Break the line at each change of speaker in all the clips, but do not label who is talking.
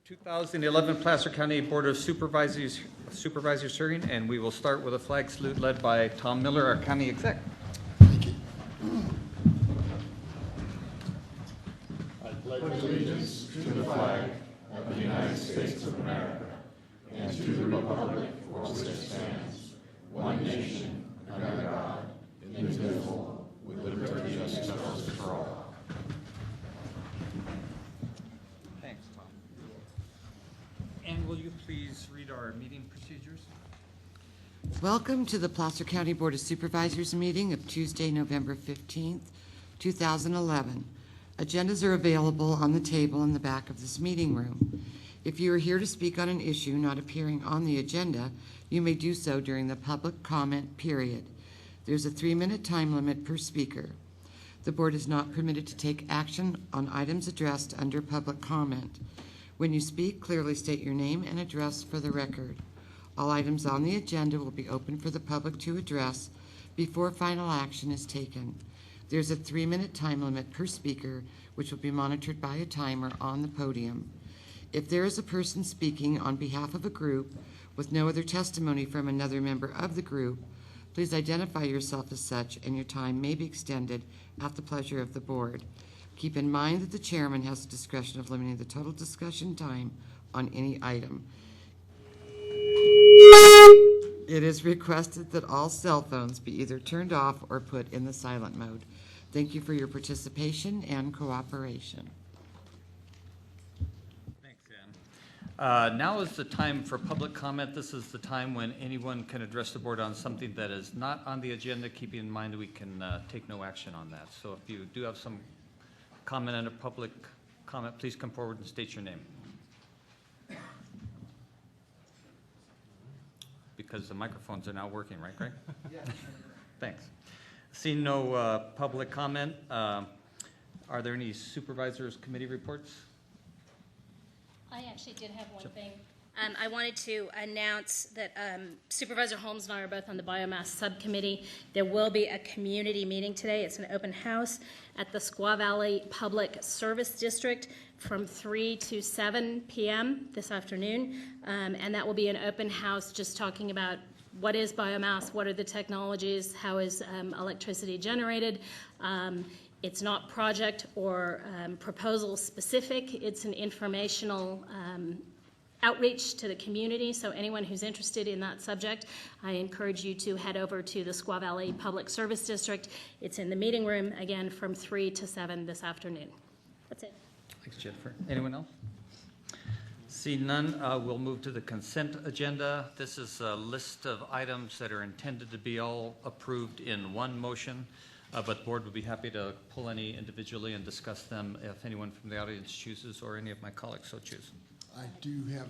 2011 Placer County Board of Supervisors hearing, and we will start with a flag salute led by Tom Miller, our county exec.
Thank you.
I pledge allegiance to the flag of the United States of America and to the republic for which it stands, one nation, under God, indivisible, with liberty and justice for all.
Thanks, Tom. And will you please read our meeting procedures?
Welcome to the Placer County Board of Supervisors meeting of Tuesday, November 15th, 2011. Agendas are available on the table in the back of this meeting room. If you are here to speak on an issue not appearing on the agenda, you may do so during the public comment period. There's a 3-minute time limit per speaker. The board is not permitted to take action on items addressed under public comment. When you speak, clearly state your name and address for the record. All items on the agenda will be open for the public to address before final action is taken. There's a 3-minute time limit per speaker, which will be monitored by a timer on the podium. If there is a person speaking on behalf of a group with no other testimony from another member of the group, please identify yourself as such, and your time may be extended at the pleasure of the board. Keep in mind that the chairman has the discretion of limiting the total discussion time on any item. It is requested that all cell phones be either turned off or put in the silent mode. Thank you for your participation and cooperation.
Thanks, Ann. Now is the time for public comment. This is the time when anyone can address the board on something that is not on the agenda, keeping in mind that we can take no action on that. So if you do have some comment under public comment, please come forward and state your name. Because the microphones are now working, right, Greg? Yeah. Thanks. Seeing no public comment, are there any supervisors committee reports?
I actually did have one thing. I wanted to announce that Supervisor Holmes and I are both on the biomass subcommittee. There will be a community meeting today. It's an open house at the Squaw Valley Public Service District from 3 to 7 p.m. this afternoon. And that will be an open house just talking about what is biomass, what are the technologies, how is electricity generated. It's not project or proposal specific. It's an informational outreach to the community. So anyone who's interested in that subject, I encourage you to head over to the Squaw Valley Public Service District. It's in the meeting room, again, from 3 to 7 this afternoon. That's it.
Thanks, Jennifer. Anyone else? Seeing none, we'll move to the consent agenda. This is a list of items that are intended to be all approved in one motion, but the board would be happy to pull any individually and discuss them if anyone from the audience chooses or any of my colleagues so choose.
I do have,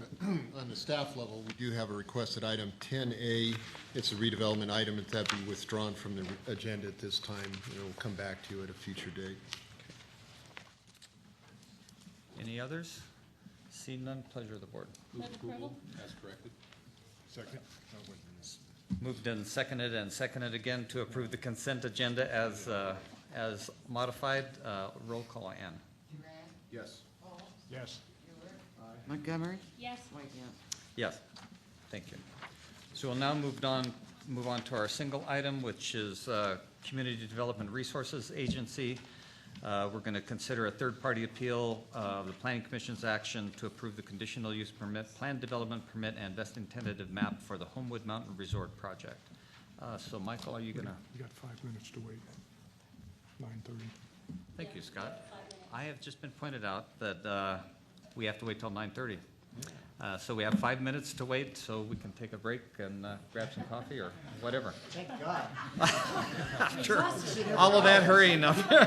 on the staff level, we do have a requested item 10A. It's a redevelopment item that be withdrawn from the agenda at this time. We'll come back to you at a future date.
Okay. Any others? Seeing none, pleasure of the board.
Move approval.
As corrected. Second.
Moved and seconded again to approve the consent agenda as modified. Roll call, Ann.
Yes.
Yes.
Montgomery?
Yes.
White,
Yes, thank you. So we'll now move on to our single item, which is Community Development Resources Agency. We're going to consider a third-party appeal of the Planning Commission's action to approve the conditional use permit, plan development permit, and vesting tentative map for the Homewood Mountain Resort project. So, Michael, are you going to?
You got 5 minutes to wait. 9:30.
Thank you, Scott. I have just been pointed out that we have to wait till 9:30. So we have 5 minutes to wait, so we can take a break and grab some coffee or whatever.
Thank God.
Sure. All of that hurrying up.
Chair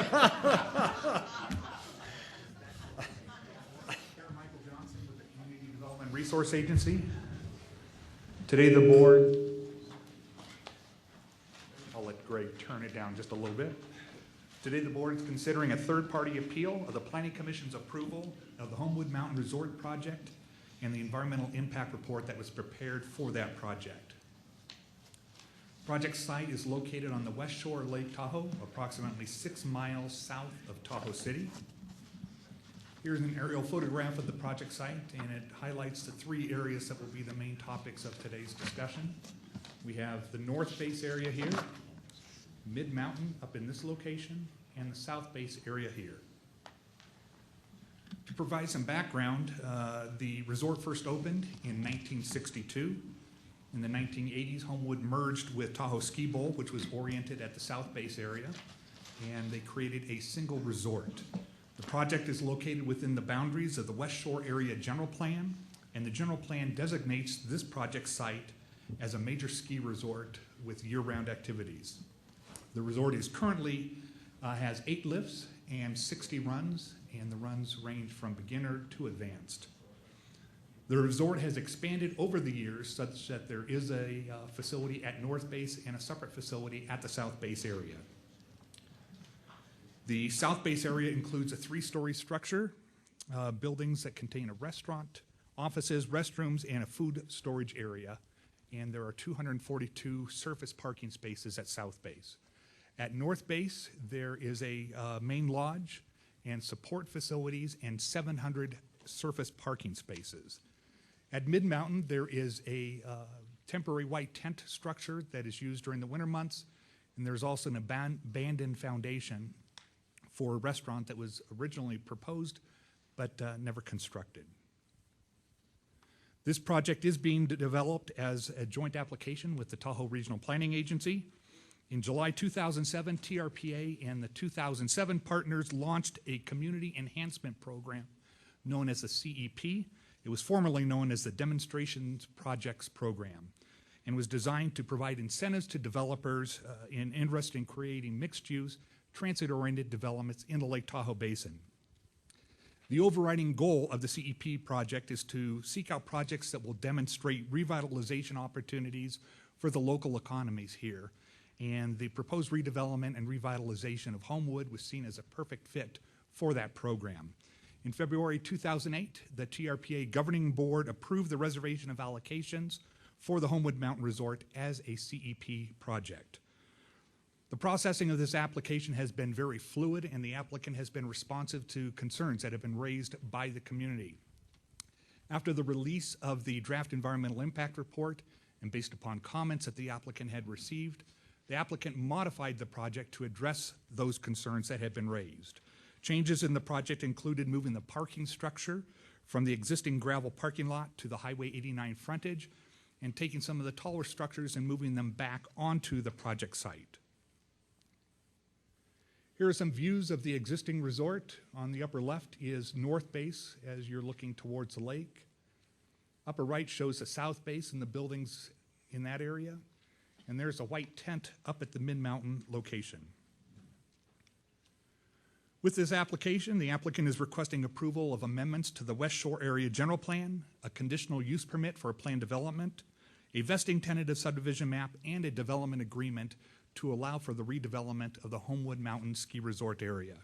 Michael Johnson with the Community Development Resource Agency. Today the board, I'll let Greg turn it down just a little bit. Today the board is considering a third-party appeal of the Planning Commission's approval of the Homewood Mountain Resort project and the environmental impact report that was prepared for that project. Project site is located on the west shore of Lake Tahoe, approximately 6 miles south of Tahoe City. Here's an aerial photograph of the project site, and it highlights the three areas that will be the main topics of today's discussion. We have the north base area here, mid-mountain up in this location, and the south base area here. To provide some background, the resort first opened in 1962. In the 1980s, Homewood merged with Tahoe Ski Bowl, which was oriented at the south base area, and they created a single resort. The project is located within the boundaries of the West Shore Area General Plan, and the General Plan designates this project site as a major ski resort with year-round activities. The resort is currently has 8 lifts and 60 runs, and the runs range from beginner to advanced. The resort has expanded over the years such that there is a facility at North Base and a separate facility at the South Base area. The South Base area includes a 3-story structure, buildings that contain a restaurant, offices, restrooms, and a food storage area, and there are 242 surface parking spaces at South Base. At North Base, there is a main lodge and support facilities and 700 surface parking spaces. At Mid-Mountain, there is a temporary white tent structure that is used during the winter months, and there's also an abandoned foundation for a restaurant that was originally proposed but never constructed. This project is being developed as a joint application with the Tahoe Regional Planning Agency. In July 2007, TRPA and the 2007 partners launched a community enhancement program known as the CEP. It was formerly known as the Demonstrations Projects Program and was designed to provide incentives to developers interested in creating mixed-use, transit-oriented developments in the Lake Tahoe Basin. The overriding goal of the CEP project is to seek out projects that will demonstrate revitalization opportunities for the local economies here. And the proposed redevelopment and revitalization of Homewood was seen as a perfect fit for that program. In February 2008, the TRPA Governing Board approved the reservation of allocations for the Homewood Mountain Resort as a CEP project. The processing of this application has been very fluid, and the applicant has been responsive to concerns that have been raised by the community. After the release of the draft environmental impact report, and based upon comments that the applicant had received, the applicant modified the project to address those concerns that had been raised. Changes in the project included moving the parking structure from the existing gravel parking lot to the Highway 89 frontage, and taking some of the taller structures and moving them back onto the project site. Here are some views of the existing resort. On the upper left is North Base as you're looking towards the lake. Upper right shows the South Base and the buildings in that area. And there's a white tent up at the Mid-Mountain location. With this application, the applicant is requesting approval of amendments to the West Shore Area General Plan, a conditional use permit for a planned development, a vesting tentative subdivision map, and a development agreement to allow for the redevelopment of the Homewood Mountain Ski Resort area.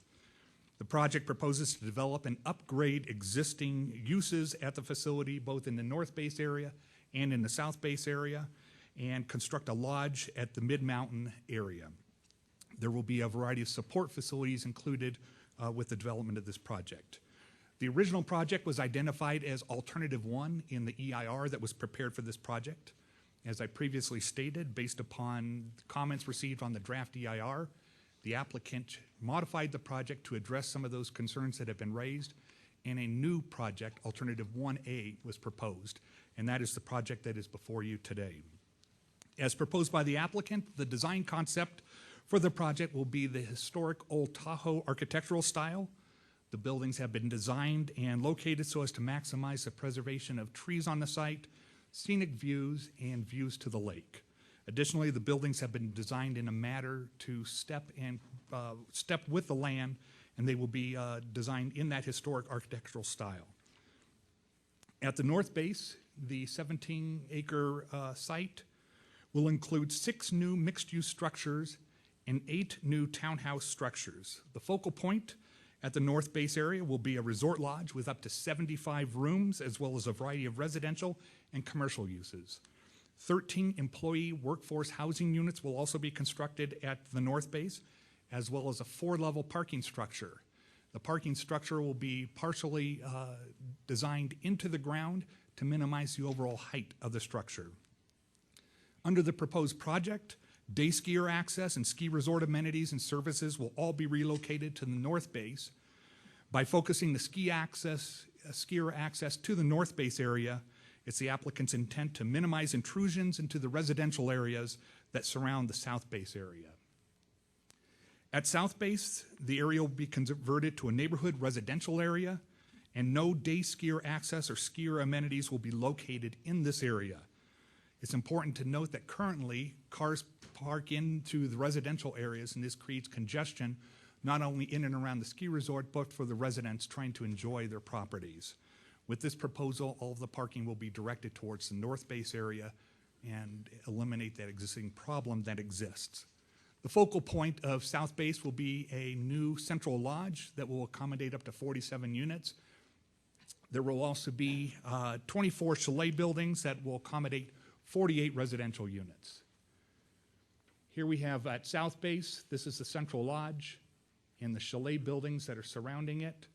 The project proposes to develop and upgrade existing uses at the facility, both in the North Base area and in the South Base area, and construct a lodge at the Mid-Mountain area. There will be a variety of support facilities included with the development of this project. The original project was identified as Alternative 1 in the EIR that was prepared for this project. As I previously stated, based upon comments received on the draft EIR, the applicant modified the project to address some of those concerns that have been raised, and a new project, Alternative 1A, was proposed, and that is the project that is before you today. As proposed by the applicant, the design concept for the project will be the historic Old Tahoe architectural style. The buildings have been designed and located so as to maximize the preservation of trees on the site, scenic views, and views to the lake. Additionally, the buildings have been designed in a manner to step with the land, and they will be designed in that historic architectural style. At the North Base, the 17-acre site will include 6 new mixed-use structures and 8 new townhouse structures. The focal point at the North Base area will be a resort lodge with up to 75 rooms, as well as a variety of residential and commercial uses. 13 employee workforce housing units will also be constructed at the North Base, as well as a 4-level parking structure. The parking structure will be partially designed into the ground to minimize the overall height of the structure. Under the proposed project, day skier access and ski resort amenities and services will all be relocated to the north base. By focusing the skier access to the north base area, it's the applicant's intent to minimize intrusions into the residential areas that surround the south base area. At South Base, the area will be converted to a neighborhood residential area, and no day skier access or skier amenities will be located in this area. It's important to note that currently cars park into the residential areas, and this creates congestion not only in and around the ski resort, but for the residents trying to enjoy their properties. With this proposal, all of the parking will be directed towards the North Base area and eliminate that existing problem that exists. The focal point of South Base will be a new central lodge that will accommodate up to 47 units. There will also be 24 chalet buildings that will accommodate 48 residential units. Here we have at South Base, this is the central lodge and the chalet buildings that are surrounding it.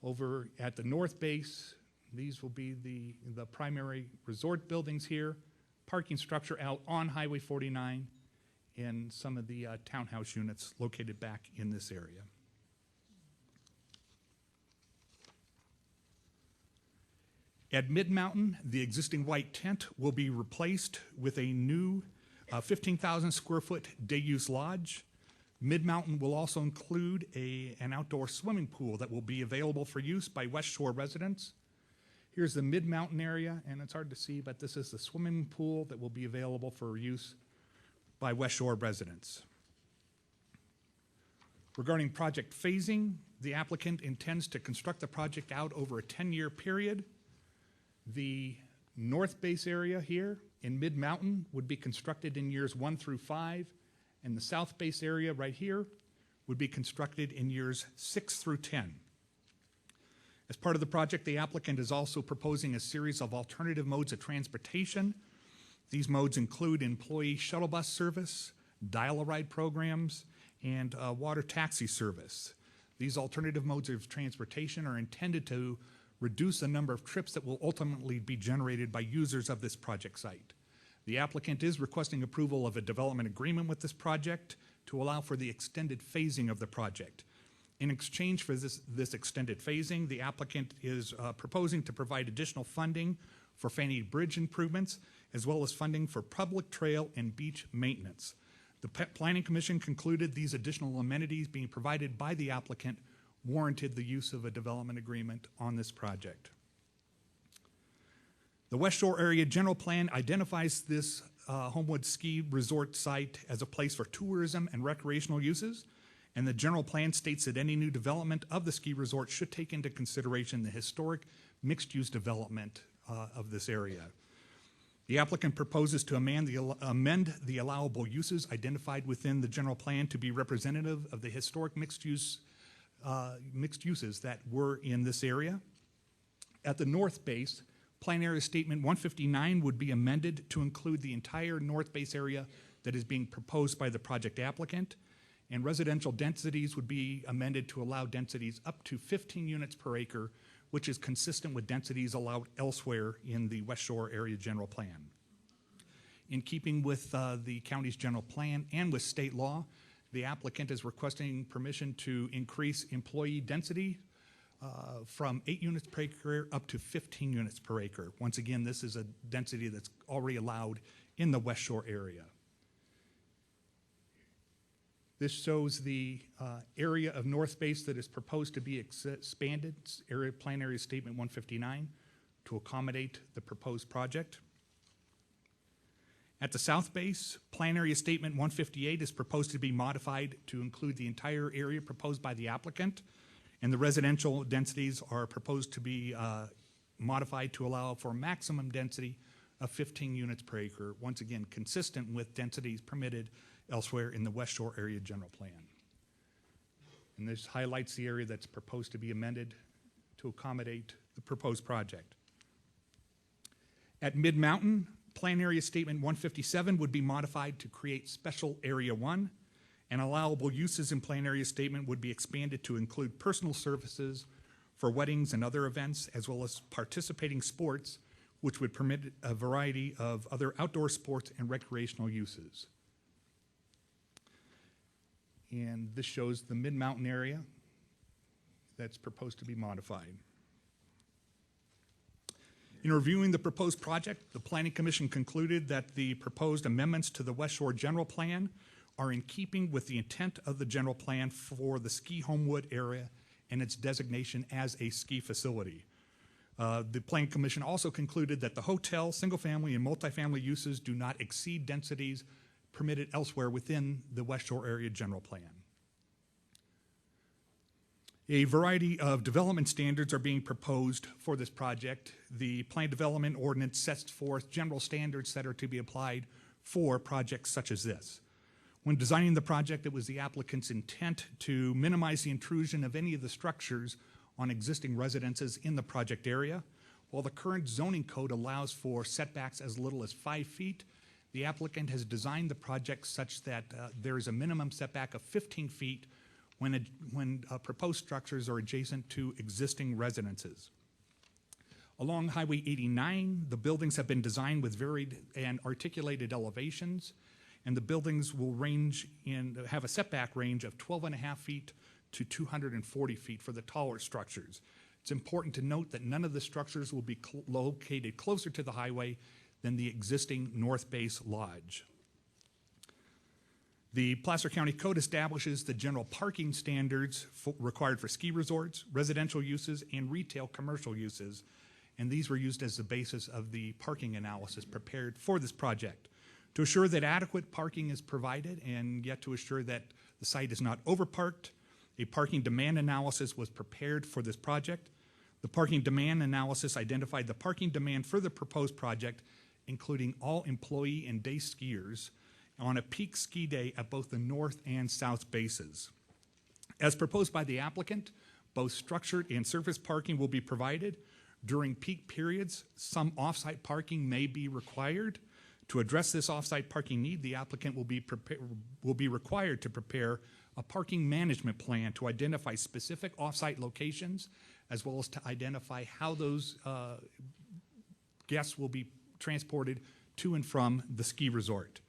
Over at the North Base, these will be the primary resort buildings here, parking structure out on Highway 49, and some of the townhouse units located back in this area. At Mid-Mountain, the existing white tent will be replaced with a new 15,000 square foot day-use lodge. Mid-Mountain will also include an outdoor swimming pool that will be available for use by West Shore residents. Here's the Mid-Mountain area, and it's hard to see, but this is the swimming pool that will be available for use by West Shore residents. Regarding project phasing, the applicant intends to construct the project out over a 10-year period. The North Base area here in Mid-Mountain would be constructed in years 1 through 5, and the South Base area right here would be constructed in years 6 through 10. As part of the project, the applicant is also proposing a series of alternative modes of transportation. These modes include employee shuttle bus service, dial-a-ride programs, and water taxi service. These alternative modes of transportation are intended to reduce the number of trips that will ultimately be generated by users of this project site. The applicant is requesting approval of a development agreement with this project to allow for the extended phasing of the project. In exchange for this extended phasing, the applicant is proposing to provide additional funding for Fanny Bridge improvements, as well as funding for public trail and beach maintenance. The Planning Commission concluded these additional amenities being provided by the applicant warranted the use of a development agreement on this project. The West Shore Area General Plan identifies this Homewood Ski Resort site as a place for tourism and recreational uses, and the general plan states that any new development of the ski resort should take into consideration the historic mixed-use development of this area. The applicant proposes to amend the allowable uses identified within the general plan to be representative of the historic mixed uses that were in this area. At the North Base, Plan Area Statement 159 would be amended to include the entire North Base area that is being proposed by the project applicant, and residential densities would be amended to allow densities up to 15 units per acre, which is consistent with densities allowed elsewhere in the West Shore Area General Plan. In keeping with the county's general plan and with state law, the applicant is requesting permission to increase employee density from 8 units per acre up to 15 units per acre. Once again, this is a density that's already allowed in the West Shore area. This shows the area of North Base that is proposed to be expanded, Plan Area Statement 159, to accommodate the proposed project. At the South Base, Plan Area Statement 158 is proposed to be modified to include the entire area proposed by the applicant, and the residential densities are proposed to be modified to allow for a maximum density of 15 units per acre, once again consistent with densities permitted elsewhere in the West Shore Area General Plan. And this highlights the area that's proposed to be amended to accommodate the proposed project. At Mid-Mountain, Plan Area Statement 157 would be modified to create Special Area 1, and allowable uses in plan area statement would be expanded to include personal services for weddings and other events, as well as participating sports, which would permit a variety of other outdoor sports and recreational uses. And this shows the mid-mountain area that's proposed to be modified. In reviewing the proposed project, the Planning Commission concluded that the proposed amendments to the West Shore General Plan are in keeping with the intent of the general plan for the ski Homewood area and its designation as a ski facility. The Planning Commission also concluded that the hotel, single-family, and multifamily uses do not exceed densities permitted elsewhere within the West Shore Area General Plan. A variety of development standards are being proposed for this project. The Plan Development Ordinance sets forth general standards that are to be applied for projects such as this. When designing the project, it was the applicant's intent to minimize the intrusion of any of the structures on existing residences in the project area. While the current zoning code allows for setbacks as little as 5 feet, the applicant has designed the project such that there is a minimum setback of 15 feet when proposed structures are adjacent to existing residences. Along Highway 89, the buildings have been designed with varied and articulated elevations, and the buildings will have a setback range of 12.5 feet to 240 feet for the taller structures. It's important to note that none of the structures will be located closer to the highway than the existing North Base Lodge. The Placer County Code establishes the general parking standards required for ski resorts, residential uses, and retail commercial uses, and these were used as the basis of the parking analysis prepared for this project. To assure that adequate parking is provided and yet to assure that the site is not overparked, a parking demand analysis was prepared for this project. The parking demand analysis identified the parking demand for the proposed project, including all employee and day skiers, on a peak ski day at both the north and south bases. As proposed by the applicant, both structured and surface parking will be provided. During peak periods, some off-site parking may be required. To address this off-site parking need, the applicant will be required to prepare a parking management plan to identify specific off-site locations, as well as to identify how those guests will be transported to and from the ski resort.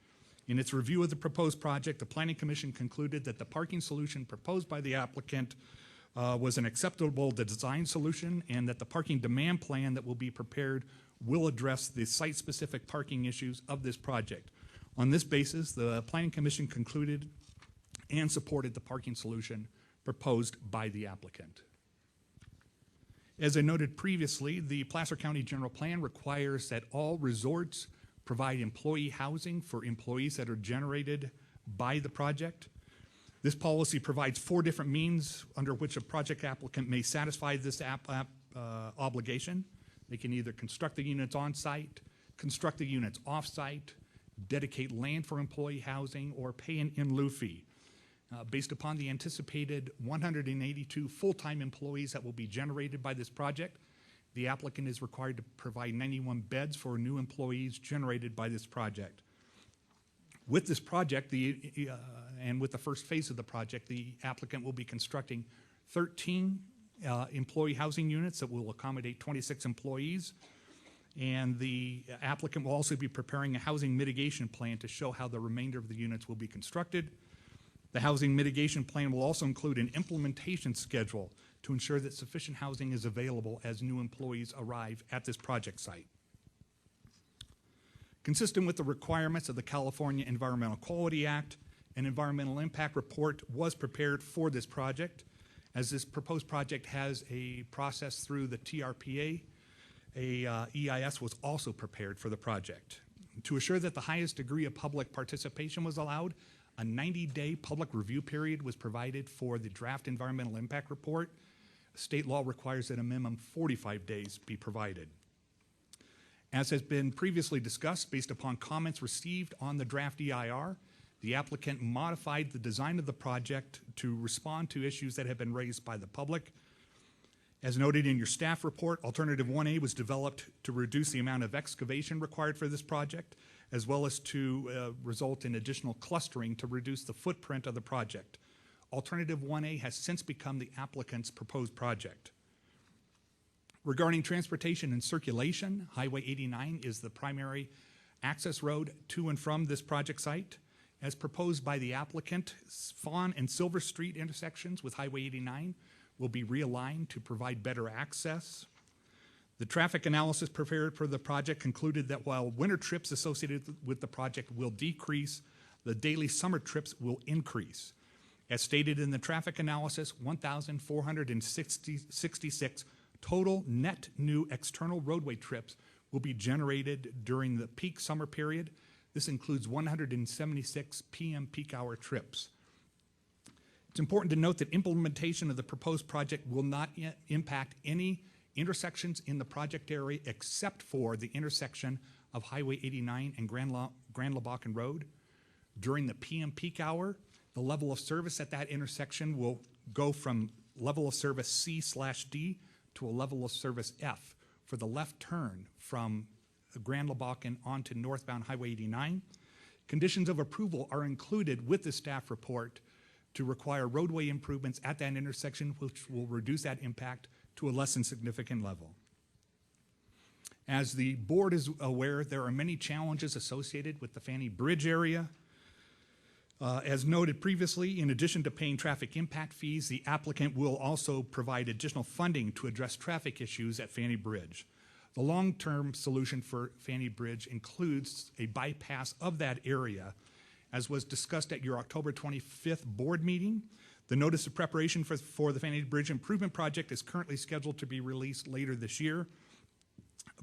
In its review of the proposed project, the Planning Commission concluded that the parking solution proposed by the applicant was an acceptable design solution, and that the parking demand plan that will be prepared will address the site-specific parking issues of this project. On this basis, the Planning Commission concluded and supported the parking solution proposed by the applicant. As I noted previously, the Placer County General Plan requires that all resorts provide employee housing for employees that are generated by the project. This policy provides 4 different means under which a project applicant may satisfy this obligation. They can either construct the units on-site, construct the units off-site, dedicate land for employee housing, or pay an in-lieu fee. Based upon the anticipated 182 full-time employees that will be generated by this project, the applicant is required to provide 91 beds for new employees generated by this project. With this project, and with the first phase of the project, the applicant will be constructing 13 employee housing units that will accommodate 26 employees. And the applicant will also be preparing a housing mitigation plan to show how the remainder of the units will be constructed. The housing mitigation plan will also include an implementation schedule to ensure that sufficient housing is available as new employees arrive at this project site. Consistent with the requirements of the California Environmental Quality Act, an environmental impact report was prepared for this project. As this proposed project has a process through the TRPA, a EIS was also prepared for the project. To assure that the highest degree of public participation was allowed, a 90-day public review period was provided for the draft environmental impact report. State law requires that a minimum 45 days be provided. As has been previously discussed, based upon comments received on the draft EIR, the applicant modified the design of the project to respond to issues that have been raised by the public. As noted in your staff report, Alternative 1A was developed to reduce the amount of excavation required for this project, as well as to result in additional clustering to reduce the footprint of the project. Alternative 1A has since become the applicant's proposed project. Regarding transportation and circulation, Highway 89 is the primary access road to and from this project site. As proposed by the applicant, Fawn and Silver Street intersections with Highway 89 will be realigned to provide better access. The traffic analysis prepared for the project concluded that while winter trips associated with the project will decrease, the daily summer trips will increase. As stated in the traffic analysis, 1,466 total net new external roadway trips will be generated during the peak summer period. This includes 176 PM peak hour trips. It's important to note that implementation of the proposed project will not impact any intersections in the project area except for the intersection of Highway 89 and Grand Labakan Road. During the PM peak hour, the level of service at that intersection will go from level of service C/D to a level of service F for the left turn from Grand Labakan onto northbound Highway 89. Conditions of approval are included with the staff report to require roadway improvements at that intersection, which will reduce that impact to a less than significant level. As the board is aware, there are many challenges associated with the Fanny Bridge area. As noted previously, in addition to paying traffic impact fees, the applicant will also provide additional funding to address traffic issues at Fanny Bridge. The long-term solution for Fanny Bridge includes a bypass of that area, as was discussed at your October 25th board meeting. The notice of preparation for the Fanny Bridge Improvement Project is currently scheduled to be released later this year.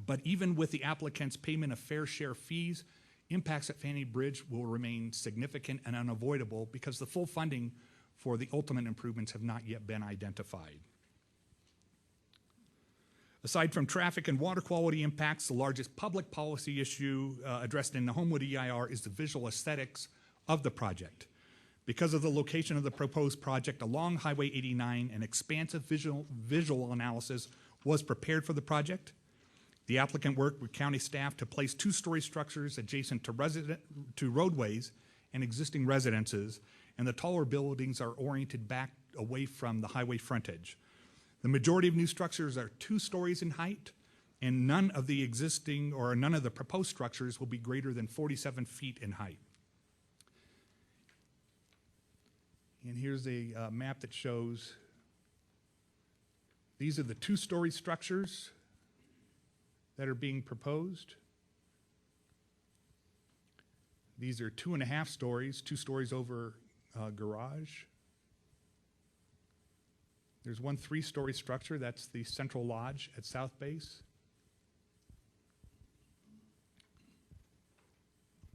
But even with the applicant's payment of fair share fees, impacts at Fanny Bridge will remain significant and unavoidable because the full funding for the ultimate improvements have not yet been identified. Aside from traffic and water quality impacts, the largest public policy issue addressed in the Homewood EIR is the visual aesthetics of the project. Because of the location of the proposed project along Highway 89, an expansive visual analysis was prepared for the project. The applicant worked with county staff to place two-story structures adjacent to roadways and existing residences, and the taller buildings are oriented back away from the highway frontage. The majority of new structures are 2 stories in height, and none of the proposed structures will be greater than 47 feet in height. And here's a map that shows these are the 2-story structures that are being proposed. These are 2.5 stories, 2 stories over garage. There's one 3-story structure, that's the Central Lodge at South Base.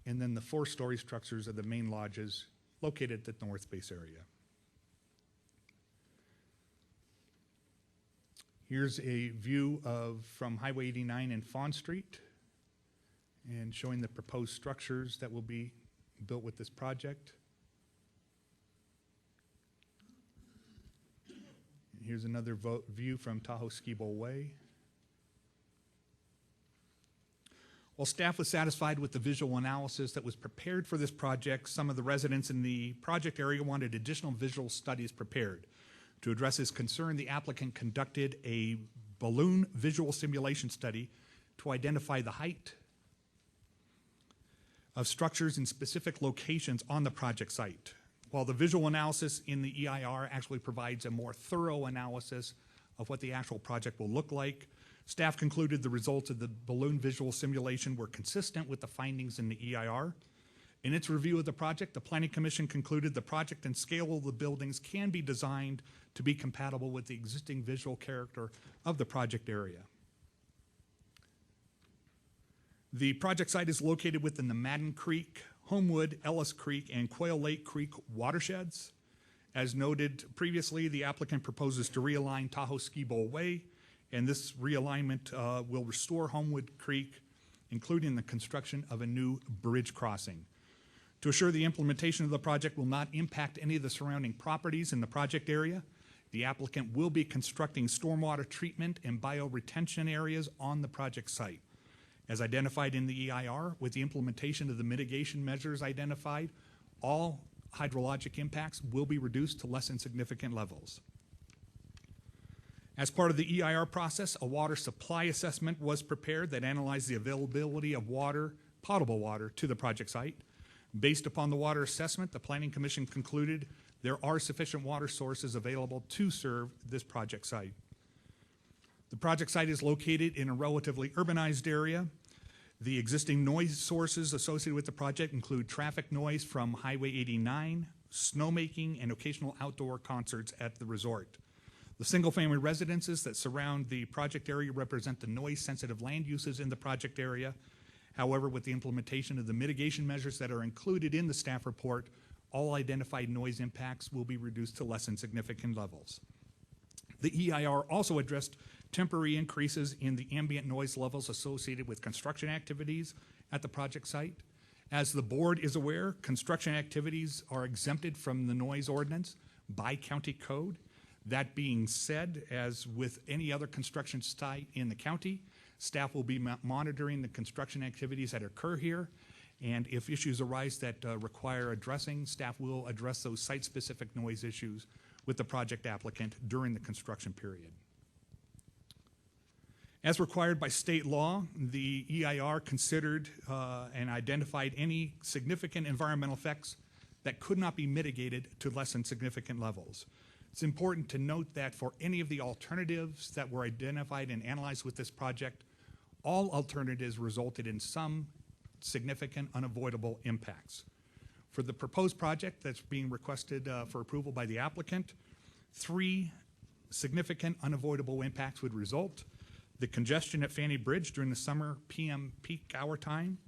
And then the 4-story structures are the main lodges located at the North Base area. Here's a view from Highway 89 and Fawn Street, and showing the proposed structures that will be built with this project. Here's another view from Tahoe Ski Bowl Way. While staff was satisfied with the visual analysis that was prepared for this project, some of the residents in the project area wanted additional visual studies prepared. To address this concern, the applicant conducted a balloon visual simulation study to identify the height of structures in specific locations on the project site. While the visual analysis in the EIR actually provides a more thorough analysis of what the actual project will look like, staff concluded the results of the balloon visual simulation were consistent with the findings in the EIR. In its review of the project, the Planning Commission concluded the project and scale of the buildings can be designed to be compatible with the existing visual character of the project area. The project site is located within the Madden Creek, Homewood, Ellis Creek, and Quail Lake Creek watersheds. As noted previously, the applicant proposes to realign Tahoe Ski Bowl Way, and this realignment will restore Homewood Creek, including the construction of a new bridge crossing. To assure the implementation of the project will not impact any of the surrounding properties in the project area, The applicant will be constructing stormwater treatment and bioretention areas on the project site. As identified in the EIR, with the implementation of the mitigation measures identified, all hydrologic impacts will be reduced to less than significant levels. As part of the EIR process, a water supply assessment was prepared that analyzed the availability of water, potable water, to the project site. Based upon the water assessment, the Planning Commission concluded there are sufficient water sources available to serve this project site. The project site is located in a relatively urbanized area. The existing noise sources associated with the project include traffic noise from Highway 89, snowmaking, and occasional outdoor concerts at the resort. The single-family residences that surround the project area represent the noise-sensitive land uses in the project area. However, with the implementation of the mitigation measures that are included in the staff report, all identified noise impacts will be reduced to less than significant levels. The EIR also addressed temporary increases in the ambient noise levels associated with construction activities at the project site. As the board is aware, construction activities are exempted from the noise ordinance by county code. That being said, as with any other construction site in the county, staff will be monitoring the construction activities that occur here, and if issues arise that require addressing, staff will address those site-specific noise issues with the project applicant during the construction period. As required by state law, the EIR considered and identified any significant environmental effects that could not be mitigated to less than significant levels. It's important to note that for any of the alternatives that were identified and analyzed with this project, all alternatives resulted in some significant unavoidable impacts. For the proposed project that's being requested for approval by the applicant, 3 significant unavoidable impacts would result: the congestion at Fanny Bridge during the summer PM peak hour time,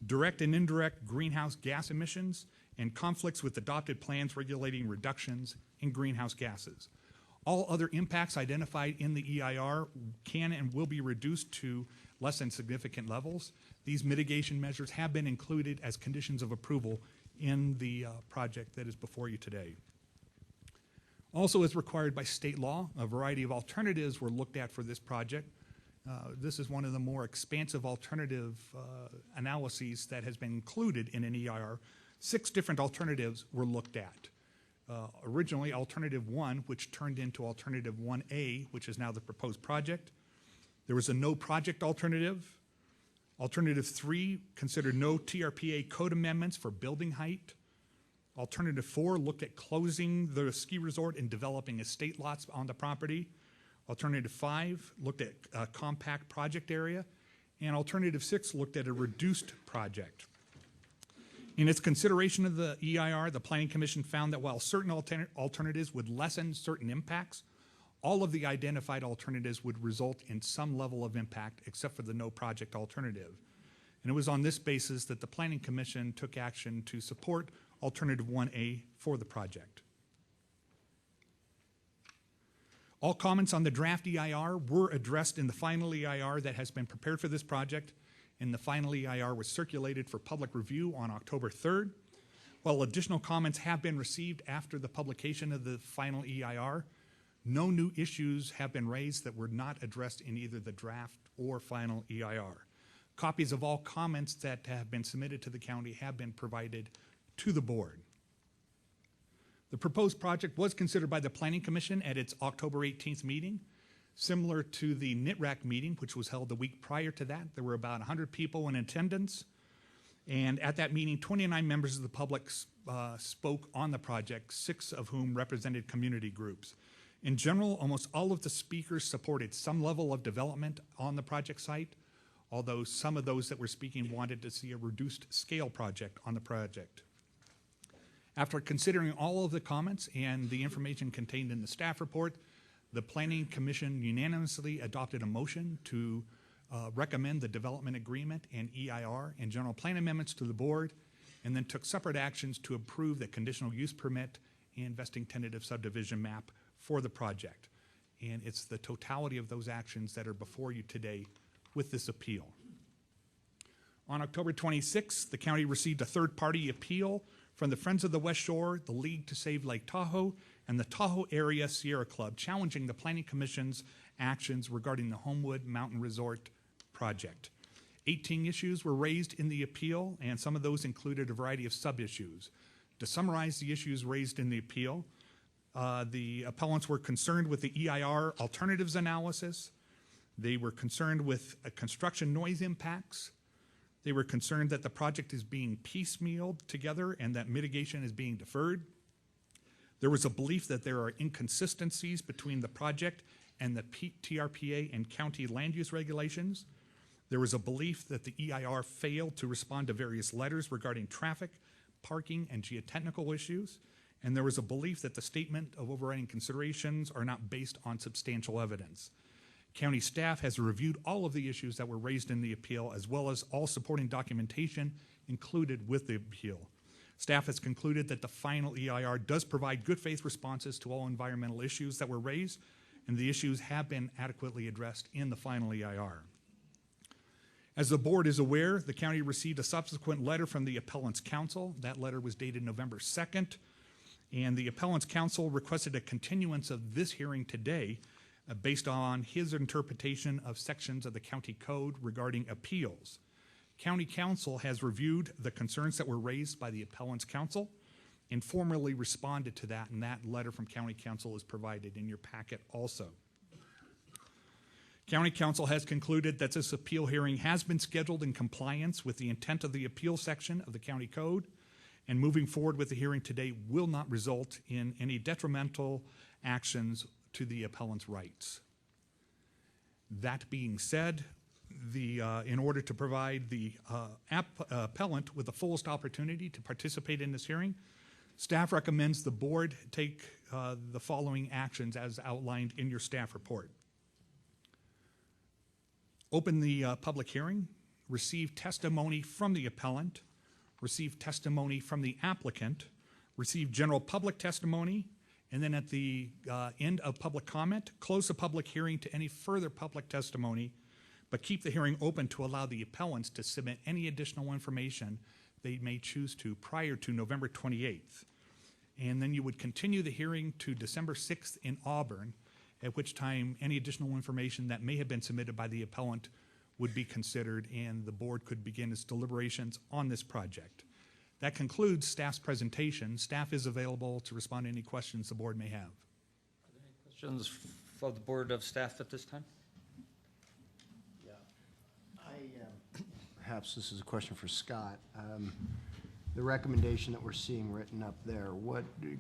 direct and indirect greenhouse gas emissions, and conflicts with adopted plans regulating reductions in greenhouse gases. All other impacts identified in the EIR can and will be reduced to less than significant levels. These mitigation measures have been included as conditions of approval in the project that is before you today. Also, as required by state law, a variety of alternatives were looked at for this project. This is one of the more expansive alternative analyses that has been included in an EIR. 6 different alternatives were looked at. Originally, Alternative 1, which turned into Alternative 1A, which is now the proposed project. There was a no project alternative. Alternative 3 considered no TRPA code amendments for building height. Alternative 4 looked at closing the ski resort and developing estate lots on the property. Alternative 5 looked at a compact project area. And Alternative 6 looked at a reduced project. In its consideration of the EIR, the Planning Commission found that while certain alternatives would lessen certain impacts, all of the identified alternatives would result in some level of impact except for the no project alternative. And it was on this basis that the Planning Commission took action to support Alternative 1A for the project. All comments on the draft EIR were addressed in the final EIR that has been prepared for this project, and the final EIR was circulated for public review on October 3rd. While additional comments have been received after the publication of the final EIR, no new issues have been raised that were not addressed in either the draft or final EIR. Copies of all comments that have been submitted to the county have been provided to the board. The proposed project was considered by the Planning Commission at its October 18th meeting. Similar to the NITRAC meeting, which was held the week prior to that, there were about 100 people in attendance. And at that meeting, 29 members of the public spoke on the project, 6 of whom represented community groups. In general, almost all of the speakers supported some level of development on the project site, although some of those that were speaking wanted to see a reduced scale project on the project. After considering all of the comments and the information contained in the staff report, the Planning Commission unanimously adopted a motion to recommend the development agreement and EIR and general plan amendments to the board, and then took separate actions to approve the conditional use permit and vesting tentative subdivision map for the project. And it's the totality of those actions that are before you today with this appeal. On October 26th, the county received a third-party appeal from the Friends of the West Shore, the League to Save Lake Tahoe, and the Tahoe Area Sierra Club challenging the Planning Commission's actions regarding the Homewood Mountain Resort project. 18 issues were raised in the appeal, and some of those included a variety of sub-issues. To summarize the issues raised in the appeal, the appellants were concerned with the EIR alternatives analysis. They were concerned with construction noise impacts. They were concerned that the project is being piecemealed together and that mitigation is being deferred. There was a belief that there are inconsistencies between the project and the TRPA and county land use regulations. There was a belief that the EIR failed to respond to various letters regarding traffic, parking, and geotechnical issues. And there was a belief that the statement of overriding considerations are not based on substantial evidence. County staff has reviewed all of the issues that were raised in the appeal, as well as all supporting documentation included with the appeal. Staff has concluded that the final EIR does provide good faith responses to all environmental issues that were raised, and the issues have been adequately addressed in the final EIR. As the board is aware, the county received a subsequent letter from the appellant's counsel. That letter was dated November 2nd, and the appellant's counsel requested a continuance of this hearing today based on his interpretation of sections of the county code regarding appeals. County counsel has reviewed the concerns that were raised by the appellant's counsel and formally responded to that, and that letter from county counsel is provided in your packet also. County counsel has concluded that this appeal hearing has been scheduled in compliance with the intent of the appeal section of the county code, and moving forward with the hearing today will not result in any detrimental actions to the appellant's rights. That being said, in order to provide the appellant with the fullest opportunity to participate in this hearing, staff recommends the board take the following actions as outlined in your staff report. Open the public hearing, receive testimony from the appellant, receive testimony from the applicant, receive general public testimony, and then at the end of public comment, close the public hearing to any further public testimony, but keep the hearing open to allow the appellants to submit any additional information they may choose to prior to November 28th. And then you would continue the hearing to December 6th in Auburn, at which time any additional information that may have been submitted by the appellant would be considered and the board could begin its deliberations on this project. That concludes staff's presentation. Staff is available to respond to any questions the board may have.
Are there any questions for the board of staff at this time?
Yeah, perhaps this is a question for Scott. The recommendation that we're seeing written up there,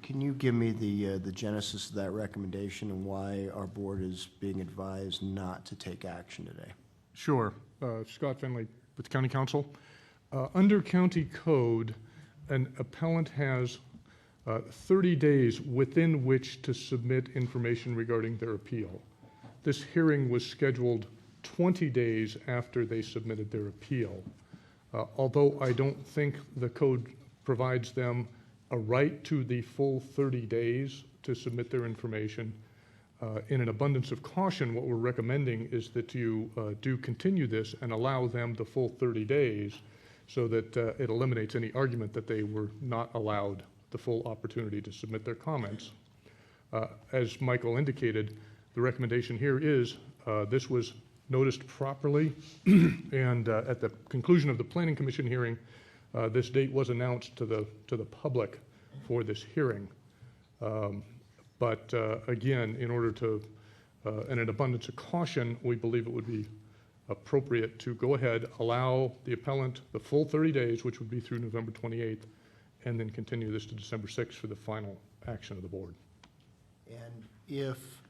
can you give me the genesis of that recommendation and why our board is being advised not to take action today?
Sure. Scott Finley with the County Council. Under county code, an appellant has 30 days within which to submit information regarding their appeal. This hearing was scheduled 20 days after they submitted their appeal. Although I don't think the code provides them a right to the full 30 days to submit their information, in an abundance of caution, what we're recommending is that you do continue this and allow them the full 30 days so that it eliminates any argument that they were not allowed the full opportunity to submit their comments. As Michael indicated, the recommendation here is this was noticed properly, and at the conclusion of the Planning Commission hearing, this date was announced to the public for this hearing. But again, in order to, in an abundance of caution, we believe it would be appropriate to go ahead, allow the appellant the full 30 days, which would be through November 28th, and then continue this to December 6th for the final action of the board.
And if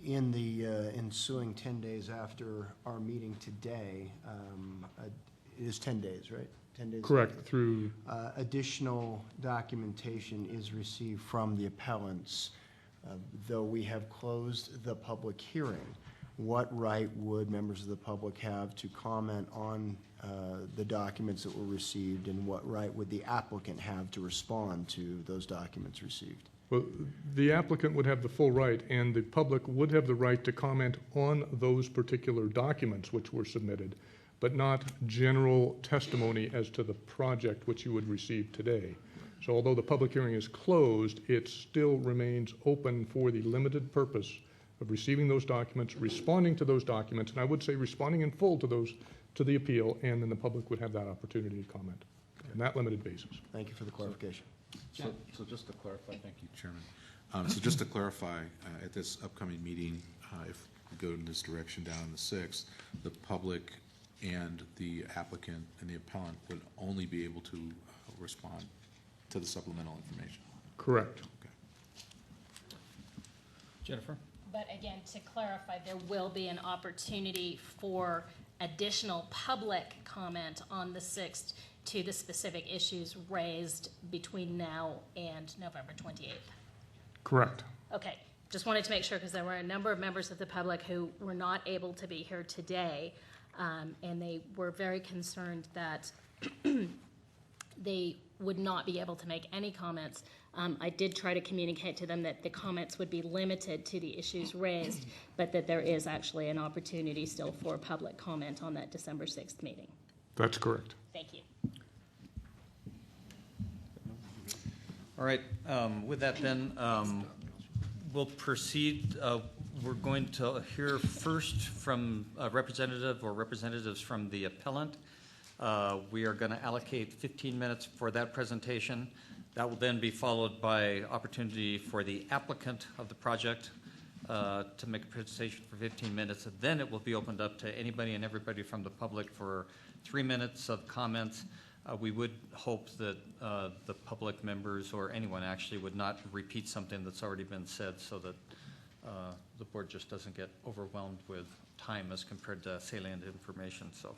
in the ensuing 10 days after our meeting today, it is 10 days, right? 10 days.
Correct.
Later,
Through
additional documentation is received from the appellants, though we have closed the public hearing. What right would members of the public have to comment on the documents that were received, and what right would the applicant have to respond to those documents received?
well, the applicant would have the full right, and the public would have the right to comment on those particular documents which were submitted, but not general testimony as to the project which you would receive today. So although the public hearing is closed, it still remains open for the limited purpose of receiving those documents, responding to those documents, and I would say responding in full to those, to the appeal, and then the public would have that opportunity to comment on that limited basis.
Thank you for the clarification.
So just to clarify, thank you, Chairman. So just to clarify, at this upcoming meeting, if we go in this direction down on the 6th, the public and the applicant and the appellant would only be able to respond to the supplemental information.
Correct.
Okay.
Jennifer?
But again, to clarify, there will be an opportunity for additional public comment on the 6th to the specific issues raised between now and November 28th.
Correct.
Okay, just wanted to make sure, because there were a number of members of the public who were not able to be here today, and they were very concerned that they would not be able to make any comments. I did try to communicate to them that the comments would be limited to the issues raised, but that there is actually an opportunity still for public comment on that December 6th meeting.
That's correct.
Thank you.
All right, with that then, we'll proceed. We're going to hear first from a representative or representatives from the appellant. We are going to allocate 15 minutes for that presentation. That will then be followed by opportunity for the applicant of the project to make a presentation for 15 minutes. And then it will be opened up to anybody and everybody from the public for 3 minutes of comments. We would hope that the public members or anyone actually would not repeat something that's already been said, so that the board just doesn't get overwhelmed with time as compared to salient information. So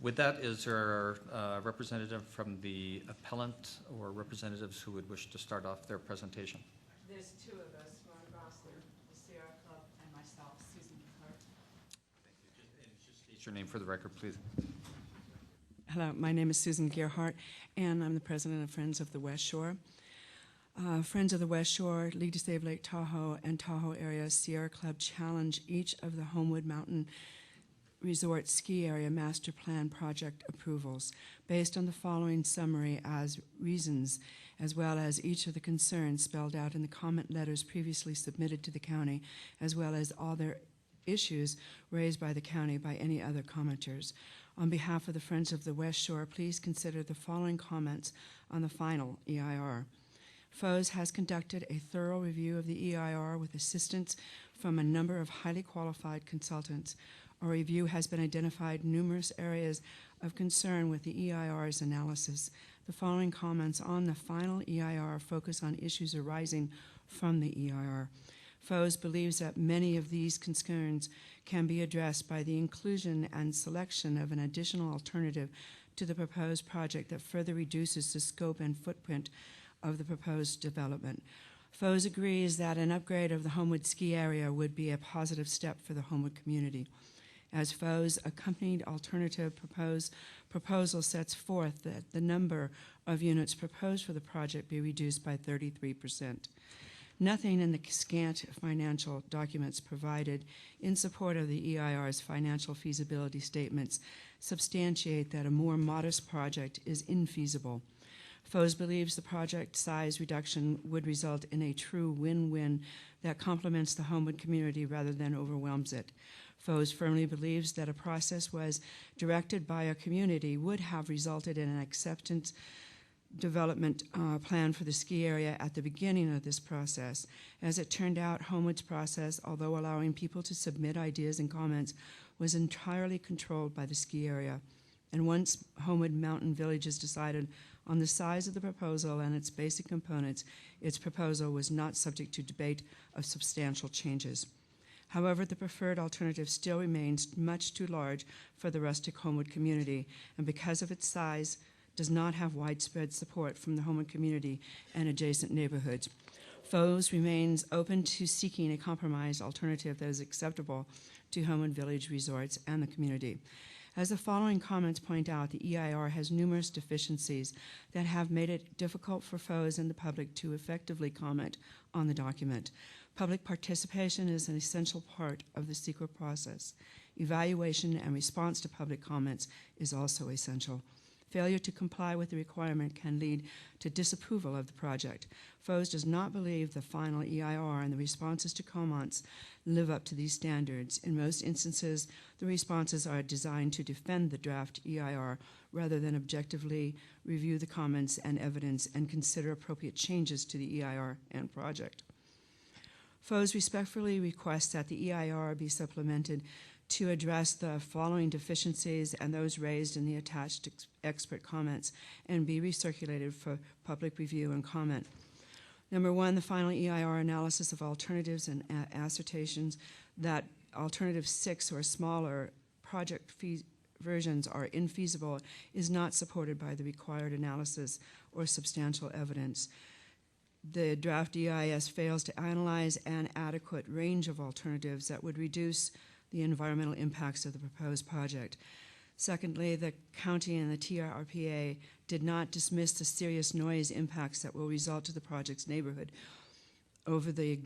with that, is there a representative from the appellant or representatives who would wish to start off their presentation?
There's two of us, Ron Gossler, the Sierra Club, and myself, Susan Clark.
Just state your name for the record, please.
Hello, my name is Susan Gearhart, and I'm the president of Friends of the West Shore. Friends of the West Shore, League to Save Lake Tahoe, and Tahoe Area Sierra Club challenge each of the Homewood Mountain Resort Ski Area Master Plan project approvals based on the following summary as reasons, as well as each of the concerns spelled out in the comment letters previously submitted to the county, as well as other issues raised by the county by any other commenters. On behalf of the Friends of the West Shore, please consider the following comments on the final EIR. FOES has conducted a thorough review of the EIR with assistance from a number of highly qualified consultants. A review has been identified numerous areas of concern with the EIR's analysis. The following comments on the final EIR focus on issues arising from the EIR. FOES believes that many of these concerns can be addressed by the inclusion and selection of an additional alternative to the proposed project that further reduces the scope and footprint of the proposed development. FOES agrees that an upgrade of the Homewood ski area would be a positive step for the Homewood community. As FOES' accompanied alternative proposal sets forth that the number of units proposed for the project be reduced by 33%. Nothing in the scant financial documents provided in support of the EIR's financial feasibility statements substantiate that a more modest project is infeasible. FOES believes the project size reduction would result in a true win-win that complements the Homewood community rather than overwhelms it. FOES firmly believes that a process was directed by a community would have resulted in an acceptance development plan for the ski area at the beginning of this process. As it turned out, Homewood's process, although allowing people to submit ideas and comments, was entirely controlled by the ski area. And once Homewood Mountain Villages decided on the size of the proposal and its basic components, its proposal was not subject to debate of substantial changes. However, the preferred alternative still remains much too large for the rustic Homewood community, and because of its size, does not have widespread support from the Homewood community and adjacent neighborhoods. FOES remains open to seeking a compromise alternative that is acceptable to Homewood Village resorts and the community. As the following comments point out, the EIR has numerous deficiencies that have made it difficult for FOES and the public to effectively comment on the document. Public participation is an essential part of the secret process. Evaluation and response to public comments is also essential. Failure to comply with the requirement can lead to disapproval of the project. FOS does not believe the final EIR and the responses to comments live up to these standards. In most instances, the responses are designed to defend the draft EIR rather than objectively review the comments and evidence and consider appropriate changes to the EIR and project. FOS respectfully requests that the EIR be supplemented to address the following deficiencies and those raised in the attached expert comments and be recirculated for public review and comment. Number one, the final EIR analysis of alternatives and assertions that alternative 6 or smaller project versions are infeasible is not supported by the required analysis or substantial evidence. The draft EIS fails to analyze an adequate range of alternatives that would reduce the environmental impacts of the proposed project. Secondly, the county and the TRPA did not dismiss the serious noise impacts that will result to the project's neighborhood over the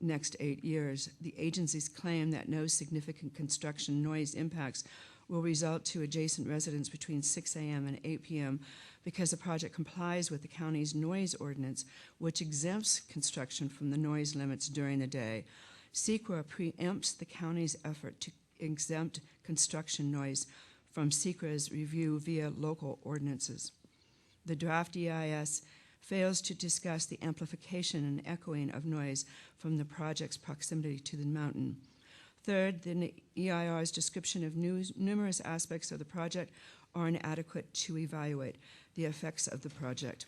next 8 years. The agencies claim that no significant construction noise impacts will result to adjacent residents between 6 a.m. and 8 p.m. because the project complies with the county's noise ordinance, which exempts construction from the noise limits during the day. SEQRA preempts the county's effort to exempt construction noise from SEQRA's review via local ordinances. The draft EIS fails to discuss the amplification and echoing of noise from the project's proximity to the mountain. Third, the EIR's description of numerous aspects of the project are inadequate to evaluate the effects of the project.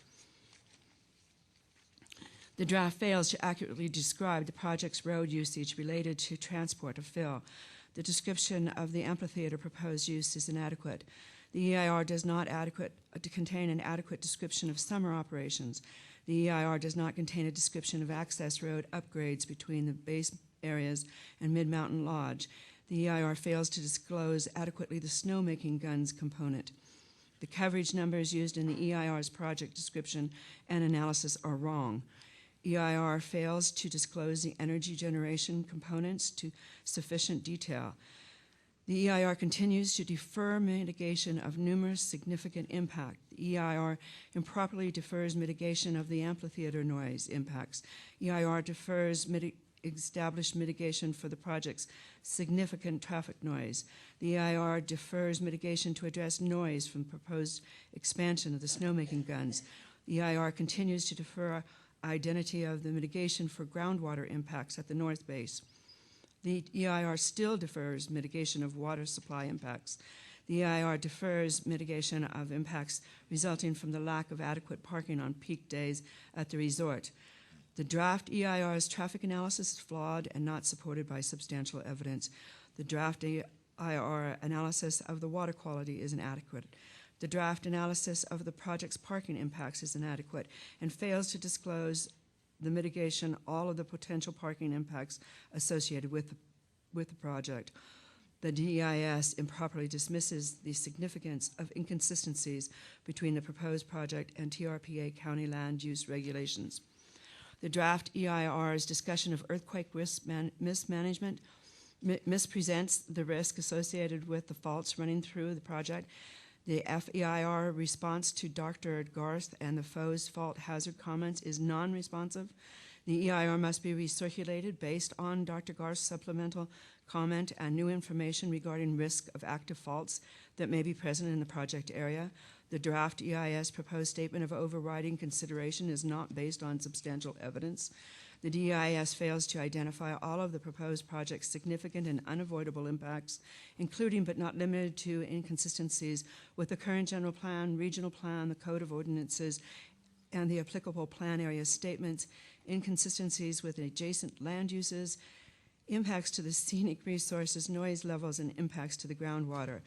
The draft fails to accurately describe the project's road usage related to transport or fill. The description of the amphitheater proposed use is inadequate. The EIR does not contain an adequate description of summer operations. The EIR does not contain a description of access road upgrades between the base areas and Mid-Mountain Lodge. The EIR fails to disclose adequately the snowmaking guns component. The coverage numbers used in the EIR's project description and analysis are wrong. EIR fails to disclose the energy generation components to sufficient detail. The EIR continues to defer mitigation of numerous significant impacts. The EIR improperly defers mitigation of the amphitheater noise impacts. EIR defers established mitigation for the project's significant traffic noise. The EIR defers mitigation to address noise from proposed expansion of the snowmaking guns. The EIR continues to defer identity of the mitigation for groundwater impacts at the north base. The EIR still defers mitigation of water supply impacts. The EIR defers mitigation of impacts resulting from the lack of adequate parking on peak days at the resort. The draft EIR's traffic analysis is flawed and not supported by substantial evidence. The draft EIR analysis of the water quality is inadequate. The draft analysis of the project's parking impacts is inadequate and fails to disclose the mitigation, all of the potential parking impacts associated with the project. The DEIS improperly dismisses the significance of inconsistencies between the proposed project and TRPA county land use regulations. The draft EIR's discussion of earthquake risk mismanagement mispresents the risk associated with the faults running through the project. The FEIR response to Dr. Garth and the FOS fault hazard comments is non-responsive. The EIR must be recirculated based on Dr. Garth's supplemental comment and new information regarding risk of active faults that may be present in the project area. The draft EIS proposed statement of overriding consideration is not based on substantial evidence. The DEIS fails to identify all of the proposed project's significant and unavoidable impacts, including but not limited to inconsistencies with the current general plan, regional plan, the code of ordinances, and the applicable plan area statements, inconsistencies with adjacent land uses, impacts to the scenic resources, noise levels, and impacts to the groundwater.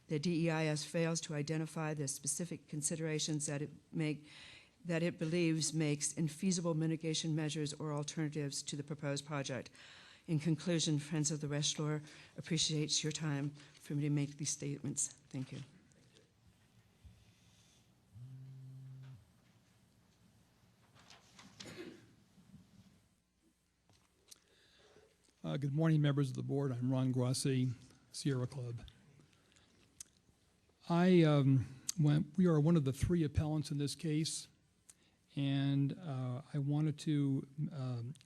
The DEIS fails to identify the specific considerations that it believes makes infeasible mitigation measures or alternatives to the proposed project. In conclusion, Friends of the West Shore appreciates your time for me to make these statements. Thank you.
Good morning, members of the board. I'm Ron Grossi, Sierra Club. I we are one of the three appellants in this case, and I wanted to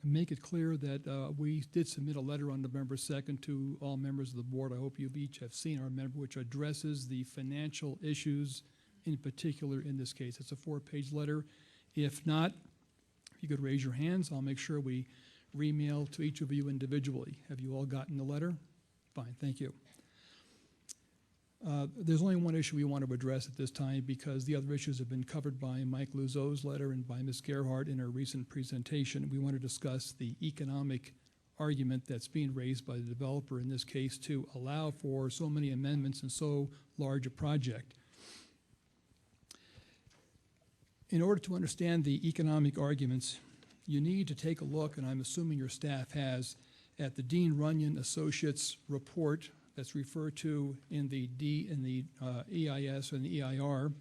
make it clear that we did submit a letter on November 2nd to all members of the board. I hope you each have seen our member, which addresses the financial issues in particular in this case. It's a 4-page letter. If not, if you could raise your hands, I'll make sure we re-mail to each of you individually. Have you all gotten the letter? Fine, thank you. There's only one issue we want to address at this time because the other issues have been covered by Mike Luzo's letter and by Ms. Gerhardt in her recent presentation. We want to discuss the economic argument that's being raised by the developer in this case to allow for so many amendments and so large a project. In order to understand the economic arguments, you need to take a look, and I'm assuming your staff has, at the Dean Runyon Associates report that's referred to in the EIS and the EIR.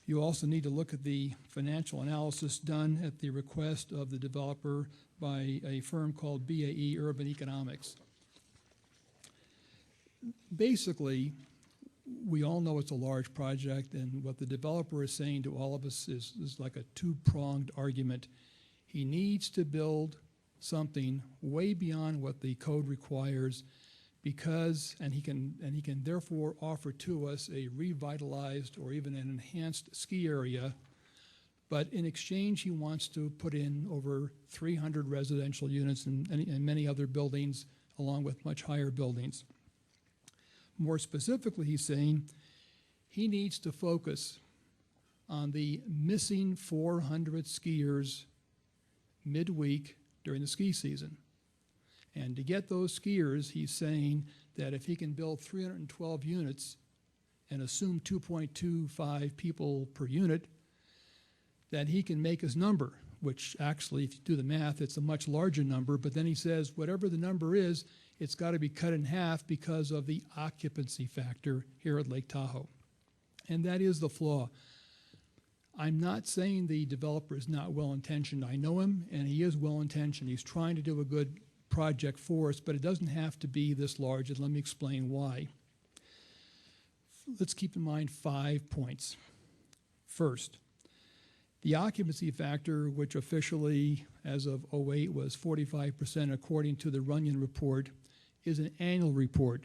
You also need to look at the financial analysis done at the request of the developer by a firm called BAE Urban Economics. Basically, we all know it's a large project, and what the developer is saying to all of us is like a two-pronged argument. He needs to build something way beyond what the code requires because, and he can therefore offer to us a revitalized or even an enhanced ski area, but in exchange he wants to put in over 300 residential units and many other buildings along with much higher buildings. More specifically, he's saying he needs to focus on the missing 400 skiers midweek during the ski season. And to get those skiers, he's saying that if he can build 312 units and assume 2.25 people per unit, that he can make his number, which actually, if you do the math, it's a much larger number. But then he says, whatever the number is, it's got to be cut in half because of the occupancy factor here at Lake Tahoe. And that is the flaw. I'm not saying the developer is not well-intentioned. I know him, and he is well-intentioned. He's trying to do a good project for us, but it doesn't have to be this large, and let me explain why. Let's keep in mind 5 points. First, the occupancy factor, which officially, as of 2008, was 45% according to the Runyon report, is an annual report.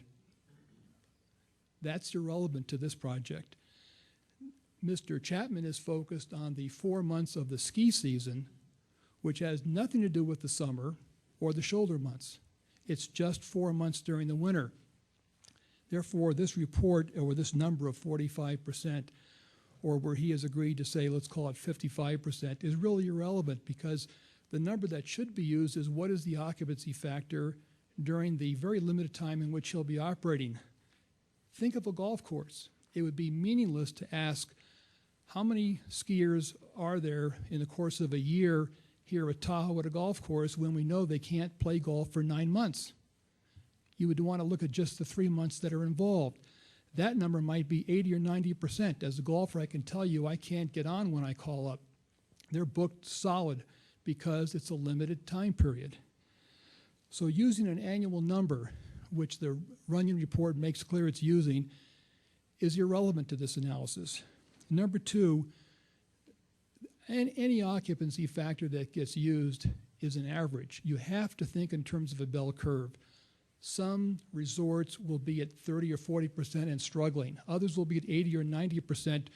That's irrelevant to this project. Mr. Chapman is focused on the 4 months of the ski season, which has nothing to do with the summer or the shoulder months. It's just 4 months during the winter. Therefore, this report, or this number of 45%, or where he has agreed to say, let's call it 55%, is really irrelevant because the number that should be used is what is the occupancy factor during the very limited time in which he'll be operating. Think of a golf course. It would be meaningless to ask how many skiers are there in the course of a year here at Tahoe at a golf course when we know they can't play golf for 9 months. You would want to look at just the 3 months that are involved. That number might be 80 or 90%. As a golfer, I can tell you I can't get on when I call up. They're booked solid because it's a limited time period. So using an annual number, which the Runyon report makes clear it's using, is irrelevant to this analysis. Number two, any occupancy factor that gets used is an average. You have to think in terms of a bell curve. Some resorts will be at 30 or 40% and struggling. Others will be at 80 or 90%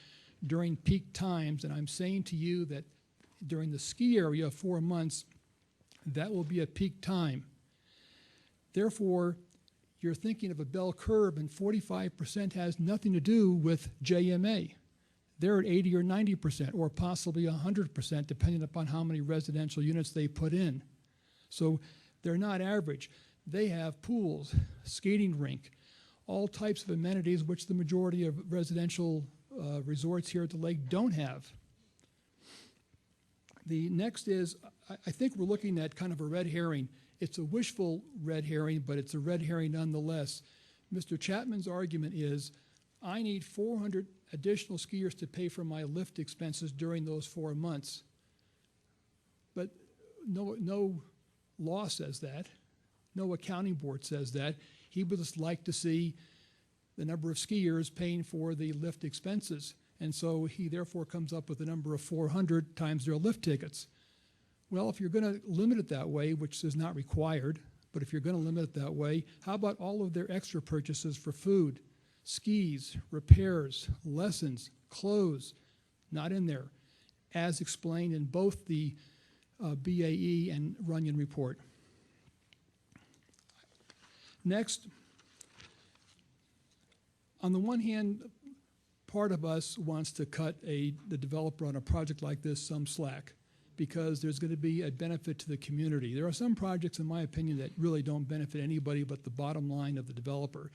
during peak times. And I'm saying to you that during the ski area, 4 months, that will be a peak time. Therefore, you're thinking of a bell curve, and 45% has nothing to do with JMA. They're at 80 or 90%, or possibly 100%, depending upon how many residential units they put in. So they're not average. They have pools, skating rink, all types of amenities which the majority of residential resorts here at the lake don't have. The next is, I think we're looking at kind of a red herring. It's a wishful red herring, but it's a red herring nonetheless. Mr. Chapman's argument is, I need 400 additional skiers to pay for my lift expenses during those 4 months. But no law says that. No accounting board says that. He would just like to see the number of skiers paying for the lift expenses. And so he therefore comes up with the number of 400 times their lift tickets. Well, if you're going to limit it that way, which is not required, but if you're going to limit it that way, how about all of their extra purchases for food, skis, repairs, lessons, clothes? Not in there, as explained in both the BAE and Runyon report. Next, on the one hand, part of us wants to cut the developer on a project like this some slack, because there's going to be a benefit to the community. There are some projects, in my opinion, that really don't benefit anybody but the bottom line of the developer.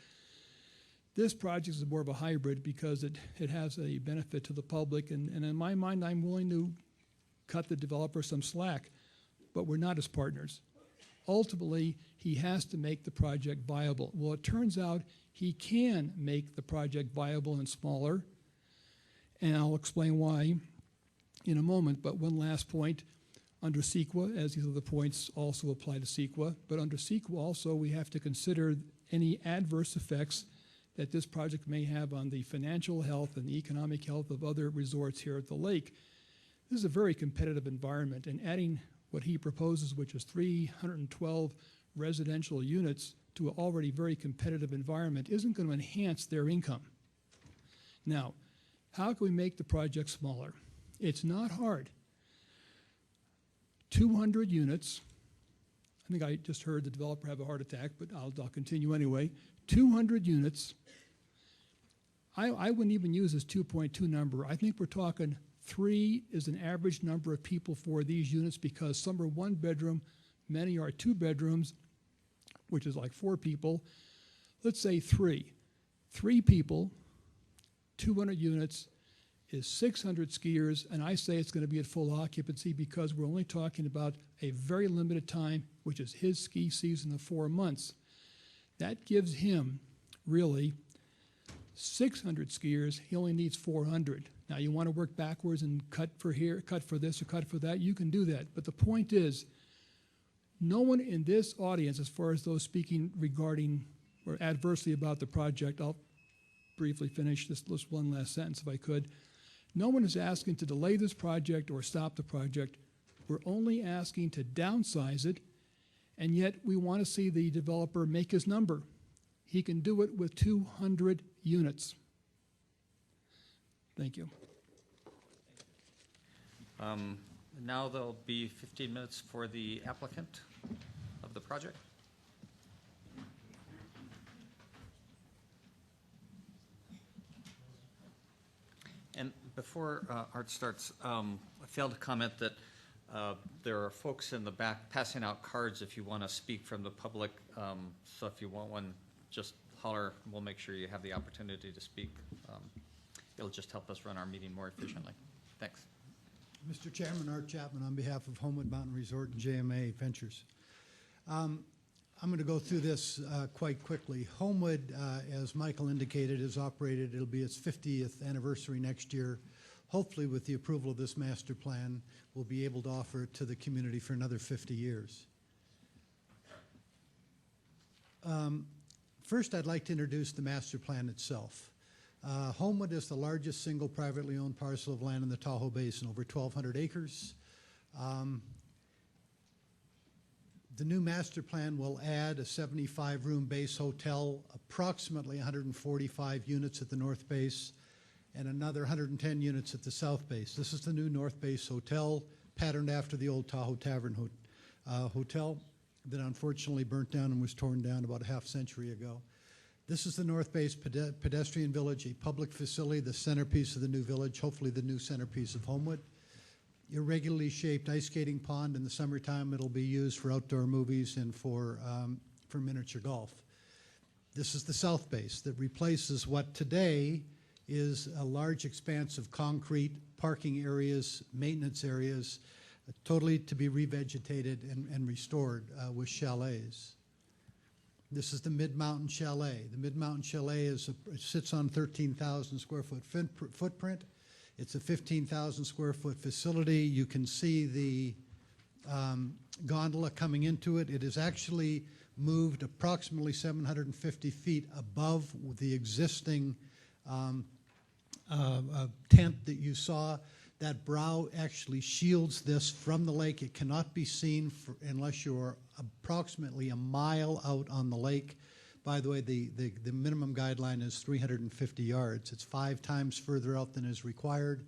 This project is more of a hybrid because it has a benefit to the public, and in my mind, I'm willing to cut the developer some slack, but we're not as partners. Ultimately, he has to make the project viable. Well, it turns out he can make the project viable and smaller, and I'll explain why in a moment. But one last point, under CEQA, as these other points also apply to CEQA, but under CEQA also we have to consider any adverse effects that this project may have on the financial health and the economic health of other resorts here at the lake. This is a very competitive environment, and adding what he proposes, which is 312 residential units to an already very competitive environment, isn't going to enhance their income. Now, how can we make the project smaller? It's not hard. 200 units. I think I just heard the developer have a heart attack, but I'll continue anyway. 200 units. I wouldn't even use this 2.2 number. I think we're talking 3 is an average number of people for these units, because some are 1 bedroom, many are 2 bedrooms, which is like 4 people. Let's say 3. 3 people, 200 units is 600 skiers, and I say it's going to be at full occupancy because we're only talking about a very limited time, which is his ski season of 4 months. That gives him really 600 skiers. He only needs 400. Now, you want to work backwards and cut for here, cut for this, or cut for that, you can do that. But the point is, no one in this audience, as far as those speaking regarding or adversely about the project, I'll briefly finish this one last sentence if I could. No one is asking to delay this project or stop the project. We're only asking to downsize it, and yet we want to see the developer make his number. He can do it with 200 units. Thank you.
Now there'll be 15 minutes for the applicant of the project. And before Art starts, I failed to comment that there are folks in the back passing out cards if you want to speak from the public. So if you want one, just holler. We'll make sure you have the opportunity to speak. It'll just help us run our meeting more efficiently. Thanks.
Mr. Chairman, Art Chapman on behalf of Homewood Mountain Resort and JMA Ventures. I'm going to go through this quite quickly. Homewood, as Michael indicated, is operated. It'll be its 50th anniversary next year. Hopefully, with the approval of this master plan, we'll be able to offer it to the community for another 50 years. First, I'd like to introduce the master plan itself. Homewood is the largest single privately owned parcel of land in the Tahoe Basin, over 1,200 acres. The new master plan will add a 75-room base hotel, approximately 145 units at the north base, and another 110 units at the south base. This is the new north base hotel, patterned after the old Tahoe Tavern hotel that unfortunately burnt down and was torn down about a half-century ago. This is the North Base Pedestrian Village, a public facility, the centerpiece of the new village, hopefully the new centerpiece of Homewood. Irregularly shaped ice skating pond. In the summertime, it'll be used for outdoor movies and for miniature golf. This is the South Base that replaces what today is a large expanse of concrete parking areas, maintenance areas, totally to be revegetated and restored with chalets. This is the Mid-Mountain Chalet. The Mid-Mountain Chalet sits on 13,000 square foot footprint. It's a 15,000 square foot facility. You can see the gondola coming into it. It is actually moved approximately 750 feet above the existing tent that you saw. That brow actually shields this from the lake. It cannot be seen unless you're approximately a mile out on the lake. By the way, the minimum guideline is 350 yards. It's 5 times further out than is required.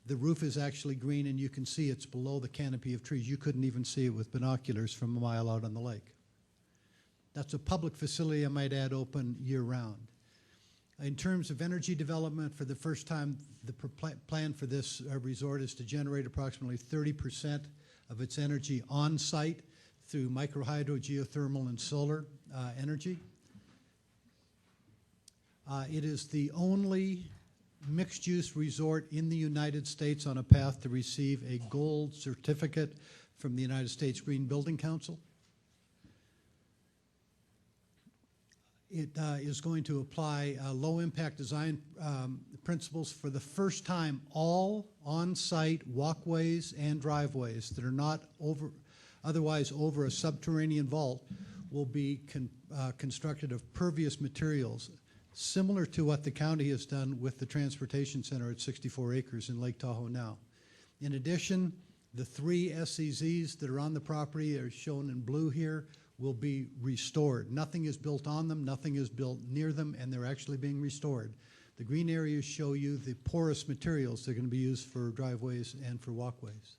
The roof is actually green, and you can see it's below the canopy of trees. You couldn't even see it with binoculars from a mile out on the lake. That's a public facility, I might add, open year-round. In terms of energy development, for the first time, the plan for this resort is to generate approximately 30% of its energy on-site through microhydro, geothermal, and solar energy. It is the only mixed-use resort in the United States on a path to receive a gold certificate from the United States Green Building Council. It is going to apply low-impact design principles for the first time. All on-site walkways and driveways that are not otherwise over a subterranean vault will be constructed of pervious materials, similar to what the county has done with the transportation center at 64 acres in Lake Tahoe now. In addition, the 3 SEZs that are on the property are shown in blue here will be restored. Nothing is built on them, nothing is built near them, and they're actually being restored. The green areas show you the porous materials that are going to be used for driveways and for walkways.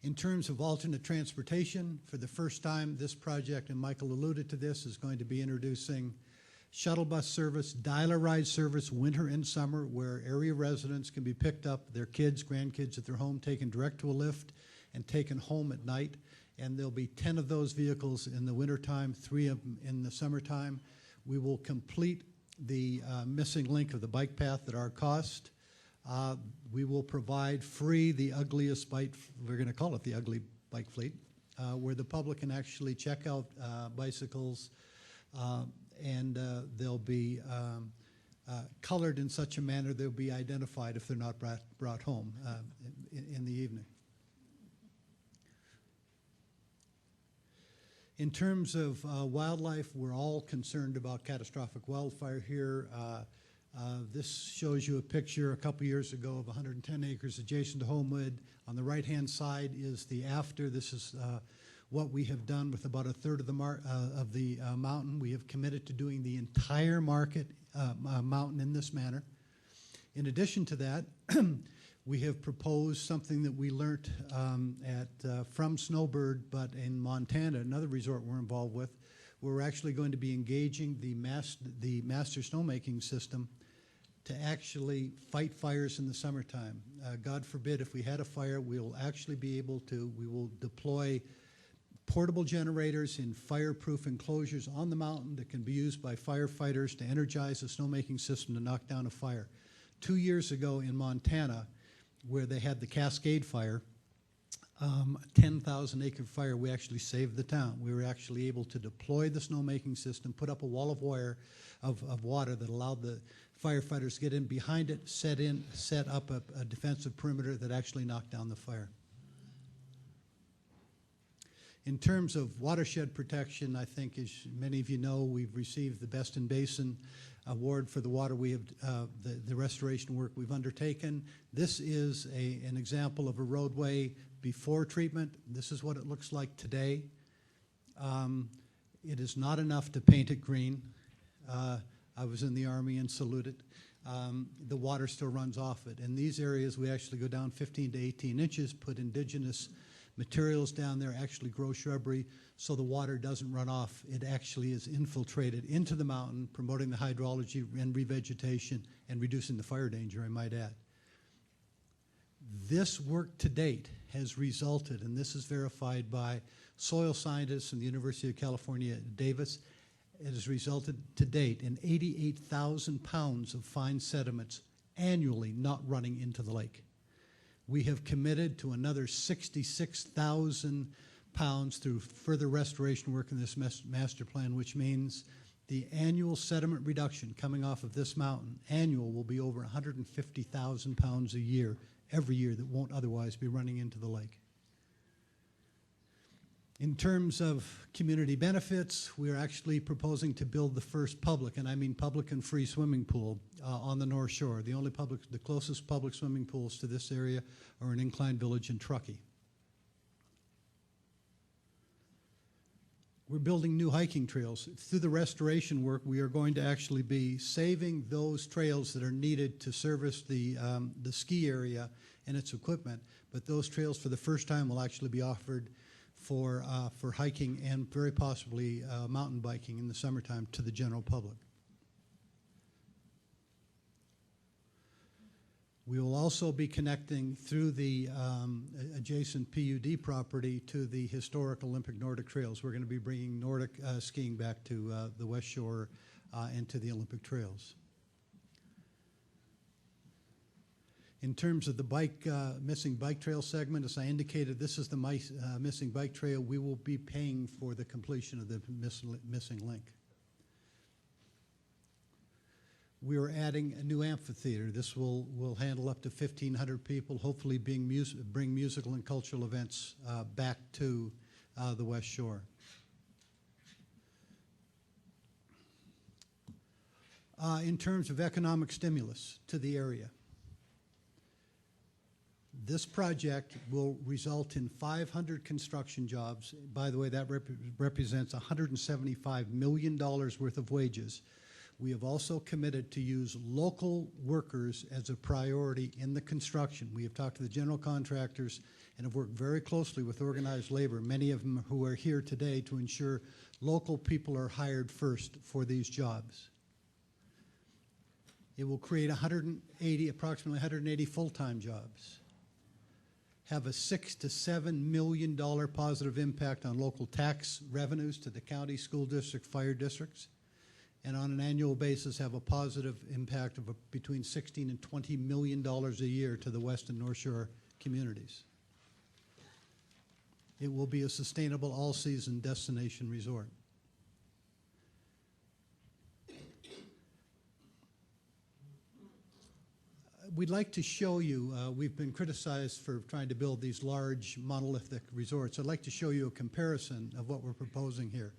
In terms of alternate transportation, for the first time, this project, and Michael alluded to this, is going to be introducing shuttle bus service, dial-a ride service, winter and summer, where area residents can be picked up, their kids, grandkids at their home, taken direct to a lift, and taken home at night. And there'll be 10 of those vehicles in the wintertime, 3 of them in the summertime. We will complete the missing link of the bike path at our cost. We will provide free the ugliest bike, we're going to call it the ugly bike fleet, where the public can actually check out bicycles, and they'll be colored in such a manner they'll be identified if they're not brought home in the evening. In terms of wildlife, we're all concerned about catastrophic wildfire here. This shows you a picture a couple years ago of 110 acres adjacent to Homewood. On the right-hand side is the after. This is what we have done with about 1/3 of the mountain. We have committed to doing the entire mountain in this manner. In addition to that, we have proposed something that we learned from Snowbird, but in Montana, another resort we're involved with. We're actually going to be engaging the master snowmaking system to actually fight fires in the summertime. God forbid if we had a fire, we will deploy portable generators in fireproof enclosures on the mountain that can be used by firefighters to energize a snowmaking system to knock down a fire. 2 years ago in Montana, where they had the Cascade Fire, 10,000 acre fire, we actually saved the town. We were actually able to deploy the snowmaking system, put up a wall of wire of water that allowed the firefighters to get in behind it, set up a defensive perimeter that actually knocked down the fire. In terms of watershed protection, I think, as many of you know, we've received the Best in Basin award for the water we have, the restoration work we've undertaken. This is an example of a roadway before treatment. This is what it looks like today. It is not enough to paint it green. I was in the Army and saluted. The water still runs off it. In these areas, we actually go down 15 to 18 inches, put indigenous materials down there, actually grow shrubbery, so the water doesn't run off. It actually is infiltrated into the mountain, promoting the hydrology and revegetation and reducing the fire danger, I might add. This work to date has resulted, and this is verified by soil scientists from the University of California, Davis, it has resulted to date in 88,000 pounds of fine sediments annually not running into the lake. We have committed to another 66,000 pounds through further restoration work in this master plan, which means the annual sediment reduction coming off of this mountain, annual, will be over 150,000 pounds a year, every year, that won't otherwise be running into the lake. In terms of community benefits, we're actually proposing to build the first public, and I mean public and free swimming pool on the North Shore. The closest public swimming pools to this area are in Incline Village and Truckee. We're building new hiking trails. Through the restoration work, we are going to actually be saving those trails that are needed to service the ski area and its equipment, but those trails for the first time will actually be offered for hiking and very possibly mountain biking in the summertime to the general public. We will also be connecting through the adjacent PUD property to the historic Olympic Nordic Trails. We're going to be bringing Nordic skiing back to the West Shore and to the Olympic Trails. In terms of the missing bike trail segment, as I indicated, this is the missing bike trail. We will be paying for the completion of the missing link. We are adding a new amphitheater. This will handle up to 1,500 people, hopefully bring musical and cultural events back to the West Shore. In terms of economic stimulus to the area, this project will result in 500 construction jobs. By the way, that represents $175 million worth of wages. We have also committed to use local workers as a priority in the construction. We have talked to the general contractors and have worked very closely with organized labor, many of them who are here today, to ensure local people are hired first for these jobs. It will create approximately 180 full-time jobs, have a $6 to $7 million positive impact on local tax revenues to the county, school district, fire districts, and on an annual basis have a positive impact of between $16 and $20 million a year to the West and North Shore communities. It will be a sustainable all-season destination resort. We'd like to show you, we've been criticized for trying to build these large monolithic resorts. I'd like to show you a comparison of what we're proposing here.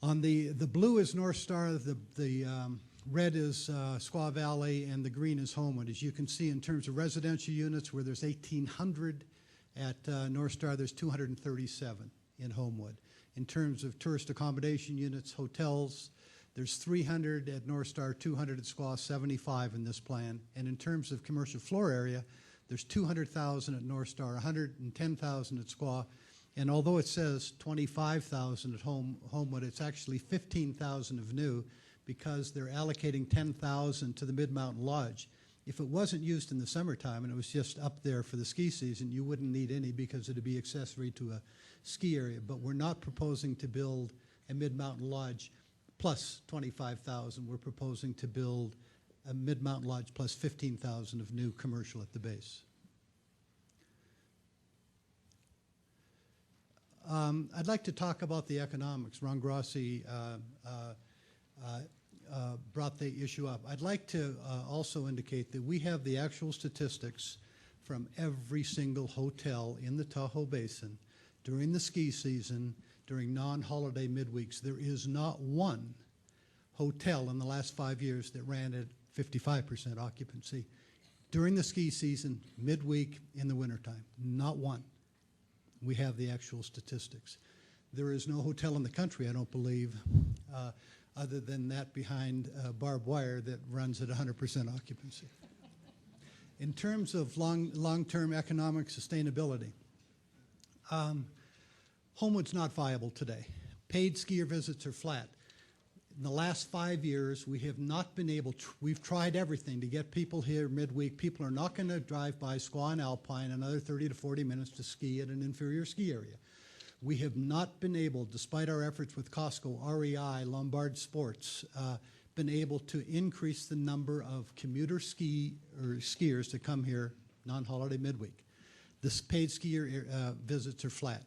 On the blue is North Star, the red is Squaw Valley, and the green is Homewood. As you can see, in terms of residential units, where there's 1,800 at North Star, there's 237 in Homewood. In terms of tourist accommodation units, hotels, there's 300 at North Star, 200 at Squaw, 75 in this plan. And in terms of commercial floor area, there's 200,000 at North Star, 110,000 at Squaw. And although it says 25,000 at Homewood, it's actually 15,000 of new, because they're allocating 10,000 to the Mid-Mountain Lodge. If it wasn't used in the summertime and it was just up there for the ski season, you wouldn't need any, because it'd be accessory to a ski area. But we're not proposing to build a Mid-Mountain Lodge plus 25,000. We're proposing to build a Mid-Mountain Lodge plus 15,000 of new commercial at the base. I'd like to talk about the economics. Ron Grossi brought the issue up. I'd like to also indicate that we have the actual statistics from every single hotel in the Tahoe Basin during the ski season, during non-holiday midweeks. There is not one hotel in the last 5 years that ran at 55% occupancy during the ski season, midweek, in the wintertime. Not one. We have the actual statistics. There is no hotel in the country, I don't believe, other than that behind barbed wire, that runs at 100% occupancy. In terms of long-term economic sustainability, Homewood's not viable today. Paid skier visits are flat. In the last 5 years, we have not been able to, we've tried everything to get people here midweek. People are not going to drive by Squaw and Alpine another 30 to 40 minutes to ski at an inferior ski area. We have not been able, despite our efforts with Costco, REI, Lombard Sports, been able to increase the number of commuter skiers to come here non-holiday midweek. The paid skier visits are flat.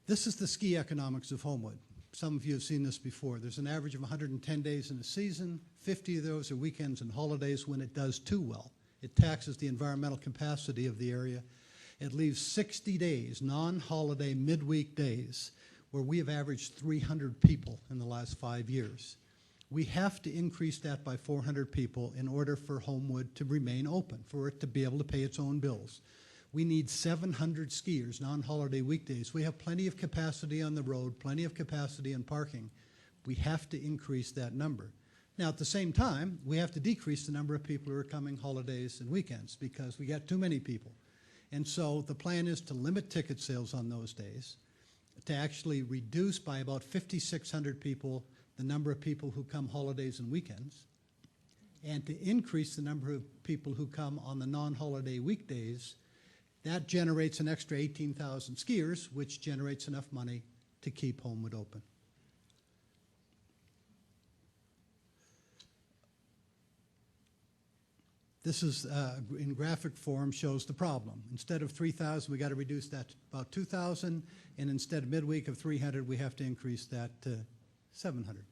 This is the ski economics of Homewood. Some of you have seen this before. There's an average of 110 days in a season. 50 of those are weekends and holidays when it does too well. It taxes the environmental capacity of the area. It leaves 60 days, non-holiday midweek days, where we have averaged 300 people in the last 5 years. We have to increase that by 400 people in order for Homewood to remain open, for it to be able to pay its own bills. We need 700 skiers, non-holiday weekdays. We have plenty of capacity on the road, plenty of capacity in parking. We have to increase that number. Now, at the same time, we have to decrease the number of people who are coming holidays and weekends because we got too many people. And so the plan is to limit ticket sales on those days, to actually reduce by about 5,600 people the number of people who come holidays and weekends, and to increase the number of people who come on the non-holiday weekdays. That generates an extra 18,000 skiers, which generates enough money to keep Homewood open. This is, in graphic form, shows the problem. Instead of 3,000, we got to reduce that to about 2,000, and instead of midweek of 300, we have to increase that to 700.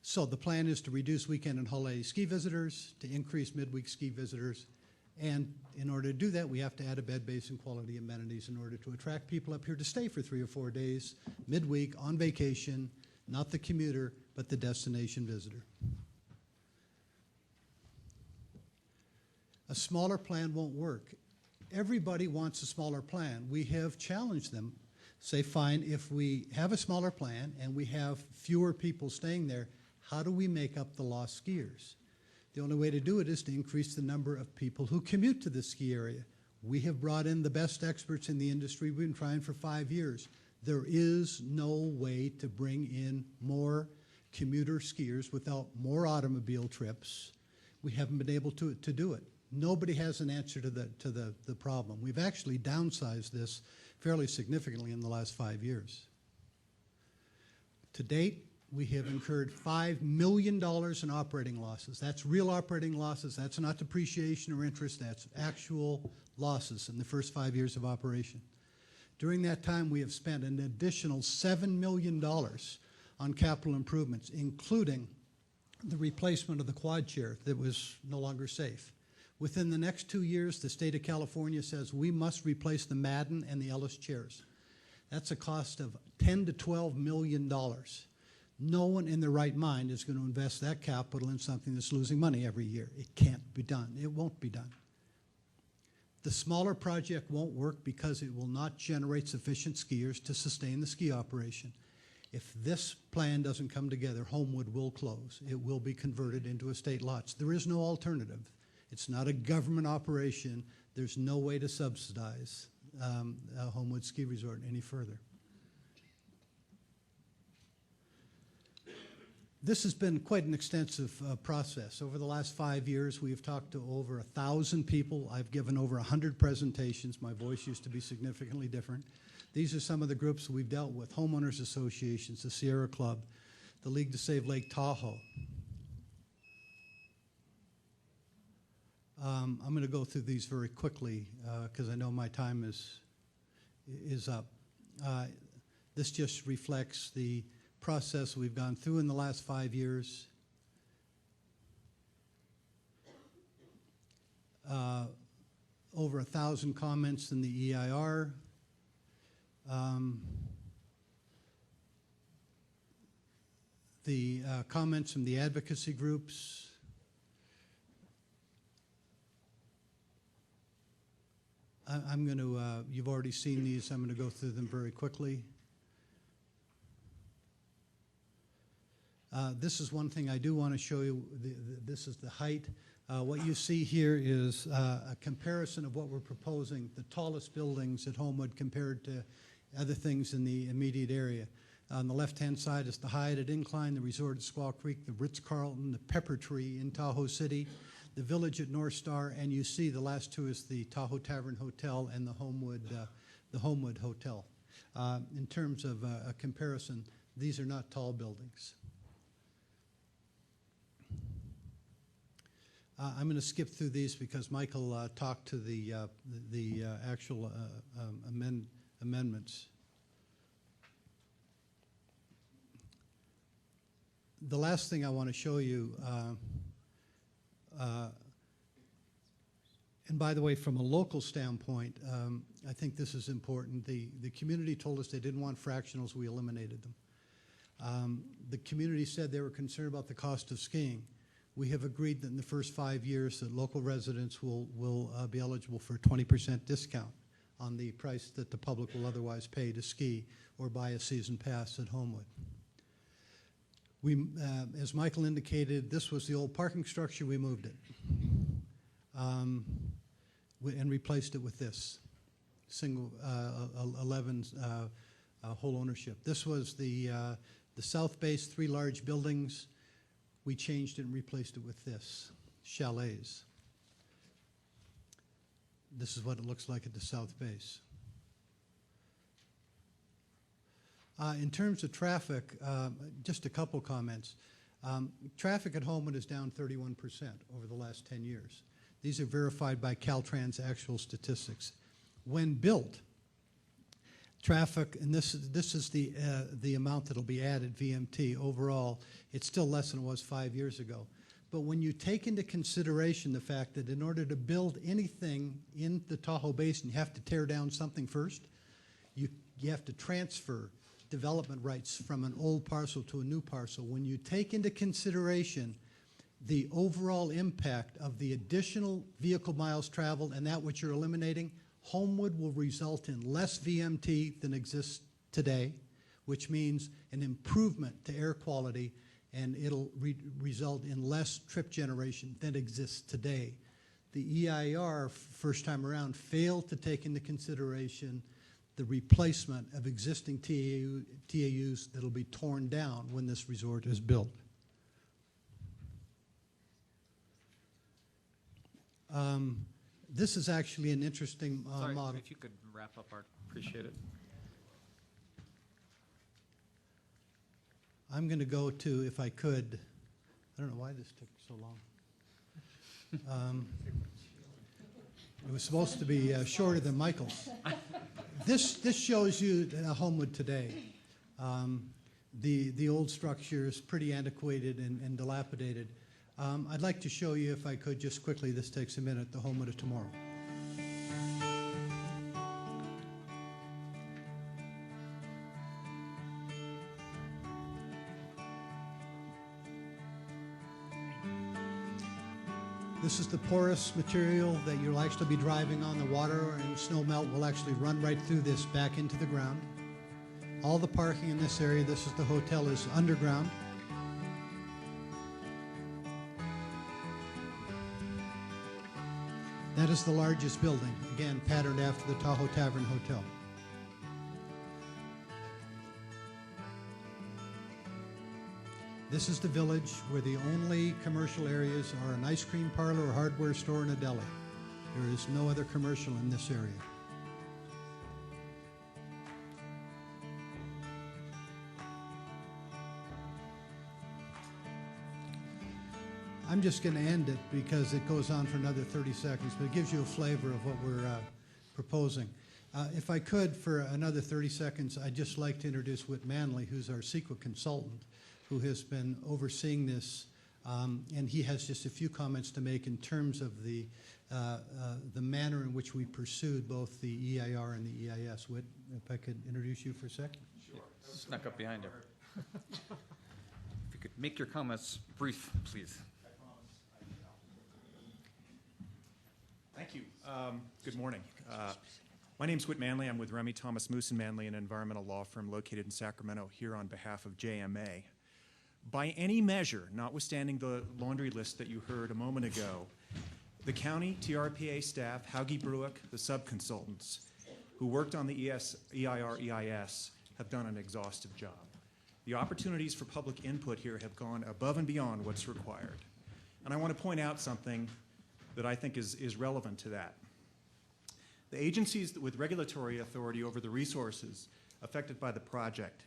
So the plan is to reduce weekend and holiday ski visitors, to increase midweek ski visitors, and in order to do that, we have to add a bed base and quality amenities in order to attract people up here to stay for 3 or 4 days, midweek, on vacation, not the commuter, but the destination visitor. A smaller plan won't work. Everybody wants a smaller plan. We have challenged them. Say, fine, if we have a smaller plan and we have fewer people staying there, how do we make up the lost skiers? The only way to do it is to increase the number of people who commute to the ski area. We have brought in the best experts in the industry. We've been trying for 5 years. There is no way to bring in more commuter skiers without more automobile trips. We haven't been able to do it. Nobody has an answer to the problem. We've actually downsized this fairly significantly in the last 5 years. To date, we have incurred $5 million in operating losses. That's real operating losses. That's not depreciation or interest. That's actual losses in the first 5 years of operation. During that time, we have spent an additional $7 million on capital improvements, including the replacement of the quad chair that was no longer safe. Within the next 2 years, the state of California says we must replace the Madden and the Ellis chairs. That's a cost of $10 to $12 million. No one in their right mind is going to invest that capital in something that's losing money every year. It can't be done. It won't be done. The smaller project won't work because it will not generate sufficient skiers to sustain the ski operation. If this plan doesn't come together, Homewood will close. It will be converted into estate lots. There is no alternative. It's not a government operation. There's no way to subsidize Homewood Ski Resort any further. This has been quite an extensive process. Over the last 5 years, we've talked to over 1,000 people. I've given over 100 presentations. My voice used to be significantly different. These are some of the groups we've dealt with: homeowners associations, the Sierra Club, the League to Save Lake Tahoe. I'm going to go through these very quickly because I know my time is up. This just reflects the process we've gone through in the last 5 years. Over 1,000 comments in the EIR. The comments from the advocacy groups. I'm going to, you've already seen these, I'm going to go through them very quickly. This is one thing I do want to show you. This is the height. What you see here is a comparison of what we're proposing, the tallest buildings at Homewood compared to other things in the immediate area. On the left-hand side is the Hyatt at Incline, the Resort at Squaw Creek, the Ritz-Carlton, the Pepper Tree in Tahoe City, the Village at North Star, and you see the last two is the Tahoe Tavern Hotel and the Homewood Hotel. In terms of a comparison, these are not tall buildings. I'm going to skip through these because Michael talked to the actual amendments. The last thing I want to show you, and by the way, from a local standpoint, I think this is important. The community told us they didn't want fractionals. We eliminated them. The community said they were concerned about the cost of skiing. We have agreed that in the first 5 years that local residents will be eligible for a 20% discount on the price that the public will otherwise pay to ski or buy a season pass at Homewood. We, as Michael indicated, this was the old parking structure. We moved it and replaced it with this single 11 whole ownership. This was the south base, 3 large buildings. We changed it and replaced it with this, chalets. This is what it looks like at the south base. In terms of traffic, just a couple comments. Traffic at Homewood is down 31% over the last 10 years. These are verified by Caltrans actual statistics. When built, traffic, and this is the amount that'll be added, VMT, overall, it's still less than it was 5 years ago. But when you take into consideration the fact that in order to build anything in the Tahoe Basin, you have to tear down something first, you have to transfer development rights from an old parcel to a new parcel. When you take into consideration the overall impact of the additional vehicle miles traveled and that which you're eliminating, Homewood will result in less VMT than exists today, which means an improvement to air quality, and it'll result in less trip generation than exists today. The EIR, first time around, failed to take into consideration the replacement of existing TAUs that'll be torn down when this resort is built. This is actually an interesting
Sorry,
model.
if you could wrap up, Art, appreciate it.
I'm going to go to, if I could, I don't know why this took so long. It was supposed to be shorter than Michael's. This shows you Homewood today. The old structure is pretty antiquated and dilapidated. I'd like to show you, if I could, just quickly, this takes a minute, the Homewood of tomorrow. This is the porous material that you'll actually be driving on. The water and snow melt will actually run right through this back into the ground. All the parking in this area, this is the hotel, is underground. That is the largest building, again, patterned after the Tahoe Tavern Hotel. This is the village where the only commercial areas are an ice cream parlor, a hardware store, and a deli. There is no other commercial in this area. I'm just going to end it because it goes on for another 30 seconds, but it gives you a flavor of what we're proposing. If I could, for another 30 seconds, I'd just like to introduce Whit Manley, who's our CEQA consultant, who has been overseeing this, and he has just a few comments to make in terms of the manner in which we pursued both the EIR and the EIS. Whit, if I could introduce you for a second.
Sure. Snuck up behind her. If you could make your comments brief, please.
Thank you. Good morning. My name is Whit Manley. I'm with Remy Thomas Moose and Manley, an environmental law firm located in Sacramento, here on behalf of JMA. By any measure, notwithstanding the laundry list that you heard a moment ago, the county TRPA staff, Hauge Bruick, the sub-consultants who worked on the EIR, EIS, have done an exhaustive job. The opportunities for public input here have gone above and beyond what's required. And I want to point out something that I think is relevant to that. The agencies with regulatory authority over the resources affected by the project,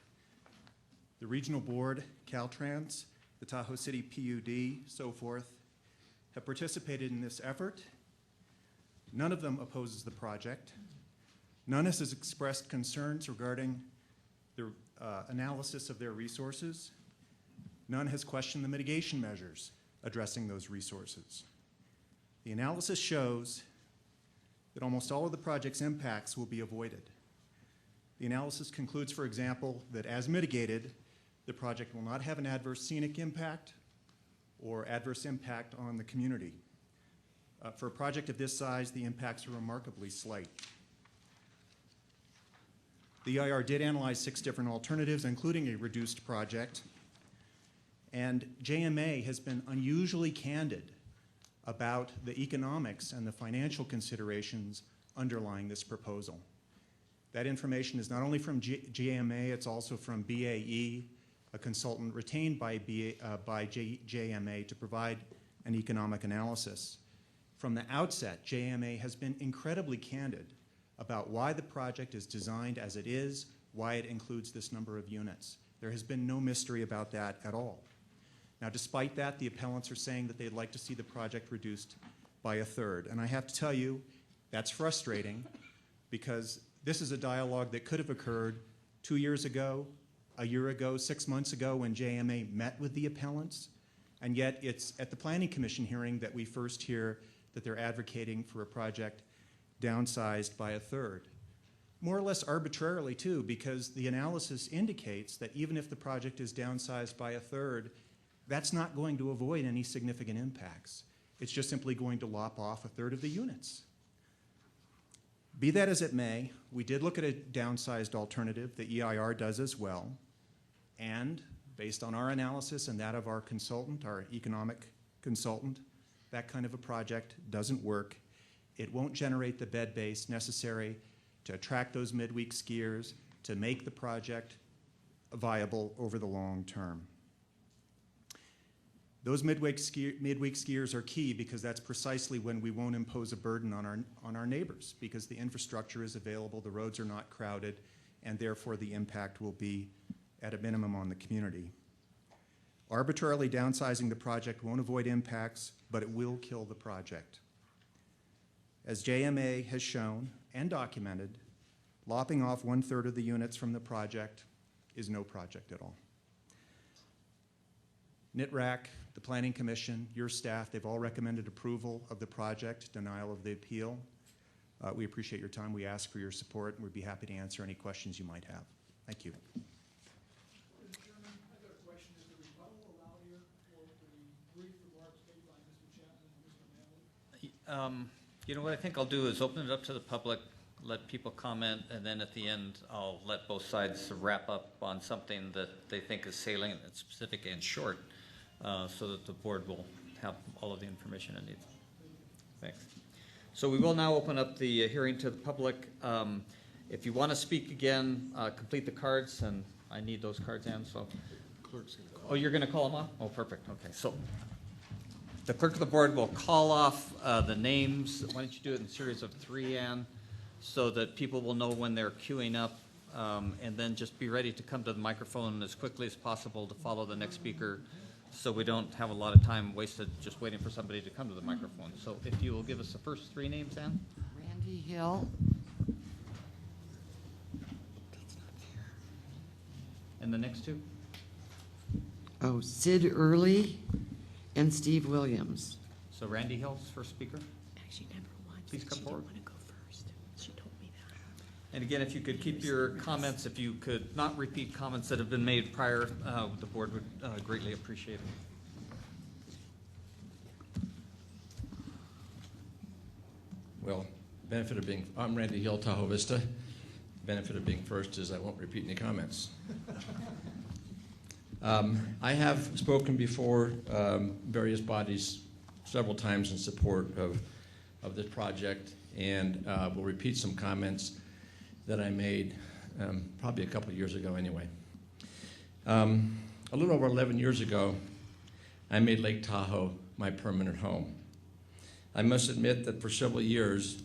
the Regional Board, Caltrans, the Tahoe City PUD, so forth, have participated in this effort. None of them opposes the project. None has expressed concerns regarding the analysis of their resources. None has questioned the mitigation measures addressing those resources. The analysis shows that almost all of the project's impacts will be avoided. The analysis concludes, for example, that as mitigated, the project will not have an adverse scenic impact or adverse impact on the community. For a project of this size, the impacts are remarkably slight. The EIR did analyze 6 different alternatives, including a reduced project, and JMA has been unusually candid about the economics and the financial considerations underlying this proposal. That information is not only from JMA, it's also from BAE, a consultant retained by JMA to provide an economic analysis. From the outset, JMA has been incredibly candid about why the project is designed as it is, why it includes this number of units. There has been no mystery about that at all. Now, despite that, the appellants are saying that they'd like to see the project reduced by 1/3. And I have to tell you, that's frustrating because this is a dialogue that could have occurred 2 years ago, a year ago, 6 months ago when JMA met with the appellants. And yet it's at the Planning Commission hearing that we first hear that they're advocating for a project downsized by 1/3. More or less arbitrarily too, because the analysis indicates that even if the project is downsized by 1/3, that's not going to avoid any significant impacts. It's just simply going to lop off 1/3 of the units. Be that as it may, we did look at a downsized alternative. The EIR does as well. And based on our analysis and that of our consultant, our economic consultant, that kind of a project doesn't work. It won't generate the bed base necessary to attract those midweek skiers, to make the project viable over the long term. Those midweek skiers are key because that's precisely when we won't impose a burden on our neighbors, because the infrastructure is available, the roads are not crowded, and therefore the impact will be at a minimum on the community. Arbitrarily downsizing the project won't avoid impacts, but it will kill the project. As JMA has shown and documented, lopping off 1/3 of the units from the project is no project at all. NITRAC, the Planning Commission, your staff, they've all recommended approval of the project, denial of the appeal. We appreciate your time. We ask for your support, and we'd be happy to answer any questions you might have. Thank you.
Mr. Chairman, I've got a question. Is the rebuttal allowed here for the brief remarks made by Mr. Chapman and Mr. Manley?
You know what I think I'll do is open it up to the public, let people comment, and then at the end, I'll let both sides wrap up on something that they think is salient and specific and short, so that the board will have all of the information it needs. Thanks. So we will now open up the hearing to the public. If you want to speak again, complete the cards, and I need those cards in, so.
Clerk's gonna call.
Oh, you're going to call them off? Oh, perfect, okay. So the clerk of the board will call off the names. Why don't you do it in a series of 3, Ann, so that people will know when they're queuing up, and then just be ready to come to the microphone as quickly as possible to follow the next speaker, so we don't have a lot of time wasted just waiting for somebody to come to the microphone. So if you will give us the first 3 names, Ann?
Randy Hill.
And the next 2?
Oh, Sid Early and Steve Williams.
So Randy Hill's first speaker.
Actually, never once.
Please come forward.
She didn't want to go first. She told me that.
And again, if you could keep your comments, if you could not repeat comments that have been made prior, the board would greatly appreciate it.
Well, benefit of being, I'm Randy Hill, Tahoe Vista. Benefit of being first is I won't repeat any comments. I have spoken before various bodies several times in support of this project, and will repeat some comments that I made probably a couple of years ago anyway. A little over 11 years ago, I made Lake Tahoe my permanent home. I must admit that for several years,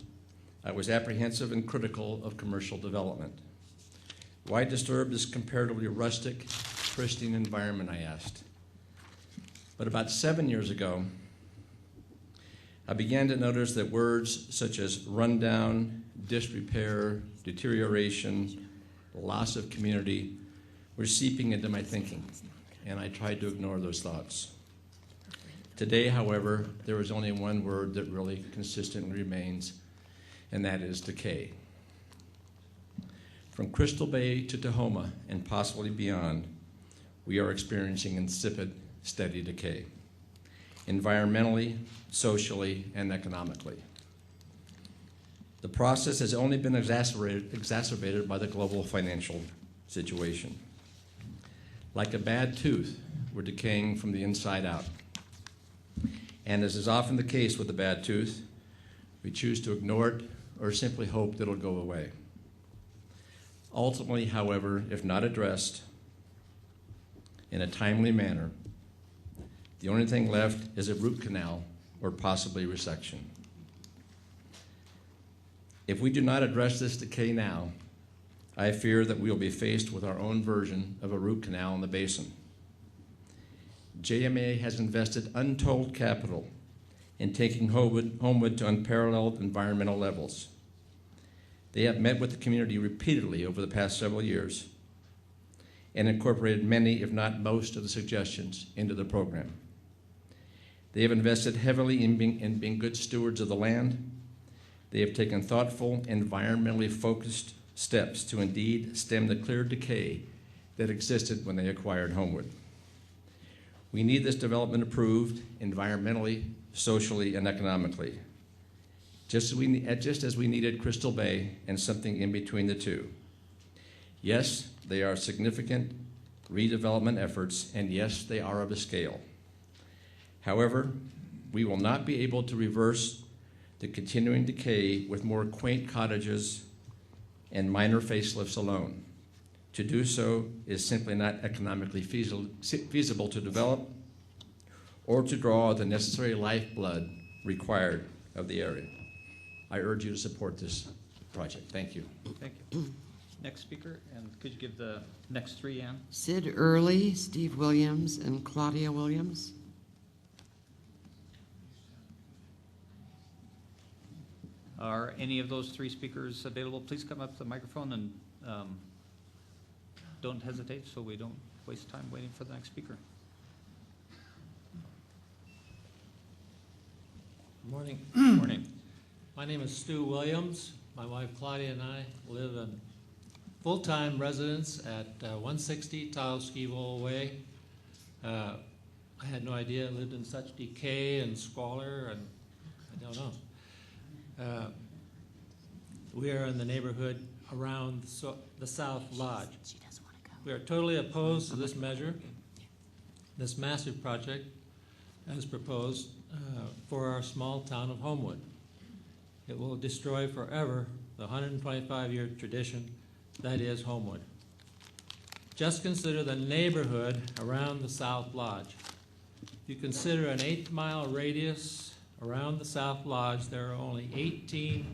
I was apprehensive and critical of commercial development. Why disturb this comparatively rustic, pristine environment, I asked. But about 7 years ago, I began to notice that words such as rundown, disrepair, deterioration, loss of community were seeping into my thinking. and I tried to ignore those thoughts. Today, however, there is only one word that really consistently remains, and that is decay. From Crystal Bay to Tahoe and possibly beyond, we are experiencing insipid, steady decay, environmentally, socially, and economically. The process has only been exacerbated by the global financial situation. Like a bad tooth, we're decaying from the inside out. And as is often the case with a bad tooth, we choose to ignore it or simply hope that it'll go away. Ultimately, however, if not addressed in a timely manner, the only thing left is a root canal or possibly resection. If we do not address this decay now, I fear that we will be faced with our own version of a root canal in the basin. JMA has invested untold capital in taking Homewood to unparalleled environmental levels. They have met with the community repeatedly over the past several years and incorporated many, if not most, of the suggestions into the program. They have invested heavily in being good stewards of the land. They have taken thoughtful, environmentally focused steps to indeed stem the clear decay that existed when they acquired Homewood. We need this development approved environmentally, socially, and economically, just as we needed Crystal Bay and something in between the two. Yes, they are significant redevelopment efforts, and yes, they are of a scale. However, we will not be able to reverse the continuing decay with more quaint cottages and minor facelifts alone. To do so is simply not economically feasible to develop or to draw the necessary lifeblood required of the area. I urge you to support this project. Thank you.
Thank you. Next speaker, and could you give the next three, Ann?
Sid Early, Steve Williams, and Claudia Williams.
Are any of those three speakers available? Please come up to the microphone and don't hesitate so we don't waste time waiting for the next speaker.
Morning.
Morning.
My name is Stu Williams. My wife Claudia and I live in full-time residence at 160 Tahoe Ski Bowl Way. I had no idea it lived in such decay and squalor, and I don't know. We are in the neighborhood around the South Lodge. We are totally opposed to this measure, this massive project as proposed for our small town of Homewood. It will destroy forever the 125-year tradition that is Homewood. Just consider the neighborhood around the South Lodge. If you consider an 8-mile radius around the South Lodge, there are only 18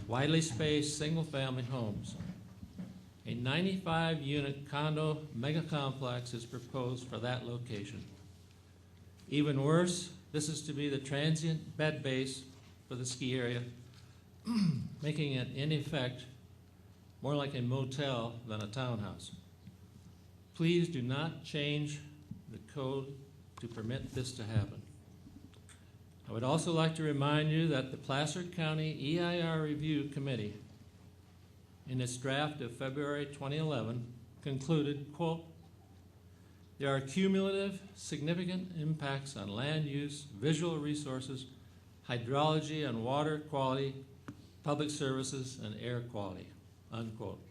widely spaced single-family homes. A 95-unit condo mega complex is proposed for that location. Even worse, this is to be the transient bed base for the ski area, making it, in effect, more like a motel than a townhouse. Please do not change the code to permit this to happen. I would also like to remind you that the Placer County EIR Review Committee, in its draft of February 2011, concluded, quote, there are cumulative significant impacts on land use, visual resources, hydrology and water quality, public services, and air quality, unquote.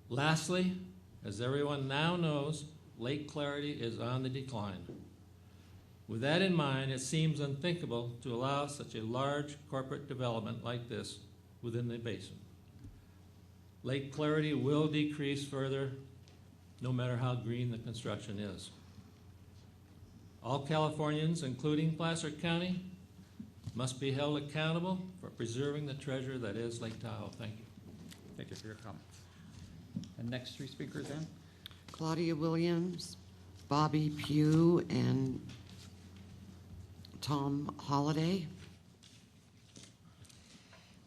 Lastly, as everyone now knows, Lake Clarity is on the decline. With that in mind, it seems unthinkable to allow such a large corporate development like this within the basin. Lake Clarity will decrease further, no matter how green the construction is. All Californians, including Placer County, must be held accountable for preserving the treasure that is Lake Tahoe. Thank you.
Thank you for your comments. And next three speakers, Ann?
Claudia Williams, Bobby Pugh, and Tom Holliday.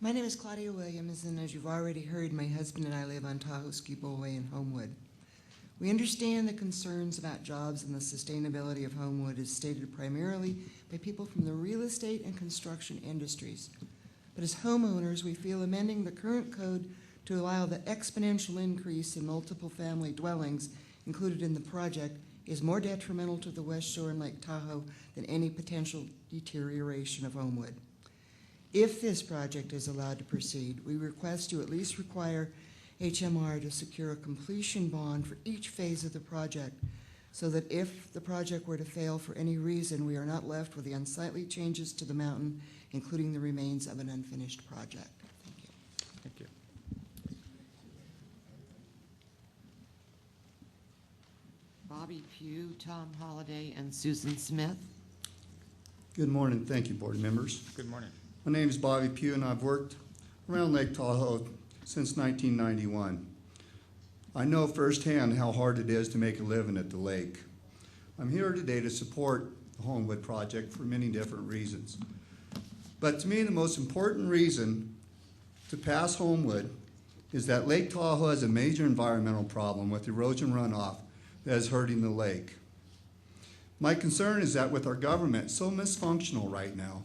My name is Claudia Williams, and as you've already heard, my husband and I live on Tahoe Ski Bowl Way in Homewood.
We understand the concerns about jobs and the sustainability of Homewood is stated primarily by people from the real estate and construction industries. But as homeowners, we feel amending the current code to allow the exponential increase in multiple family dwellings included in the project is more detrimental to the West Shore and Lake Tahoe than any potential deterioration of Homewood. If this project is allowed to proceed, we request you at least require HMR to secure a completion bond for each phase of the project so that if the project were to fail for any reason, we are not left with the unsightly changes to the mountain, including the remains of an unfinished project. Thank you.
Thank you.
Bobby Pugh, Tom Holliday, and Susan Smith.
Good morning. Thank you, board members.
Good morning.
My name is Bobby Pugh, and I've worked around Lake Tahoe since 1991. I know firsthand how hard it is to make a living at the lake. I'm here today to support the Homewood project for many different reasons. But to me, the most important reason to pass Homewood is that Lake Tahoe has a major environmental problem with erosion runoff that is hurting the lake. My concern is that with our government so dysfunctional right now,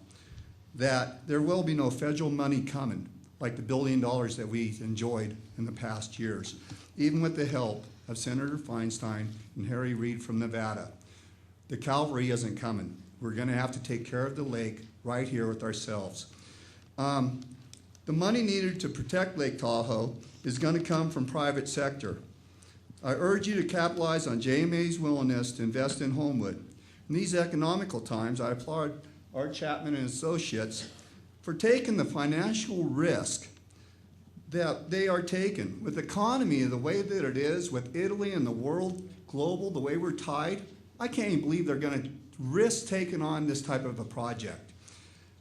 that there will be no federal money coming, like the $1 billion that we enjoyed in the past years, even with the help of Senator Feinstein and Harry Reid from Nevada. The cavalry isn't coming. We're going to have to take care of the lake right here with ourselves. The money needed to protect Lake Tahoe is going to come from private sector. I urge you to capitalize on JMA's willingness to invest in Homewood. In these economical times, I applaud Art Chapman and Associates for taking the financial risk that they are taking. With the economy the way that it is, with Italy and the world global, the way we're tied, I can't even believe they're going to risk taking on this type of a project.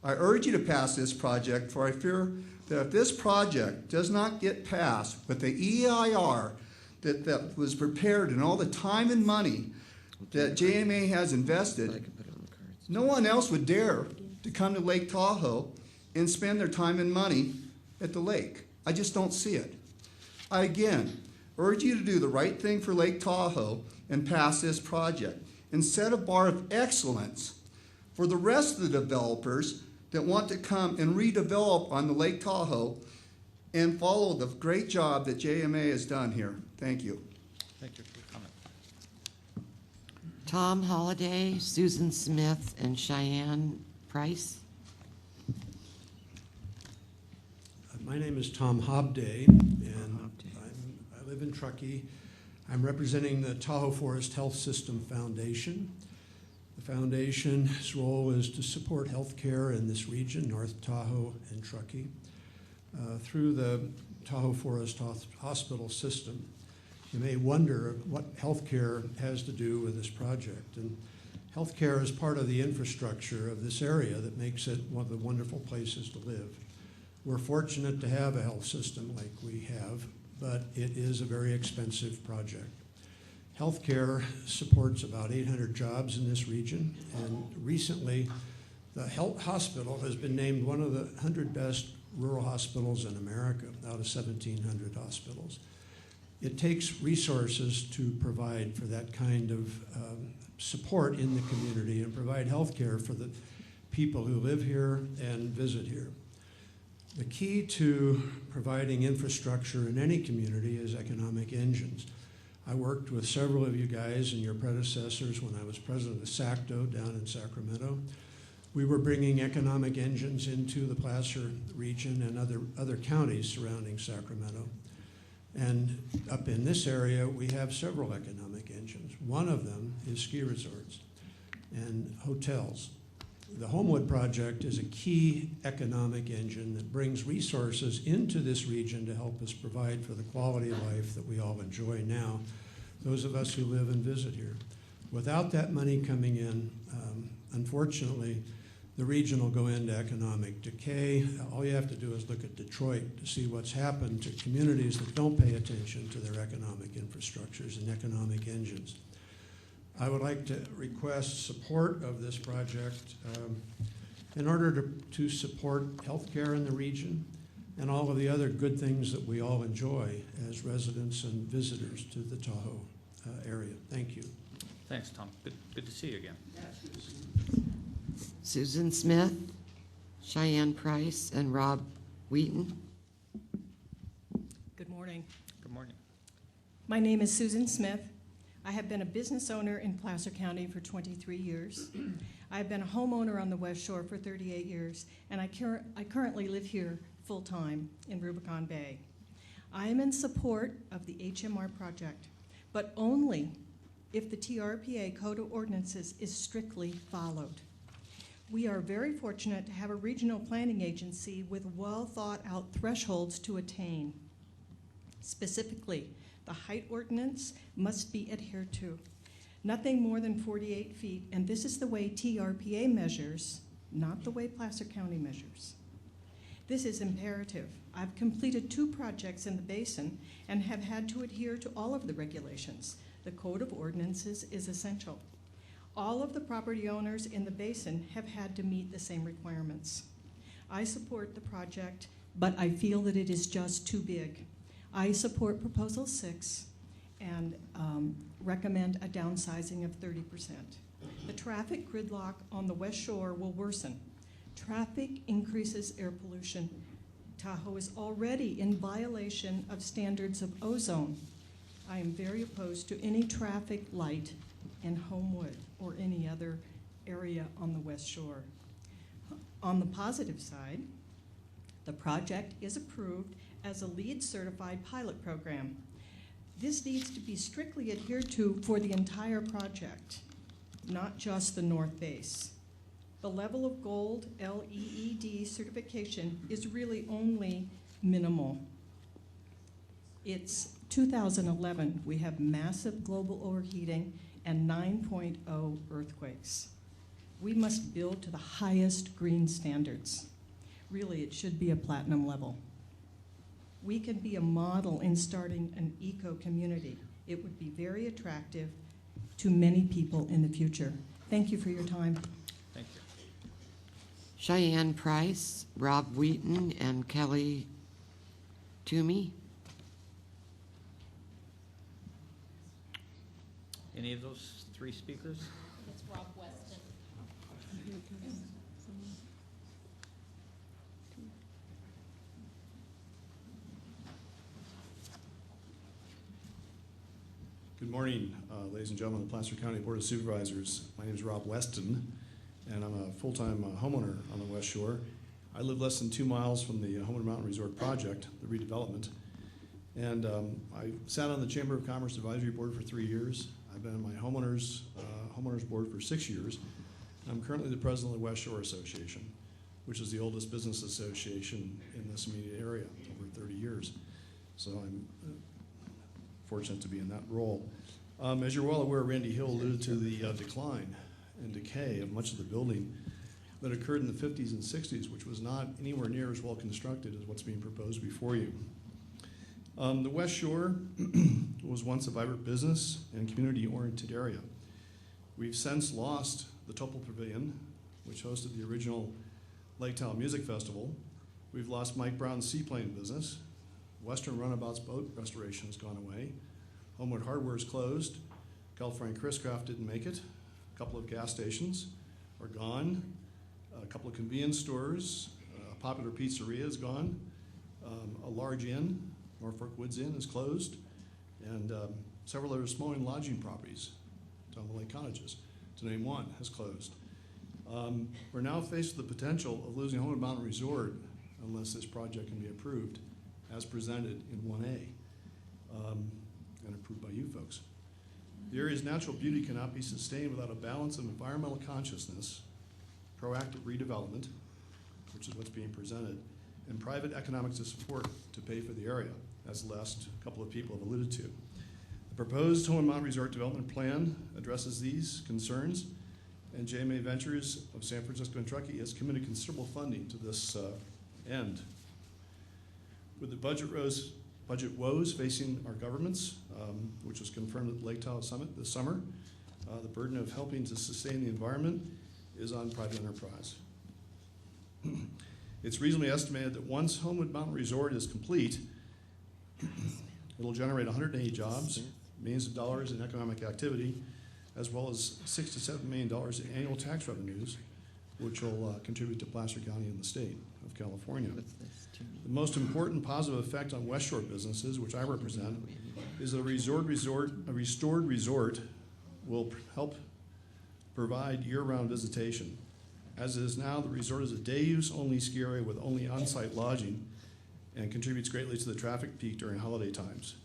I urge you to pass this project, for I fear that if this project does not get passed with the EIR that was prepared and all the time and money that JMA has invested, no one else would dare to come to Lake Tahoe and spend their time and money at the lake. I just don't see it. I again urge you to do the right thing for Lake Tahoe and pass this project and set a bar of excellence for the rest of the developers that want to come and redevelop on the Lake Tahoe and follow the great job that JMA has done here. Thank you.
Thank you for your comment.
Tom Holliday, Susan Smith, and Cheyenne Price.
My name is Tom Hobday, and I live in Truckee. I'm representing the Tahoe Forest Health System Foundation. The foundation's role is to support health care in this region, North Tahoe and Truckee, through the Tahoe Forest Hospital system. You may wonder what health care has to do with this project. And health care is part of the infrastructure of this area that makes it one of the wonderful places to live. We're fortunate to have a health system like we have, but it is a very expensive project. Healthcare supports about 800 jobs in this region, and recently the health hospital has been named one of the 100 best rural hospitals in America out of 1,700 hospitals. It takes resources to provide for that kind of support in the community and provide health care for the people who live here and visit here. The key to providing infrastructure in any community is economic engines. I worked with several of you guys and your predecessors when I was president of SACTO down in Sacramento. We were bringing economic engines into the Placer region and other counties surrounding Sacramento. And up in this area, we have several economic engines. One of them is ski resorts and hotels. The Homewood project is a key economic engine that brings resources into this region to help us provide for the quality of life that we all enjoy now, those of us who live and visit here. Without that money coming in, unfortunately, the region will go into economic decay. All you have to do is look at Detroit to see what's happened to communities that don't pay attention to their economic infrastructures and economic engines. I would like to request support of this project in order to support healthcare in the region and all of the other good things that we all enjoy as residents and visitors to the Tahoe area. Thank you.
Thanks, Tom. Good to see you again.
Susan Smith, Cheyenne Price, and Rob Wheaton.
Good morning.
Good morning.
My name is Susan Smith. I have been a business owner in Placer County for 23 years. I have been a homeowner on the West Shore for 38 years, and I currently live here full-time in Rubicon Bay. I am in support of the HMR project, but only if the TRPA Code of Ordinances is strictly followed. We are very fortunate to have a regional planning agency with well-thought-out thresholds to attain. Specifically, the height ordinance must be adhered to. Nothing more than 48 feet, and this is the way TRPA measures, not the way Placer County measures. This is imperative. I've completed 2 projects in the basin and have had to adhere to all of the regulations. The Code of Ordinances is essential. All of the property owners in the basin have had to meet the same requirements. I support the project, but I feel that it is just too big. I support Proposal 6 and recommend a downsizing of 30%. The traffic gridlock on the West Shore will worsen. Traffic increases air pollution. Tahoe is already in violation of standards of ozone. I am very opposed to any traffic light in Homewood or any other area on the West Shore. On the positive side, the project is approved as a LEED certified pilot program. This needs to be strictly adhered to for the entire project, not just the north base. The level of gold LEED certification is really only minimal. It's 2011. We have massive global overheating and 9.0 earthquakes. We must build to the highest green standards. Really, it should be a platinum level. We can be a model in starting an eco-community. It would be very attractive to many people in the future. Thank you for your time.
Thank you.
Cheyenne Price, Rob Wheaton, and Kelly Toomey.
Any of those 3 speakers?
It's Rob Weston.
Good morning, ladies and gentlemen of the Placer County Board of Supervisors. My name is Rob Weston, and I'm a full-time homeowner on the West Shore. I live less than 2 miles from the Homewood Mountain Resort project, the redevelopment. And I sat on the Chamber of Commerce Advisory Board for 3 years. I've been on my homeowners board for 6 years. I'm currently the president of the West Shore Association, which is the oldest business association in this immediate area, over 30 years. So I'm fortunate to be in that role. As you're well aware, Randy Hill alluded to the decline and decay of much of the building that occurred in the 50s and 60s, which was not anywhere near as well constructed as what's being proposed before you. The West Shore was once a vibrant business and community-oriented area. We've since lost the Topol Pavilion, which hosted the original Lake Tahoe Music Festival. We've lost Mike Brown's seaplane business. Western Runabout's boat restoration has gone away. Homewood Hardware is closed. California Chris-Craft didn't make it. A couple of gas stations are gone. A couple of convenience stores. A popular pizzeria is gone. A large inn, Norfolk Woods Inn, is closed. And several other small and lodging properties, Tumble Lake Cottages, to name one, has closed. We're now faced with the potential of losing Homewood Mountain Resort unless this project can be approved as presented in 1A and approved by you folks. The area's natural beauty cannot be sustained without a balance of environmental consciousness, proactive redevelopment, which is what's being presented, and private economics of support to pay for the area, as the last couple of people have alluded to. The proposed Homewood Mountain Resort Development Plan addresses these concerns, and JMA Ventures of San Francisco and Truckee has committed considerable funding to this end. With the budget woes facing our governments, which was confirmed at the Lake Tahoe Summit this summer, the burden of helping to sustain the environment is on private enterprise. It's reasonably estimated that once Homewood Mountain Resort is complete, it'll generate 180 jobs,
millions of dollars in economic activity, as well as $6 to $7 million in annual tax revenues, which will contribute to Placer County and the state of California. The most important positive effect on West Shore businesses, which I represent, is that a restored resort will help provide year-round visitation. As it is now, the resort is a day-use only ski area with only on-site lodging and contributes greatly to the traffic peak during holiday times.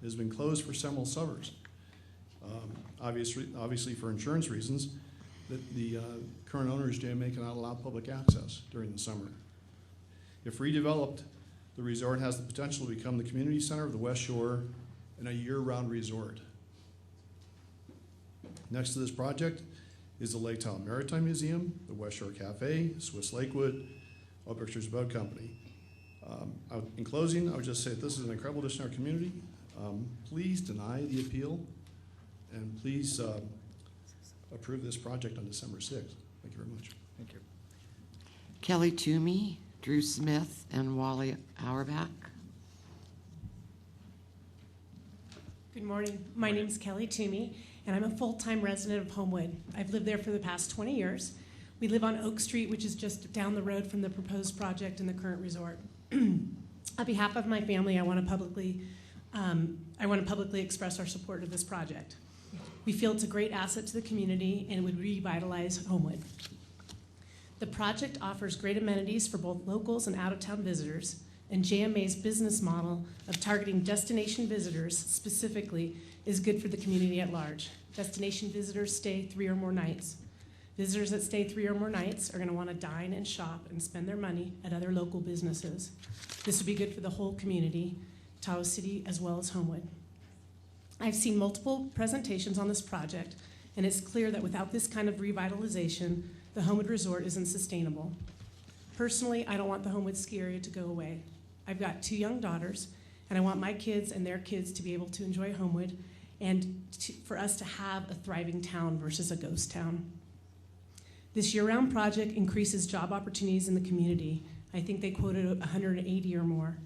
It has been closed for several summers. Obviously for insurance reasons, the current owners, JMA, cannot allow public access during the summer. If redeveloped, the resort has the potential to become the community center of the West Shore and a year-round resort. Next to this project is the Lake Tahoe Maritime Museum, the West Shore Cafe, Swiss Lakewood, Oberkshires Boat Company. In closing, I would just say that this is an incredible addition to our community. Please deny the appeal, and please approve this project on December 6th. Thank you very much.
Thank you.
Kelly Toomey, Drew Smith, and Wally Auerbach.
Good morning. My name is Kelly Toomey, and I'm a full-time resident of Homewood. I've lived there for the past 20 years. We live on Oak Street, which is just down the road from the proposed project and the current resort. On behalf of my family, I want to publicly express our support of this project. We feel it's a great asset to the community and would revitalize Homewood. The project offers great amenities for both locals and out-of-town visitors, and JMA's business model of targeting destination visitors specifically is good for the community at large. Destination visitors stay 3 or more nights. Visitors that stay 3 or more nights are going to want to dine and shop and spend their money at other local businesses. This would be good for the whole community, Tahoe City as well as Homewood. I've seen multiple presentations on this project, and it's clear that without this kind of revitalization, the Homewood Resort isn't sustainable. Personally, I don't want the Homewood ski area to go away. I've got 2 young daughters, and I want my kids and their kids to be able to enjoy Homewood and for us to have a thriving town versus a ghost town. This year-round project increases job opportunities in the community. I think they quoted 180 or more.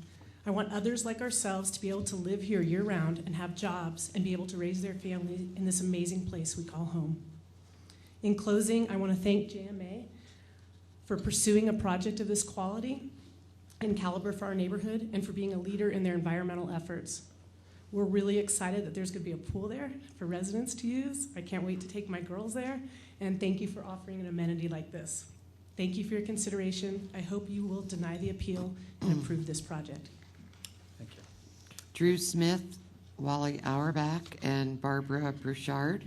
I want others like ourselves to be able to live here year-round and have jobs and be able to raise their family in this amazing place we call home. In closing, I want to thank JMA for pursuing a project of this quality and caliber for our neighborhood and for being a leader in their environmental efforts. We're really excited that there's going to be a pool there for residents to use. I can't wait to take my girls there, and thank you for offering an amenity like this. Thank you for your consideration. I hope you will deny the appeal and approve this project.
Thank you.
Drew Smith, Wally Auerbach, and Barbara Burchard.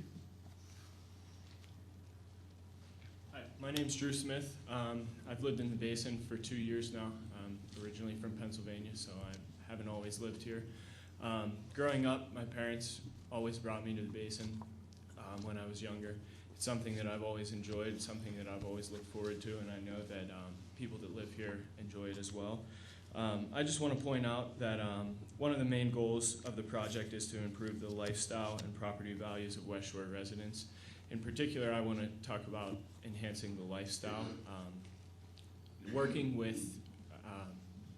Hi, my name's Drew Smith. I've lived in the basin for 2 years now. I'm originally from Pennsylvania, so I haven't always lived here. Growing up, my parents always brought me to the basin when I was younger. It's something that I've always enjoyed, something that I've always looked forward to, and I know that people that live here enjoy it as well. I just want to point out that one of the main goals of the project is to improve the lifestyle and property values of West Shore residents. In particular, I want to talk about enhancing the lifestyle. Working with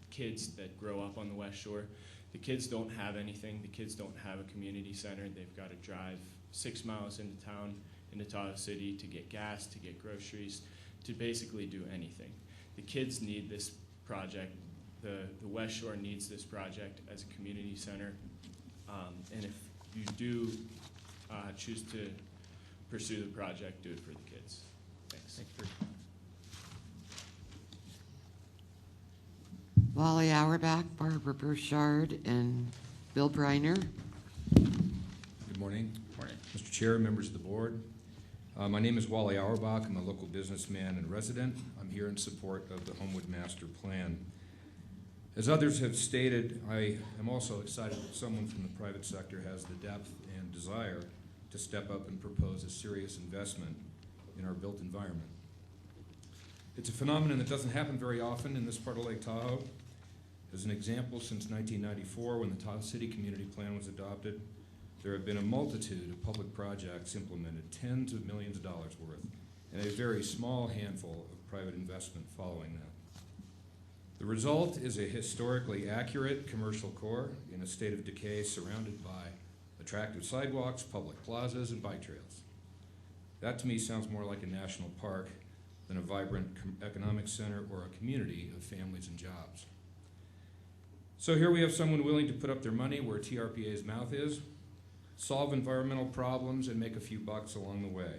kids that grow up on the West Shore, the kids don't have anything. The kids don't have a community center. They've got to drive 6 miles into town, into Tahoe City, to get gas, to get groceries, to basically do anything. The kids need this project. The West Shore needs this project as a community center. And if you do choose to pursue the project, do it for the kids. Thanks.
Thank you.
Wally Auerbach, Barbara Burchard, and Bill Briner.
Good morning.
Morning.
Mr. Chair, members of the board. My name is Wally Auerbach. I'm a local businessman and resident. I'm here in support of the Homewood Master Plan. As others have stated, I am also excited that someone from the private sector has the depth and desire to step up and propose a serious investment in our built environment. It's a phenomenon that doesn't happen very often in this part of Lake Tahoe. As an example, since 1994, when the Tahoe City Community Plan was adopted, there have been a multitude of public projects implemented, tens of millions of dollars worth, and a very small handful of private investment following that. The result is a historically accurate commercial core in a state of decay surrounded by a attractive sidewalks, public plazas, and bike trails. That to me sounds more like a national park than a vibrant economic center or a community of families and jobs. So here we have someone willing to put up their money where TRPA's mouth is, solve environmental problems, and make a few bucks along the way.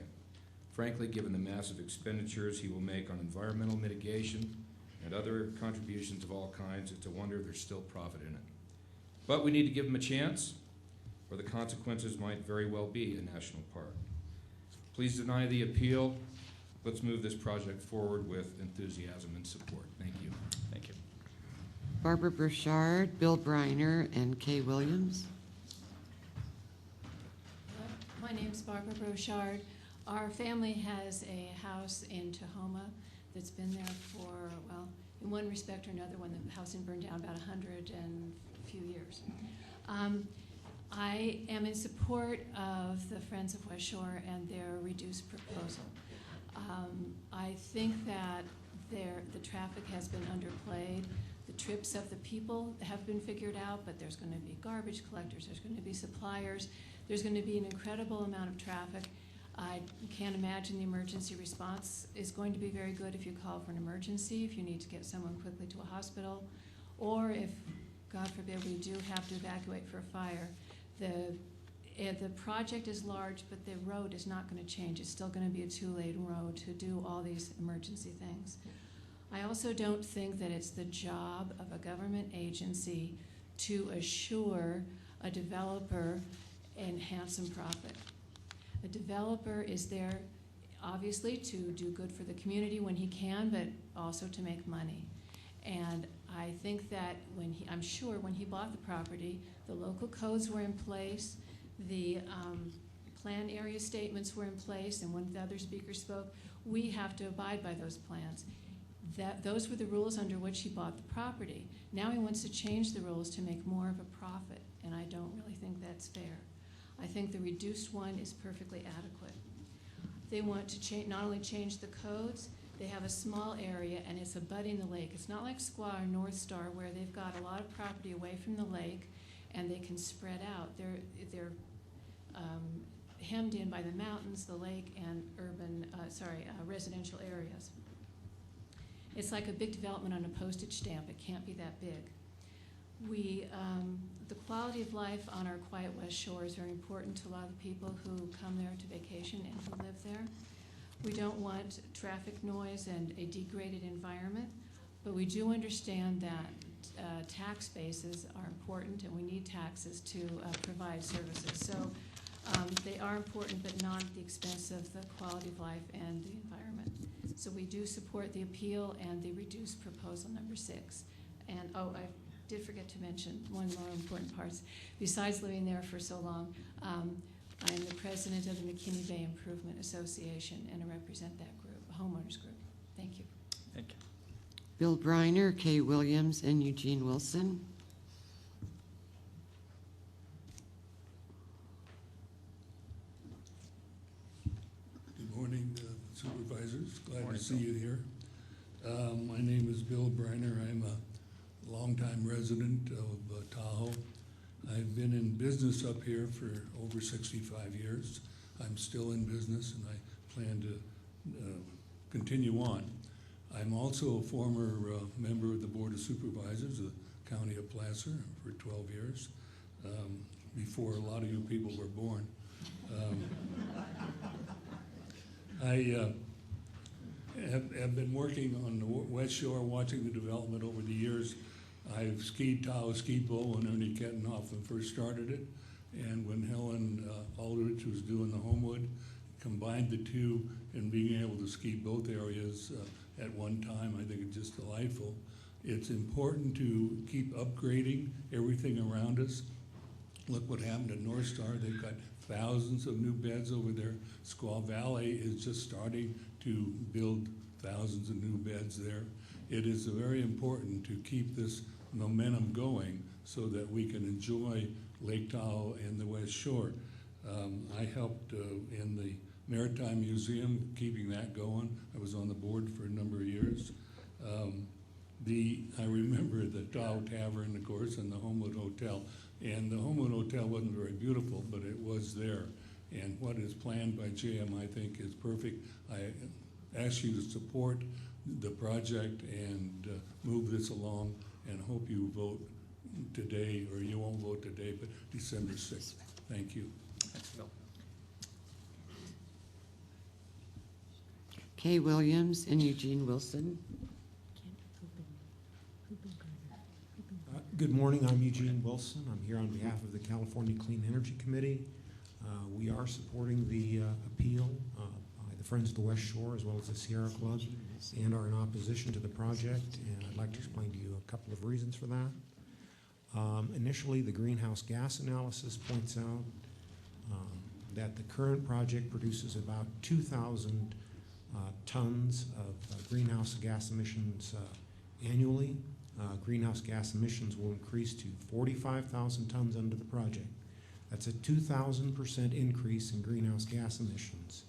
Frankly, given the massive expenditures he will make on environmental mitigation and other contributions of all kinds, it's a wonder there's still profit in it. But we need to give him a chance, or the consequences might very well be a national park. Please deny the appeal. Let's move this project forward with enthusiasm and support. Thank you.
Thank you.
Barbara Burchard, Bill Briner, and Kay Williams.
My name's Barbara Brochard. Our family has a house in Tahoe that's been there for, well, in one respect or another, when the house had burned down, about 100 and a few years. I am in support of the Friends of West Shore and their reduced proposal. I think that the traffic has been underplayed. The trips of the people have been figured out, but there's going to be garbage collectors, there's going to be suppliers, there's going to be an incredible amount of traffic. I can't imagine the emergency response is going to be very good if you call for an emergency, if you need to get someone quickly to a hospital, or if, God forbid, we do have to evacuate for a fire. The project is large, but the road is not going to change. It's still going to be a two-lane road to do all these emergency things. I also don't think that it's the job of a government agency to assure a developer a handsome profit. A developer is there, obviously, to do good for the community when he can, but also to make money. And I think that I'm sure when he bought the property, the local codes were in place, the plan area statements were in place, and when the other speaker spoke, we have to abide by those plans. Those were the rules under which he bought the property. Now he wants to change the rules to make more of a profit, and I don't really think that's fair. I think the reduced one is perfectly adequate. They want to not only change the codes, they have a small area and it's abutting the lake. It's not like Squaw or North Star where they've got a lot of property away from the lake and they can spread out. They're hemmed in by the mountains, the lake, and residential areas. It's like a big development on a postage stamp. It can't be that big. The quality of life on our quiet West Shore is very important to a lot of the people who come there to vacation and who live there. We don't want traffic noise and a degraded environment, but we do understand that tax bases are important and we need taxes to provide services. So they are important, but not at the expense of the quality of life and the environment. So we do support the appeal and the reduced proposal number 6. And I did forget to mention one of the more important parts. Besides living there for so long, I am the president of the Mckinney Bay Improvement Association, and I represent that group, a homeowners group. Thank you.
Thank you.
Bill Briner, Kay Williams, and Eugene Wilson.
Good morning, supervisors. Glad to see you here. My name is Bill Briner. I'm a longtime resident of Tahoe. I've been in business up here for over 65 years. I'm still in business and I plan to continue on. I'm also a former member of the Board of Supervisors of the County of Placer for 12 years, before a lot of you people were born. I have been working on the West Shore, watching the development over the years. I've skied Tahoe Ski Bowl when Ernie Kettenhoffen first started it, and when Helen Aldrich was doing the Homewood, combined the two and being able to ski both areas at one time, I think it's just delightful. It's important to keep upgrading everything around us. Look what happened at North Star. They've got thousands of new beds over there. Squaw Valley is just starting to build thousands of new beds there. It is very important to keep this momentum going so that we can enjoy Lake Tahoe and the West Shore. I helped in the Maritime Museum, keeping that going. I was on the board for a number of years. I remember the Tahoe Tavern, of course, and the Homewood Hotel. And the Homewood Hotel wasn't very beautiful, but it was there. And what is planned by JM, I think, is perfect. I ask you to support the project and move this along, and hope you vote today, or you won't vote today, but December 6th. Thank you.
Thanks, Bill.
Kay Williams and Eugene Wilson.
Good morning, I'm Eugene Wilson. I'm here on behalf of the California Clean Energy Committee. We are supporting the appeal by the Friends of the West Shore as well as the Sierra Club, and are in opposition to the project, and I'd like to explain to you a couple of reasons for that. Initially, the greenhouse gas analysis points out that the current project produces about 2,000 tons of greenhouse gas emissions annually. Greenhouse gas emissions will increase to 45,000 tons under the project. That's a 2,000% increase in greenhouse gas emissions.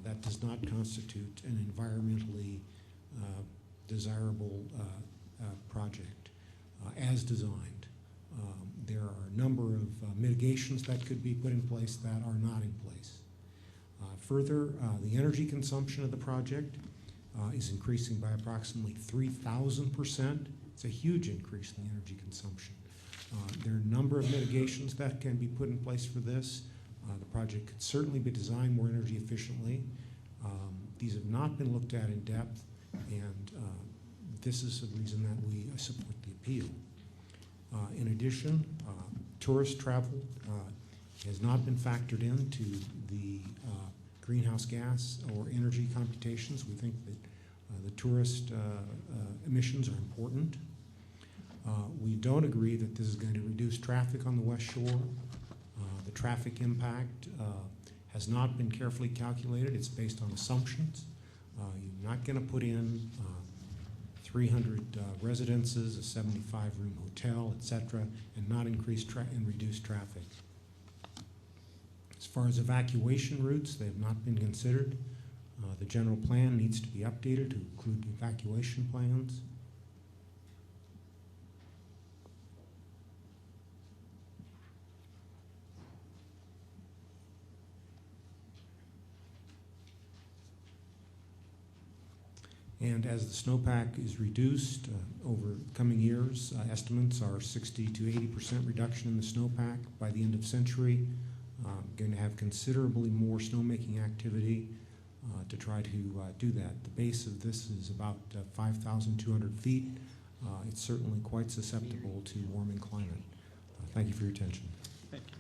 That does not constitute an environmentally desirable project as designed. There are a number of mitigations that could be put in place that are not in place. Further, the energy consumption of the project is increasing by approximately 3,000%. It's a huge increase in the energy consumption. There are a number of mitigations that can be put in place for this. The project could certainly be designed more energy efficiently. These have not been looked at in depth, and this is the reason that we support the appeal. In addition, tourist travel has not been factored into the greenhouse gas or energy computations. We think that the tourist emissions are important. We don't agree that this is going to reduce traffic on the West Shore. The traffic impact has not been carefully calculated. It's based on assumptions. You're not going to put in 300 residences, a 75-room hotel, etc., and not increase and reduce traffic. As far as evacuation routes, they have not been considered. The general plan needs to be updated to include evacuation plans. And as the snowpack is reduced over coming years, estimates are 60 to 80% reduction in the snowpack by the end of century. Going to have considerably more snowmaking activity to try to do that. The base of this is about 5,200 feet. It's certainly quite susceptible to warming climate. Thank you for your attention.
Thank you.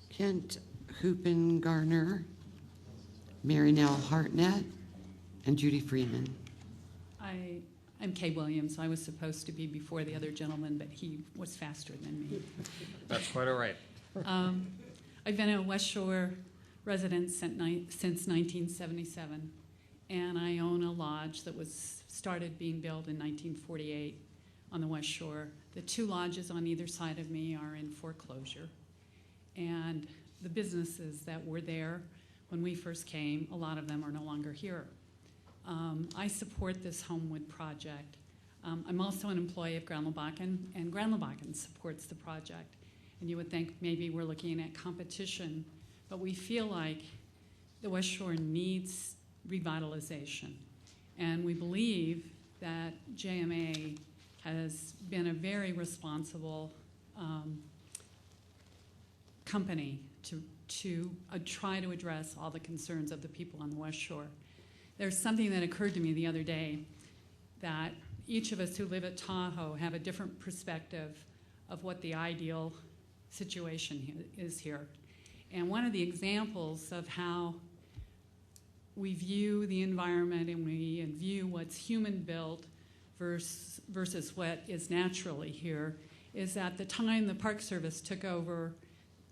Kent Hoopengarner, Mary Nell Hartnett, and Judy Freeman.
I'm Kay Williams. I was supposed to be before the other gentleman, but he was faster than me.
That's quite all right.
I've been a West Shore resident since 1977, and I own a lodge that was started being built in 1948 on the West Shore. The two lodges on either side of me are in foreclosure, and the businesses that were there when we first came, a lot of them are no longer here. I support this Homewood project. I'm also an employee of Grand Lebacan, and Grand Lebacan supports the project. And you would think maybe we're looking at competition, but we feel like the West Shore needs revitalization. And we believe that JMA has been a very responsible company to try to address all the concerns of the people on the West Shore. There's something that occurred to me the other day, that each of us who live at Tahoe have a different perspective of what the ideal situation is here. And one of the examples of how we view the environment and we view what's human-built versus what is naturally here is at the time the Park Service took over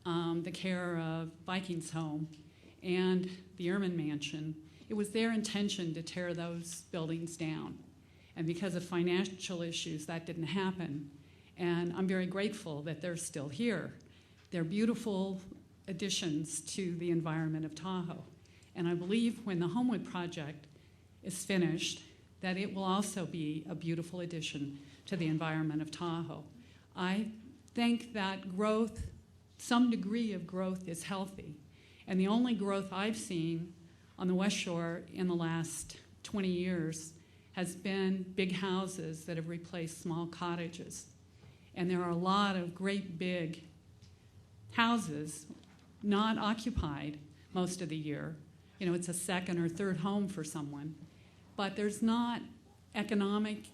the care of Vikings Home and the Ehrman Mansion, it was their intention to tear those buildings down. And because of financial issues, that didn't happen. And I'm very grateful that they're still here. They're beautiful additions to the environment of Tahoe. And I believe when the Homewood project is finished, that it will also be a beautiful addition to the environment of Tahoe. I think that growth, some degree of growth, is healthy. And the only growth I've seen on the West Shore in the last 20 years has been big houses that have replaced small cottages. And there are a lot of great big houses not occupied most of the year. You know, it's a second or third home for someone. But there's not economic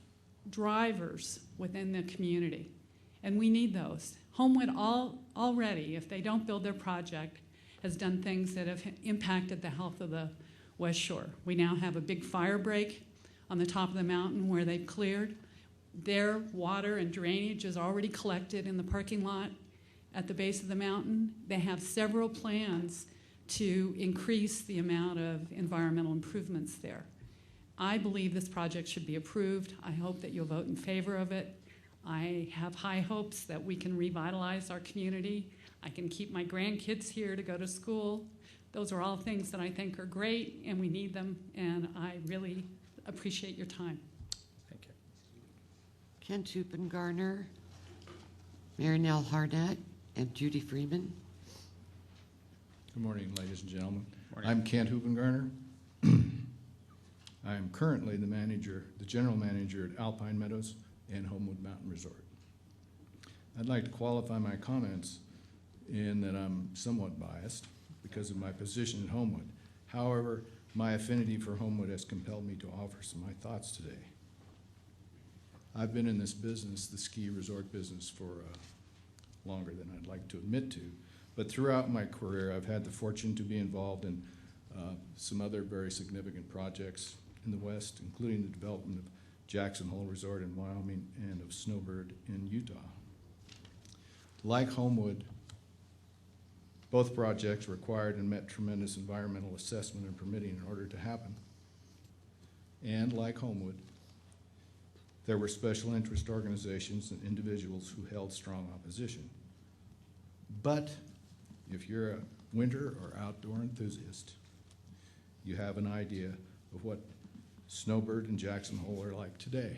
drivers within the community. And we need those. Homewood already, if they don't build their project, has done things that have impacted the health of the West Shore. We now have a big fire break on the top of the mountain where they've cleared. Their water and drainage is already collected in the parking lot at the base of the mountain. They have several plans to increase the amount of environmental improvements there. I believe this project should be approved. I hope that you'll vote in favor of it. I have high hopes that we can revitalize our community. I can keep my grandkids here to go to school. Those are all things that I think are great, and we need them, and I really appreciate your time.
Thank you.
Ken Tupengarner, Marinelle Harnett, and Judy Freeman.
Good morning, ladies and gentlemen.
Morning.
I'm Kent Hupengarner. I am currently the general manager at Alpine Meadows and Homewood Mountain Resort. I'd like to qualify my comments in that I'm somewhat biased because of my position at Homewood. However, my affinity for Homewood has compelled me to offer some of my thoughts today. I've been in this business, the ski resort business, for longer than I'd like to admit to, but throughout my career I've had the fortune to be involved in some other very significant projects in the West, including the development of Jackson Hole Resort in Wyoming and of Snowbird in Utah. Like Homewood, both projects required and met tremendous environmental assessment and permitting in order to happen. And like Homewood, there were special interest organizations and individuals who held strong opposition. But if you're a winter or outdoor enthusiast, you have an idea of what Snowbird and Jackson Hole are like today.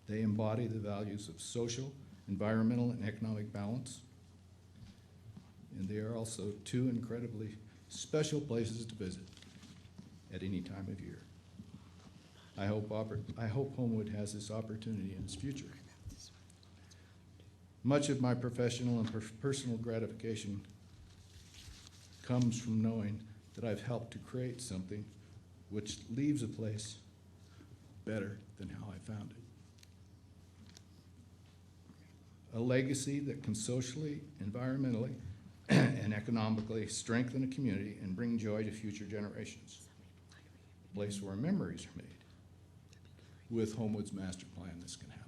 They embody the values of social, environmental, and economic balance. And they are also two incredibly special places to visit at any time of year. I hope Homewood has this opportunity in its future. Much of my professional and personal gratification comes from knowing that I've helped to create something which leaves a place better than how I found it. A legacy that can socially, environmentally, and economically strengthen a community and bring joy to future generations. A place where memories are made. With Homewood's master plan, this can happen.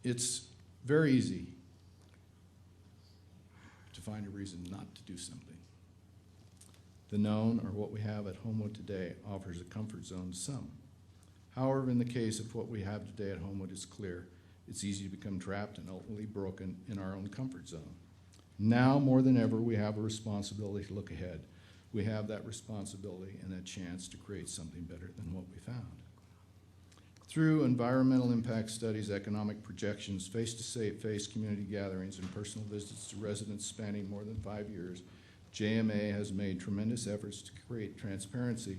It's very easy to find a reason not to do something. The known, or what we have at Homewood today, offers a comfort zone to some. However, in the case of what we have today at Homewood, it's clear it's easy to become trapped and ultimately broken in our own comfort zone. Now, more than ever, we have a responsibility to look ahead. We have that responsibility and that chance to create something better than what we found. Through environmental impact studies, economic projections, face-to-face community gatherings, and personal visits to residents spanning more than 5 years, JMA has made tremendous efforts to create transparency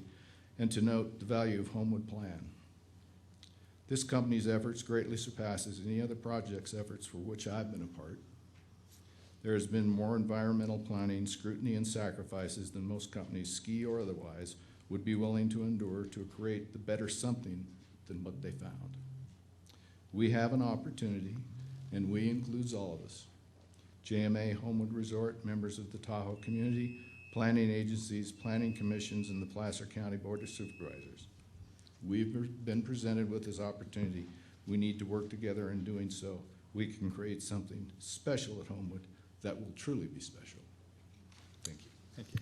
and to note the value of Homewood Plan. This company's efforts greatly surpasses any other project's efforts for which I've been a part. There has been more environmental planning, scrutiny, and sacrifices than most companies, ski or otherwise, would be willing to endure to create the better something than what they found. We have an opportunity, and we includes all of us. JMA, Homewood Resort, members of the Tahoe community, planning agencies, planning commissions, and the Placer County Board of Supervisors. We've been presented with this opportunity. We need to work together in doing so. We can create something special at Homewood that will truly be special. Thank you.
Thank you.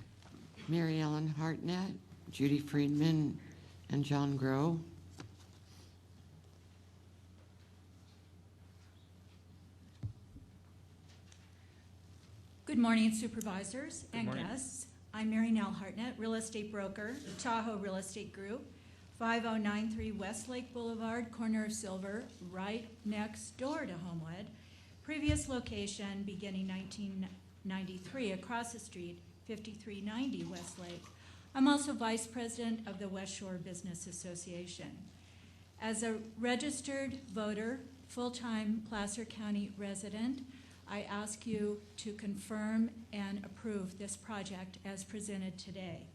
Mary Ellen Hartnett, Judy Friedman, and John Groh.
Good morning, supervisors and
morning.
guests. I'm Mary Nell Hartnett, real estate broker, Tahoe Real Estate Group, 5093 Westlake Boulevard, corner of Silver, right next door to Homewood. Previous location beginning 1993, across the street, 5390 Westlake. I'm also vice president of the West Shore Business Association. As a registered voter, full-time Placer County resident, I ask you to confirm and approve this project as presented today.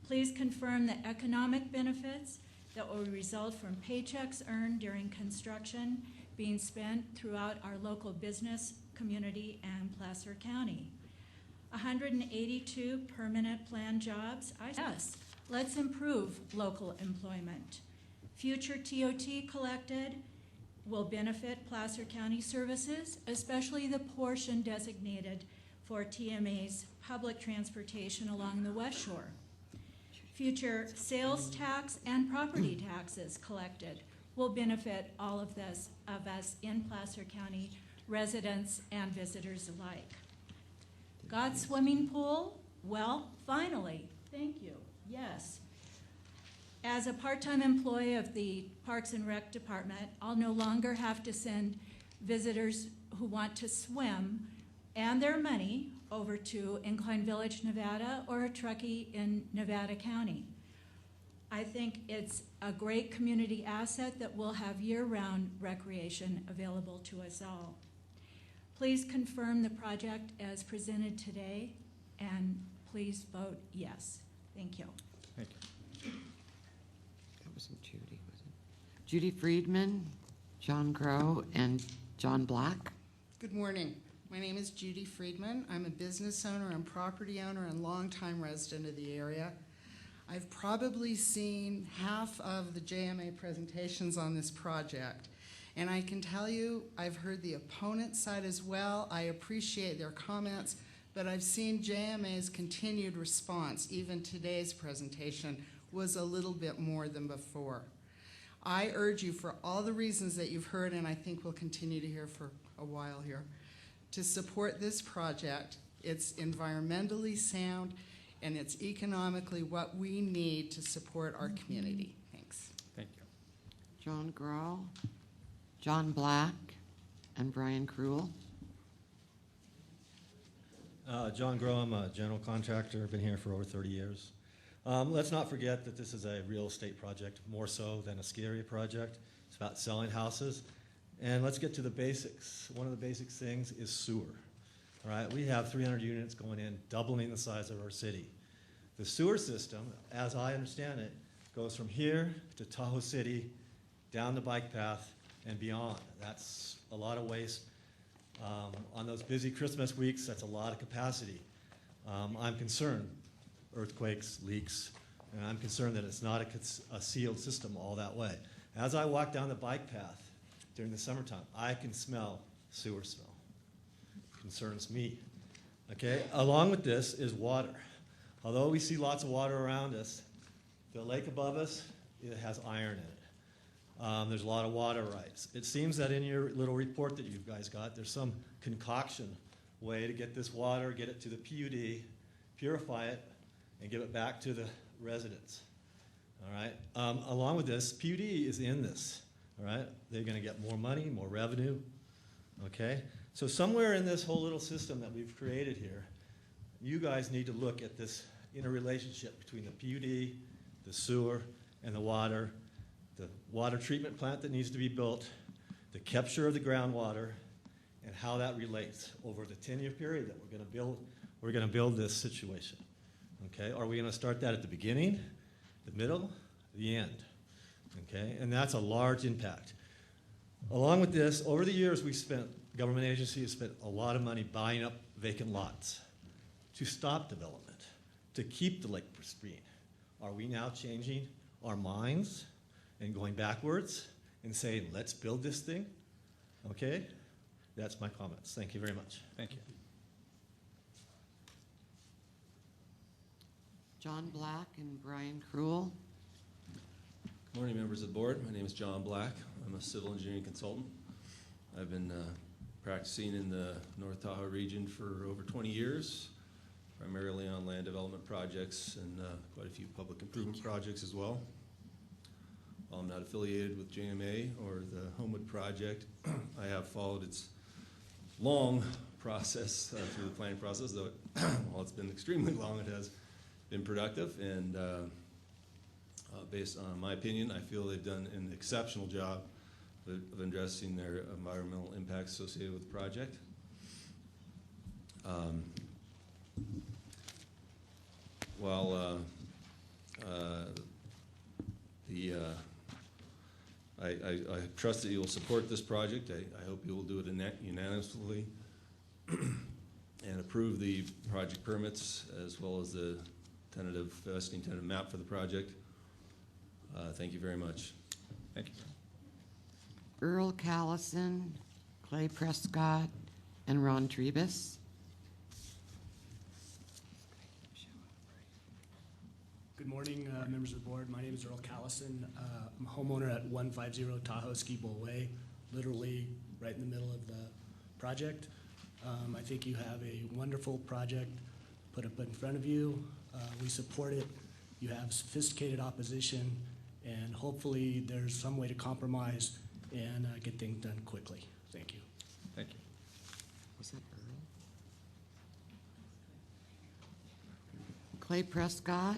Please confirm the economic benefits that will result from paychecks earned during construction being spent throughout our local business community and Placer County. 182 permanent plan jobs. Yes, let's improve local employment. Future TOT collected will benefit Placer County services, especially the portion designated for TMA's public transportation along the West Shore. Future sales tax and property taxes collected will benefit all of us in Placer County, residents and visitors alike. Got swimming pool? Well, finally, thank you, yes. As a part-time employee of the Parks and Rec Department, I'll no longer have to send visitors who want to swim and their money over to Incline Village, Nevada, or Truckee in Nevada County. I think it's a great community asset that will have year-round recreation available to us all. Please confirm the project as presented today, and please vote yes. Thank you.
Thank you.
That wasn't Judy, was it? Judy Friedman, John Grow, and John Black.
Good morning. My name is Judy Friedman. I'm a business owner and property owner and longtime resident of the area. I've probably seen half of the JMA presentations on this project. And I can tell you, I've heard the opponent side as well. I appreciate their comments, but I've seen JMA's continued response. Even today's presentation was a little bit more than before. I urge you, for all the reasons that you've heard, and I think we'll continue to hear for a while here, to support this project. It's environmentally sound, and it's economically what we need to support our community. Thanks.
Thank you.
John Grow, John Black, and Brian Cruel.
John Grow, I'm a general contractor. I've been here for over 30 years. Let's not forget that this is a real estate project, more so than a ski area project. It's about selling houses. And let's get to the basics. One of the basic things is sewer. All right, we have 300 units going in, doubling the size of our city. The sewer system, as I understand it, goes from here to Tahoe City, down the bike path, and beyond. That's a lot of waste. On those busy Christmas weeks, that's a lot of capacity. I'm concerned, earthquakes, leaks, and I'm concerned that it's not a sealed system all that way. As I walk down the bike path during the summertime, I can smell sewer smell. Concerns me. Okay, along with this is water. Although we see lots of water around us, the lake above us, it has iron in it. There's a lot of water rights. It seems that in your little report that you guys got, there's some concoction way to get this water, get it to the PUD, purify it, and give it back to the residents. All right. Along with this, PUD is in this. All right. They're going to get more money, more revenue. Okay. So somewhere in this whole little system that we've created here, you guys need to look at this interrelationship between the PUD, the sewer, and the water treatment plant that needs to be built, the capture of the groundwater, and how that relates over the 10-year period that we're going to build this situation. Okay? Are we going to start that at the beginning, the middle, the end? Okay? And that's a large impact. Along with this, over the years, government agencies spent a lot of money buying up vacant lots to stop development, to keep the lake pristine. Are we now changing our minds and going backwards and saying, let's build this thing? Okay? That's my comments. Thank you very much.
Thank you.
John Black and Brian Cruel.
Good morning, members of the board. My name is John Black. I'm a civil engineering consultant. I've been practicing in the North Tahoe region for over 20 years. primarily on land development projects and quite a few public improvement projects as well. While I'm not affiliated with JMA or the Homewood project, I have followed its long process through the planning process, though while it's been extremely long, it has been productive, and based on my opinion, I feel they've done an exceptional job of addressing their environmental impacts associated with the project. While I trust that you will support this project, I hope you will do it unanimously and approve the project permits as well as the vesting tentative map for the project. Thank you very much.
Thank you.
Earl Callison, Clay Prescott, and Ron Trebus.
Good morning, members of the board. My name is Earl Callison. I'm a homeowner at 150 Tahoe Ski Bowl Way, literally right in the middle of the project. I think you have a wonderful project put up in front of you. We support it. You have sophisticated opposition, and hopefully there's some way to compromise and get things done quickly. Thank you.
Thank you.
Was that Earl? Clay Prescott.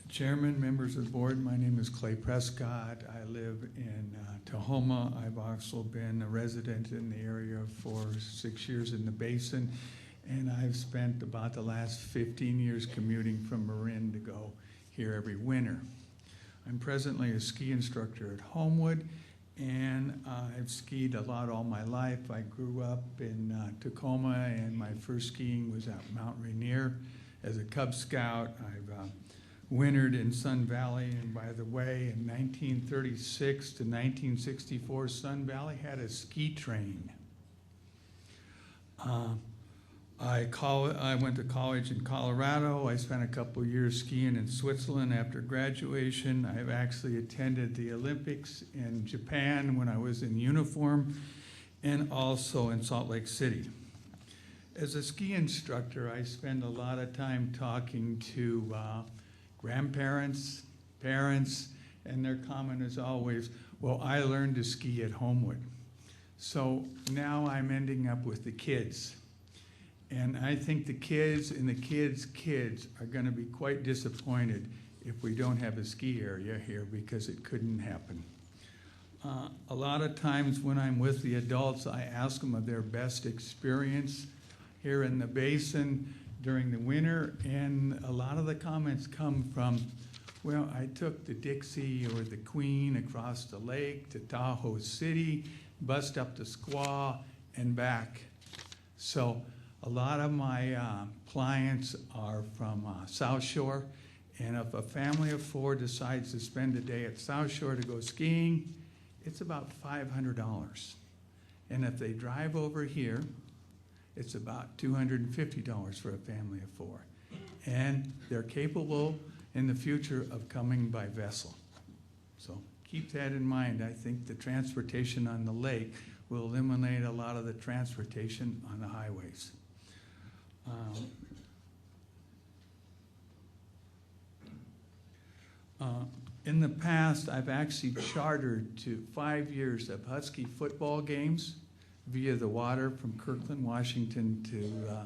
Chairman, members of the board, my name is Clay Prescott. I live in Tahoe. I've also been a resident in the area for 6 years in the basin, and I've spent about the last 15 years commuting from Marin to go here every winter. I'm presently a ski instructor at Homewood, and I've skied a lot all my life. I grew up in Tacoma, and my first skiing was at Mount Rainier. As a Cub Scout, I've wintered in Sun Valley, and by the way, in 1936 to 1964, Sun Valley had a ski train. I went to college in Colorado. I spent a couple years skiing in Switzerland after graduation. I've actually attended the Olympics in Japan when I was in uniform, and also in Salt Lake City. As a ski instructor, I spend a lot of time talking to grandparents, parents, and their comment is always, well, I learned to ski at Homewood. So now I'm ending up with the kids. And I think the kids and the kids' kids are going to be quite disappointed if we don't have a ski area here, because it couldn't happen. A lot of times when I'm with the adults, I ask them of their best experience here in the basin during the winter, and a lot of the comments come from, well, I took the Dixie or the Queen across the lake to Tahoe City, bust up the Squaw, and back. So a lot of my clients are from South Shore, and if a family of 4 decides to spend a day at South Shore to go skiing, it's about $500. And if they drive over here, it's about $250 for a family of 4. And they're capable in the future of coming by vessel. So keep that in mind. I think the transportation on the lake will eliminate a lot of the transportation on the highways. In the past, I've actually chartered to 5 years of Husky football games via the water from Kirkland, Washington to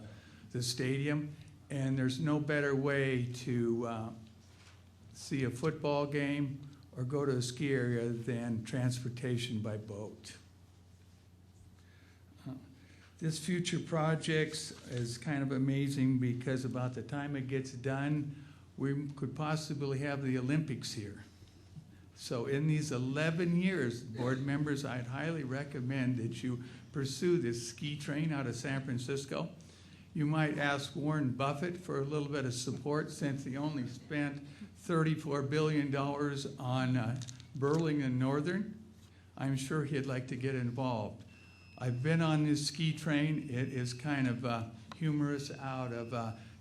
the stadium. And there's no better way to see a football game or go to a ski area than transportation by boat. This future projects is kind of amazing because about the time it gets done, we could possibly have the Olympics here. So in these 11 years, board members, I'd highly recommend that you pursue this ski train out of San Francisco. You might ask Warren Buffett for a little bit of support since he only spent $34 billion on Burlington Northern. I'm sure he'd like to get involved. I've been on this ski train. It is kind of humorous, out of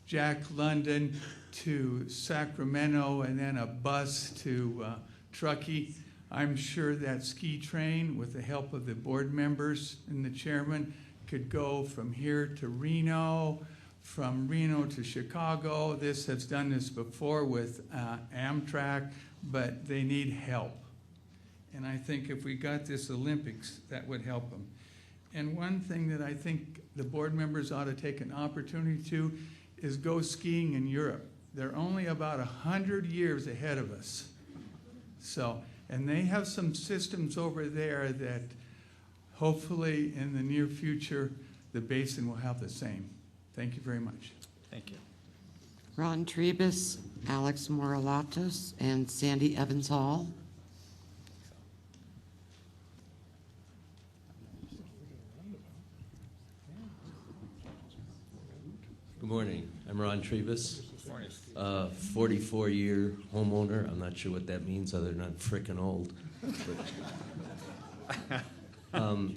Jack London to Sacramento, and then a bus to Truckee. I'm sure that ski train, with the help of the board members and the chairman, could go from here to Reno, from Reno to Chicago. This has done this before with Amtrak, but they need help. And I think if we got this Olympics, that would help them. And one thing that I think the board members ought to take an opportunity to is go skiing in Europe. They're only about 100 years ahead of us. So, and they have some systems over there that hopefully in the near future, the basin will have the same. Thank you very much.
Thank you.
Ron Trebus, Alex Moralatos, and Sandy Evans Hall.
Good morning. I'm Ron Trebus.
Good morning.
44-year homeowner. I'm not sure what that means other than I'm frickin' old.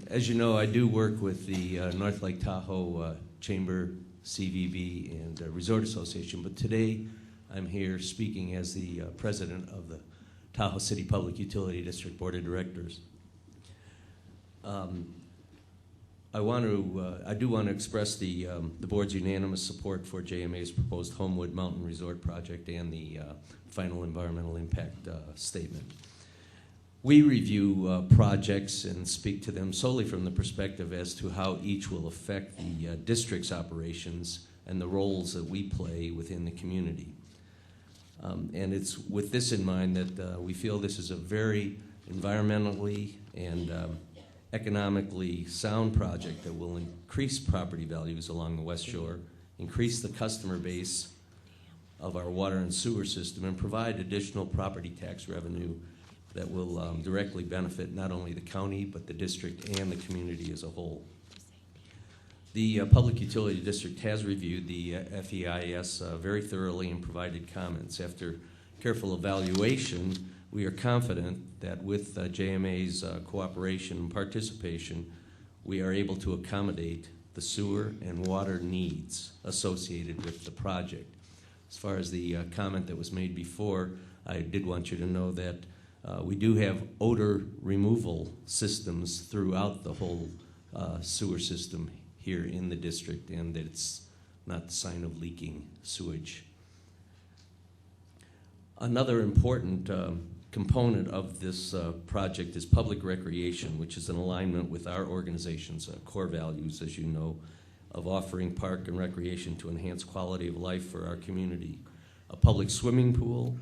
As you know, I do work with the North Lake Tahoe Chamber, CVB, and Resort Association, but today I'm here speaking as the president of the Tahoe City Public Utility District Board of Directors. I do want to express the board's unanimous support for JMA's proposed Homewood Mountain Resort project and the final environmental impact statement. We review projects and speak to them solely from the perspective as to how each will affect the district's operations and the roles that we play within the community. And it's with this in mind that we feel this is a very environmentally and economically sound project that will increase property values along the West Shore, increase the customer base of our water and sewer system, and provide additional property tax revenue that will directly benefit not only the county, but the district and the community as a whole. The Public Utility District has reviewed the FEIS very thoroughly and provided comments. After careful evaluation, we are confident that with JMA's cooperation and participation, we are able to accommodate the sewer and water needs associated with the project. As far as the comment that was made before, I did want you to know that we do have odor removal systems throughout the whole sewer system here in the district, and that it's not the sign of leaking sewage. Another important component of this project is public recreation, which is in alignment with our organization's core values, as you know, of offering park and recreation to enhance quality of life for our community. A public swimming pool,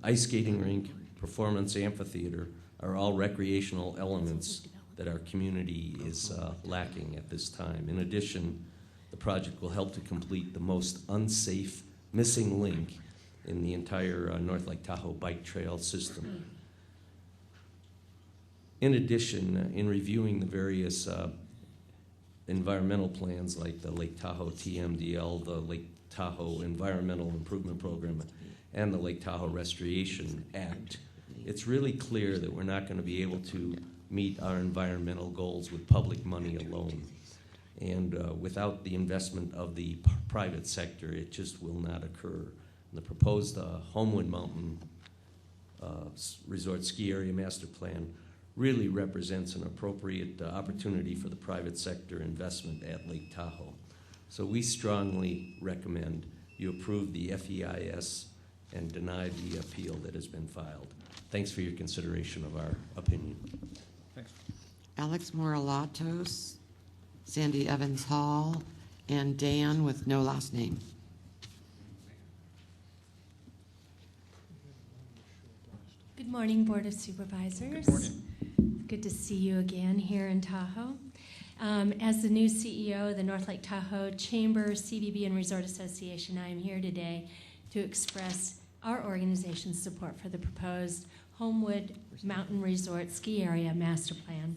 ice skating rink, performance amphitheater are all recreational elements that our community is lacking at this time. In addition, the project will help to complete the most unsafe missing link in the entire North Lake Tahoe bike trail system. In addition, in reviewing the various environmental plans like the Lake Tahoe TMDL, the Lake Tahoe Environmental Improvement Program, and the Lake Tahoe Restoration Act, it's really clear that we're not going to be able to meet our environmental goals with public money alone. And without the investment of the private sector, it just will not occur. The proposed Homewood Mountain Resort Ski Area Master Plan really represents an appropriate opportunity for the private sector investment at Lake Tahoe. So we strongly recommend you approve the FEIS and deny the appeal that has been filed. Thanks for your consideration of our opinion.
Thanks.
Alex Moralatos, Sandy Evans Hall, and Dan with no last name.
Good morning, Board of Supervisors.
Good morning.
Good to see you again here in Tahoe. As the new CEO of the North Lake Tahoe Chamber, CVB, and Resort Association, I am here today to express our organization's support for the proposed Homewood Mountain Resort Ski Area Master Plan.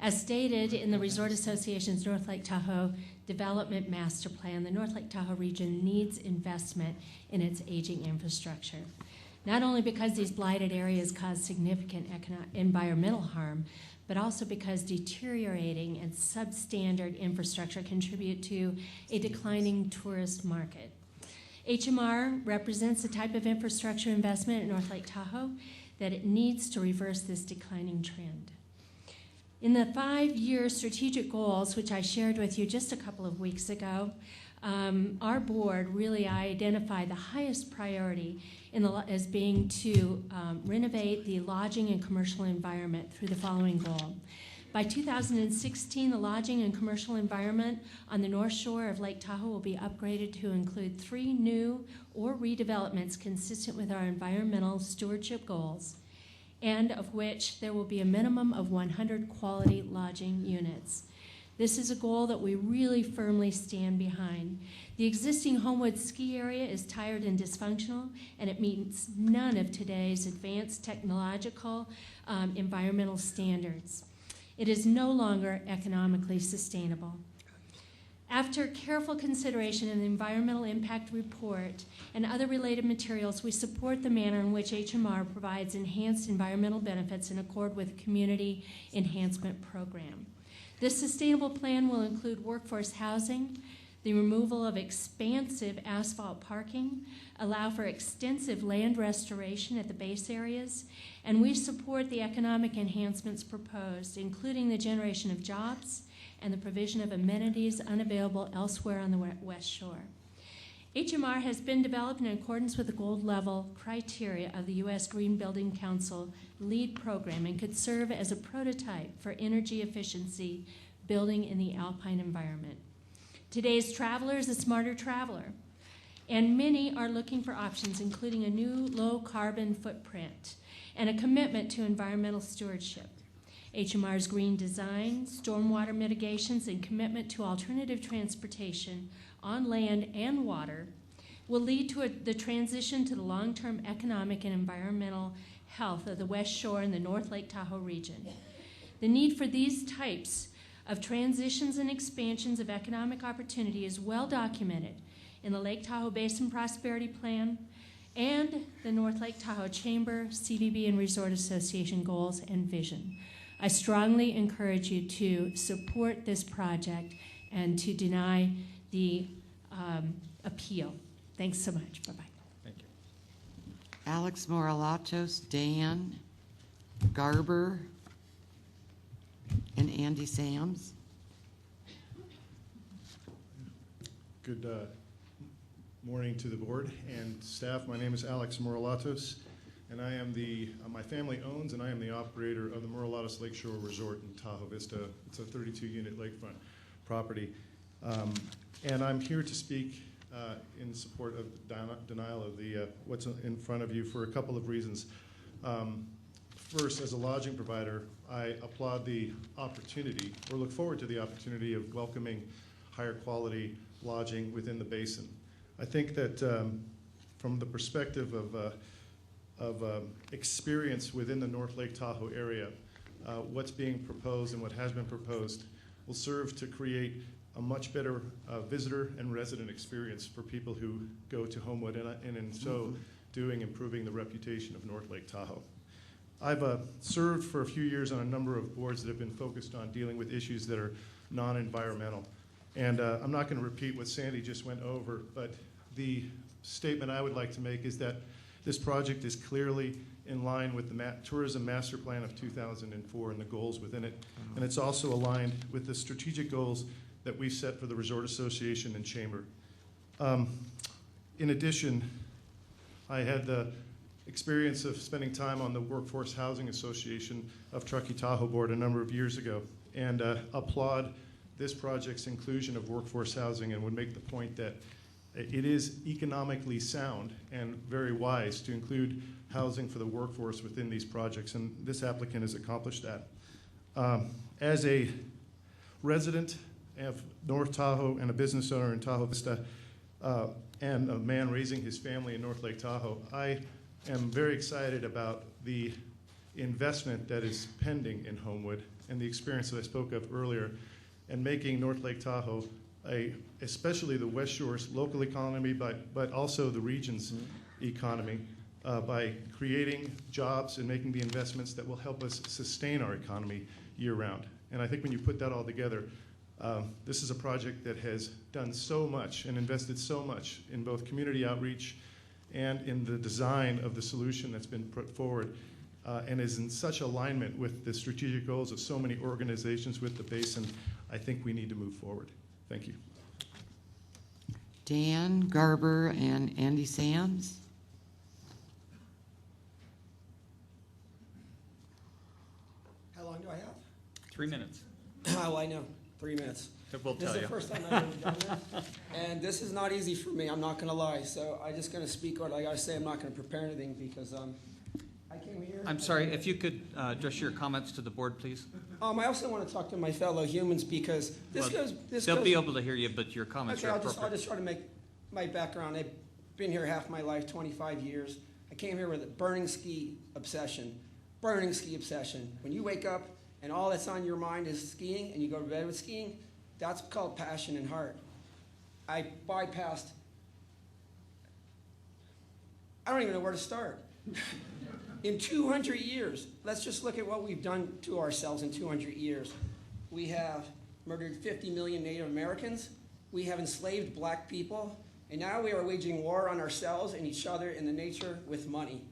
As stated in the Resort Association's North Lake Tahoe Development Master Plan, the North Lake Tahoe region needs investment in its aging infrastructure. Not only because these blighted areas cause significant environmental harm, but also because deteriorating and substandard infrastructure contribute to a declining tourist market. HMR represents the type of infrastructure investment in North Lake Tahoe that it needs to reverse this declining trend. In the 5-year strategic goals, which I shared with you just a couple of weeks ago, our board really identified the highest priority as being to renovate the lodging and commercial environment through the following goal. By 2016, the lodging and commercial environment on the north shore of Lake Tahoe will be upgraded to include 3 new or redevelopments consistent with our environmental stewardship goals, and of which there will be a minimum of 100 quality lodging units. This is a goal that we really firmly stand behind. The existing Homewood ski area is tired and dysfunctional, and it meets none of today's advanced technological environmental standards. It is no longer economically sustainable. After careful consideration of the environmental impact report and other related materials, we support the manner in which HMR provides enhanced environmental benefits in accord with the Community Enhancement Program. This sustainable plan will include workforce housing, the removal of expansive asphalt parking, allow for extensive land restoration at the base areas, and we support the economic enhancements proposed, including the generation of jobs and the provision of amenities unavailable elsewhere on the West Shore. HMR has been developed in accordance with the gold level criteria of the U.S. Green Building Council LEED program and could serve as a prototype for energy efficiency building in the alpine environment. Today's traveler is a smarter traveler, and many are looking for options, including a new low carbon footprint and a commitment to environmental stewardship. HMR's green design, stormwater mitigations, and commitment to alternative transportation on land and water will lead to the transition to the long-term economic and environmental health of the West Shore and the North Lake Tahoe region. The need for these types of transitions and expansions of economic opportunity is well documented in the Lake Tahoe Basin Prosperity Plan and the North Lake Tahoe Chamber, CVB, and Resort Association goals and vision. I strongly encourage you to support this project and to deny the appeal. Thanks so much. Bye-bye.
Thank you.
Alex Moralatos, Dan Garber, and Andy Sams.
Good morning to the board and staff. My name is Alex Moralatos, and I am my family owns and I am the operator of the Moralatos Lakeshore Resort in Tahoe Vista. It's a 32-unit lakefront property. And I'm here to speak in support of denial of the what's in front of you for a couple of reasons. First, as a lodging provider, I applaud the opportunity, or look forward to the opportunity of welcoming higher quality lodging within the basin. I think that from the perspective of experience within the North Lake Tahoe area, what's being proposed and what has been proposed will serve to create a much better visitor and resident experience for people who go to Homewood, and in so doing, improving the reputation of North Lake Tahoe. I've served for a few years on a number of boards that have been focused on dealing with issues that are non-environmental. And I'm not going to repeat what Sandy just went over, but the statement I would like to make is that this project is clearly in line with the Tourism Master Plan of 2004 and the goals within it. And it's also aligned with the strategic goals that we set for the Resort Association and Chamber. In addition, I had the experience of spending time on the Workforce Housing Association of Truckee Tahoe Board a number of years ago, and applaud this project's inclusion of workforce housing, and would make the point that it is economically sound and very wise to include housing for the workforce within these projects, and this applicant has accomplished that. As a resident of North Tahoe and a business owner in Tahoe Vista, and a man raising his family in North Lake Tahoe, I am very excited about the investment that is pending in Homewood and the experience that I spoke of earlier, and making North Lake Tahoe, especially the West Shore's local economy, but also the region's economy, by creating jobs and making the investments that will help us sustain our economy year-round. And I think when you put that all together, this is a project that has done so much and invested so much in both community outreach and in the design of the solution that's been put forward, and is in such alignment with the strategic goals of so many organizations with the basin. I think we need to move forward. Thank you.
Dan Garber and Andy Sams.
How long do I have?
3 minutes.
Oh, I know, 3 minutes.
We'll
This
tell
is
you.
the first time I've ever done this, and this is not easy for me, I'm not gonna lie. So I'm just gonna speak what I gotta say. I'm not gonna prepare anything because I came here.
I'm sorry, if you could address your comments to the board, please.
I also want to talk to my fellow humans because this
Well,
goes.
They'll be able to hear you, but your comments
Okay,
are
I'll just
appropriate.
try to make my background. I've been here half my life, 25 years. I came here with a burning ski obsession. Burning ski obsession. When you wake up and all that's on your mind is skiing and you go to bed with skiing, that's called passion and heart. I bypassed, I don't even know where to start. In 200 years, let's just look at what we've done to ourselves in 200 years. We have murdered 50 million Native Americans. We have enslaved black people. And now we are waging war on ourselves and each other and the nature with money.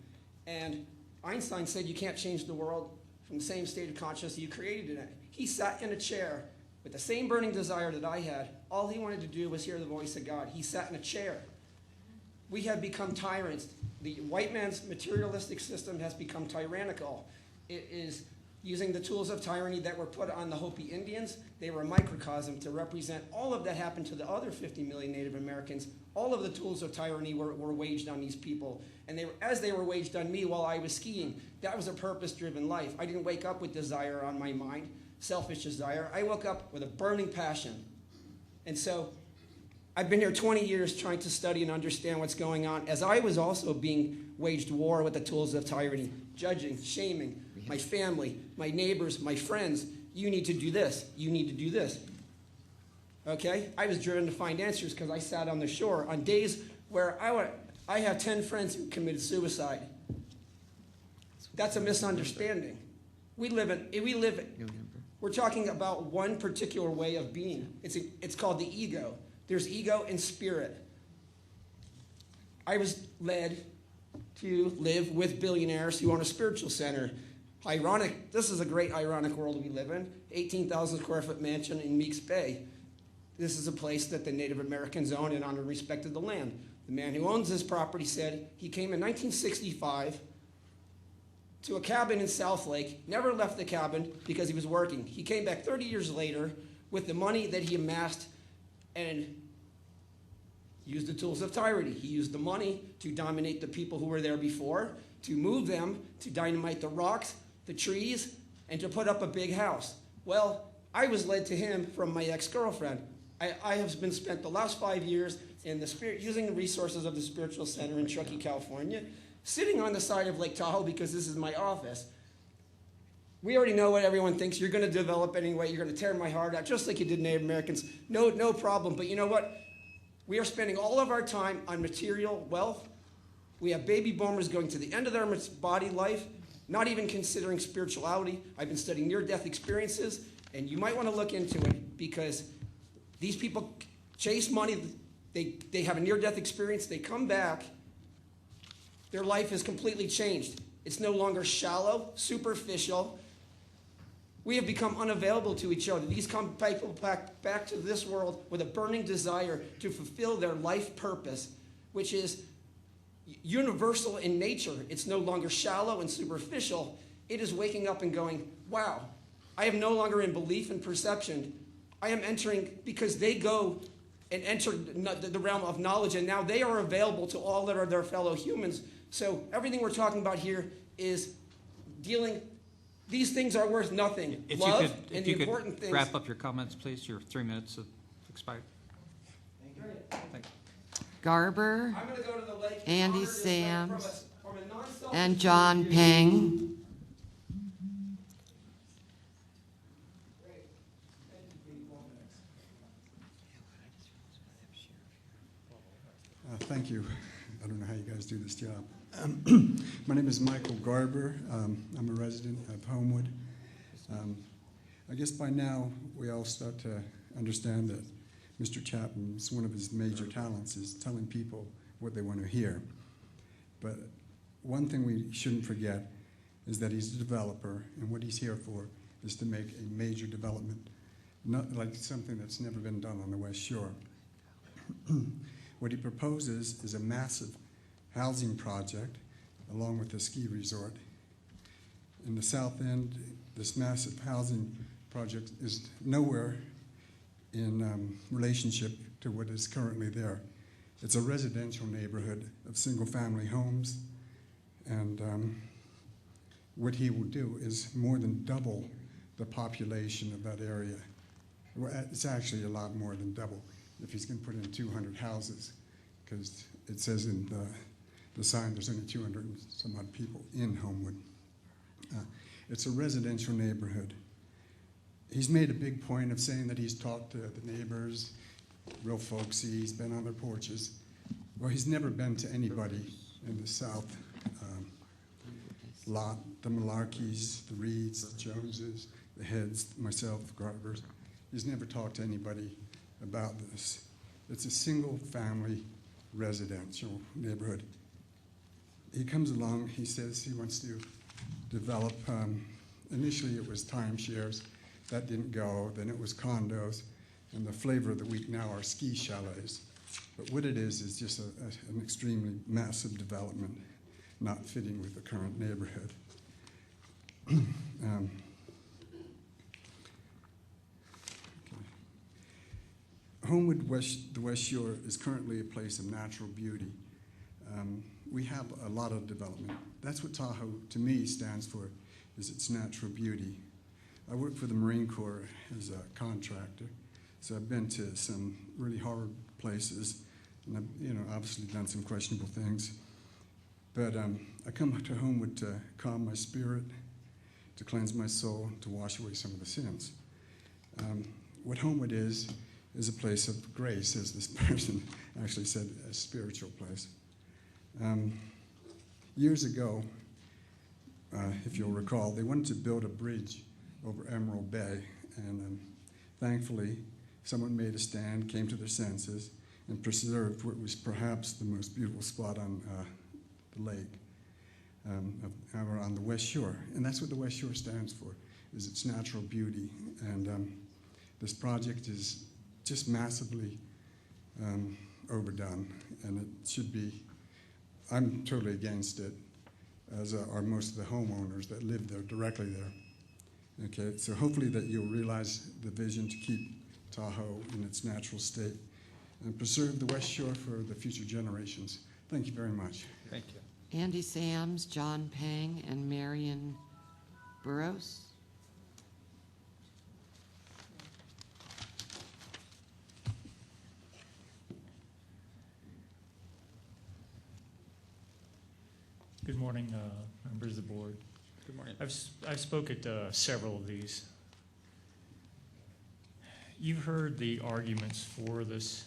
And Einstein said you can't change the world from the same state of consciousness you created it in. He sat in a chair with the same burning desire that I had. All he wanted to do was hear the voice of God. He sat in a chair. We have become tyrants. The white man's materialistic system has become tyrannical. It is using the tools of tyranny that were put on the Hopi Indians. They were a microcosm to represent all of that happened to the other 50 million Native Americans. All of the tools of tyranny were waged on these people. And as they were waged on me while I was skiing, that was a purpose-driven life. I didn't wake up with desire on my mind, selfish desire. I woke up with a burning passion. And so I've been here 20 years trying to study and understand what's going on, as I was also being waged war with the tools of tyranny, judging, shaming, my family, my neighbors, my friends. You need to do this. You need to do this. Okay? I was driven to find answers because I sat on the shore on days where I have 10 friends who committed suicide. That's a misunderstanding. We're talking about one particular way of being. It's called the ego. There's ego and spirit. I was led to live with billionaires who own a spiritual center. Ironic, this is a great ironic world we live in. 18,000 square foot mansion in Meeks Bay. This is a place that the Native Americans own and honor and respected the land. The man who owns this property said he came in 1965 to a cabin in South Lake, never left the cabin because he was working. He came back 30 years later with the money that he amassed and used the tools of tyranny. He used the money to dominate the people who were there before, to move them, to dynamite the rocks, the trees, and to put up a big house. Well, I was led to him from my ex-girlfriend. I have spent the last 5 years in the spirit, using the resources of the Spiritual Center in Truckee, California, sitting on the side of Lake Tahoe because this is my office. We already know what everyone thinks. You're going to develop anyway. You're going to tear my heart out, just like you did Native Americans. No problem. But you know what? We are spending all of our time on material wealth. We have baby boomers going to the end of their body life, not even considering spirituality. I've been studying near-death experiences, and you might want to look into it because these people chase money. They have a near-death experience. They come back. Their life is completely changed. It's no longer shallow, superficial. We have become unavailable to each other. These come people back to this world with a burning desire to fulfill their life purpose, which is universal in nature. It's no longer shallow and superficial. It is waking up and going, wow, I am no longer in belief and perception. I am entering, because they go and enter the realm of knowledge, and now they are available to all that are their fellow humans. So everything we're talking about here is dealing. These things are worth nothing.
If
Love
you
and the important things.
wrap up your comments, please. Your 3 minutes have expired. Thank you.
Garber,
I'm going to go to the lake and
Andy
honor this lake
Sams,
from a non-selfish
and John Peng.
Thank you. I don't know how you guys do this job. My name is Michael Garber. I'm a resident of Homewood. I guess by now we all start to understand that Mr. Chapman's one of his major talents is telling people what they want to hear. But one thing we shouldn't forget is that he's a developer, and what he's here for is to make a major development, not like something that's never been done on the West Shore. What he proposes is a massive housing project along with a ski resort. In the south end, this massive housing project is nowhere in relationship to what is currently there. It's a residential neighborhood of single-family homes, and what he will do is more than double the population of that area. Well, it's actually a lot more than double if he's going to put in 200 houses, because it says in the sign there's only 200 and some odd people in Homewood. It's a residential neighborhood. He's made a big point of saying that he's talked to the neighbors, real folksy, he's been on their porches. Well, he's never been to anybody in the south lot, the Malarkeys, the Reeds, the Joneses, the Heads, myself, the Garbers. He's never talked to anybody about this. It's a single-family residential neighborhood. He comes along, he says he wants to develop, initially it was timeshares, that didn't go, then it was condos, and the flavor of the week now are ski chalets. But what it is just an extremely massive development, not fitting with the current neighborhood. Homewood, the West Shore, is currently a place of natural beauty. We have a lot of development. That's what Tahoe, to me, stands for, is its natural beauty. I work for the Marine Corps as a contractor, so I've been to some really hard places, and I've, obviously done some questionable things. But I come to Homewood to calm my spirit, to cleanse my soul, to wash away some of the sins. What Homewood is a place of grace, as this person actually said, a spiritual place. Years ago, if you'll recall, they wanted to build a bridge over Emerald Bay, and thankfully, someone made a stand, came to their senses, and preserved what was perhaps the most beautiful spot on the lake, on the West Shore. And that's what the West Shore stands for, is its natural beauty. And this project is just massively overdone, and it should be. I'm totally against it, as are most of the homeowners that live there, directly there. Okay, so hopefully that you'll realize the vision to keep Tahoe in its natural state and preserve the West Shore for the future generations. Thank you very much.
Thank you.
Andy Sams, John Pang, and Marion Burrows.
Good morning, members of the board.
Good morning.
I've spoke at several of these. You've heard the arguments for this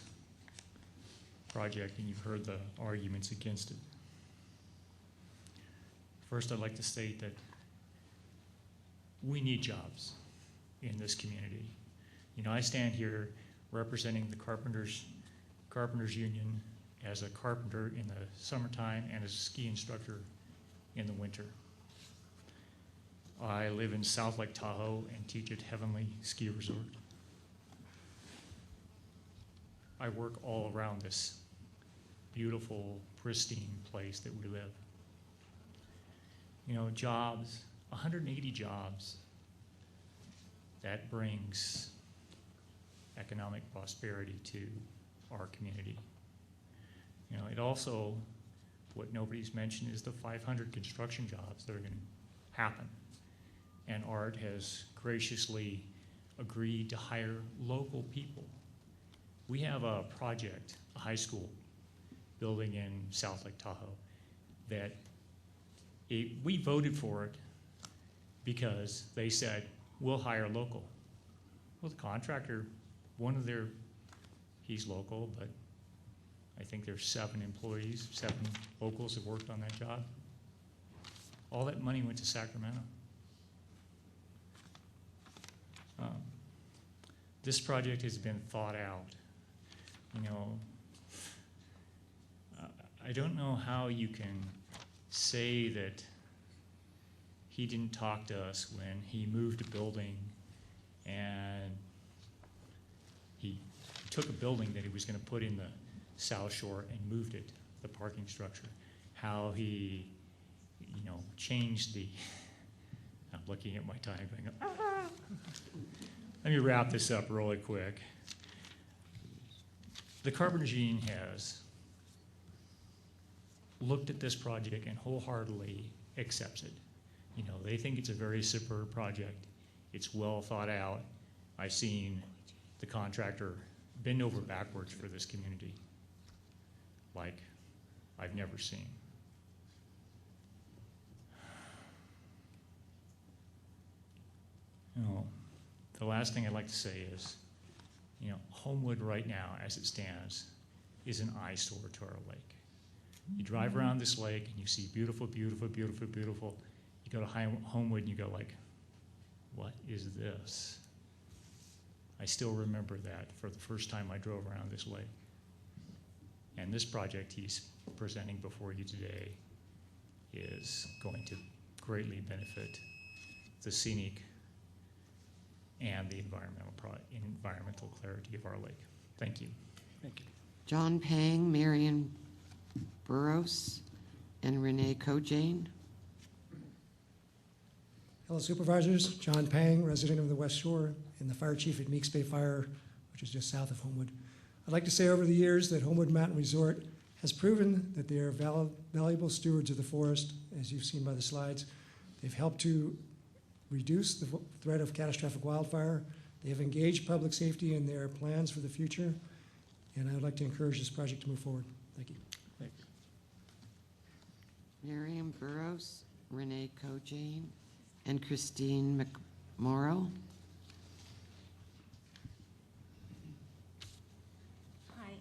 project, and you've heard the arguments against it. First, I'd like to state that we need jobs in this community. I stand here representing the Carpenters Union as a carpenter in the summertime and as a ski instructor in the winter. I live in South Lake Tahoe and teach at Heavenly Ski Resort. I work all around this beautiful, pristine place that we live. Jobs, 180 jobs, that brings economic prosperity to our community. It also, what nobody's mentioned is the 500 construction jobs that are going to happen. And Art has graciously agreed to hire local people. We have a project, a high school building in South Lake Tahoe, that we voted for it because they said, we'll hire local. Well, the contractor, he's local, but I think there's 7 employees, 7 locals that worked on that job. All that money went to Sacramento. This project has been thought out. I don't know how you can say that he didn't talk to us when he moved a building and he took a building that he was going to put in the South Shore and moved it, the parking structure. How he, changed the, I'm looking at my time going, ah. Let me wrap this up really quick. The Carbon Regime has looked at this project and wholeheartedly accepts it. They think it's a very superb project. It's well thought out. I've seen the contractor bend over backwards for this community like I've never seen. The last thing I'd like to say is, Homewood right now, as it stands, is an eyesore to our lake. You drive around this lake and you see beautiful, beautiful, beautiful, beautiful. You go to Homewood and you go like, what is this? I still remember that for the first time I drove around this lake. And this project he's presenting before you today is going to greatly benefit the scenic and the environmental clarity of our lake. Thank you.
Thank you.
John Pang, Marion Burrows, and Renee Kojane.
Hello, Supervisors. John Pang, resident of the West Shore and the fire chief at Meeks Bay Fire, which is just south of Homewood. I'd like to say over the years that Homewood Mountain Resort has proven that they are valuable stewards of the forest, as you've seen by the slides. They've helped to reduce the threat of catastrophic wildfire. They have engaged public safety in their plans for the future, and I would like to encourage this project to move forward. Thank you.
Thank you.
Miriam Burrows, Renee Kojane, and Christine McMorrow.
Hi,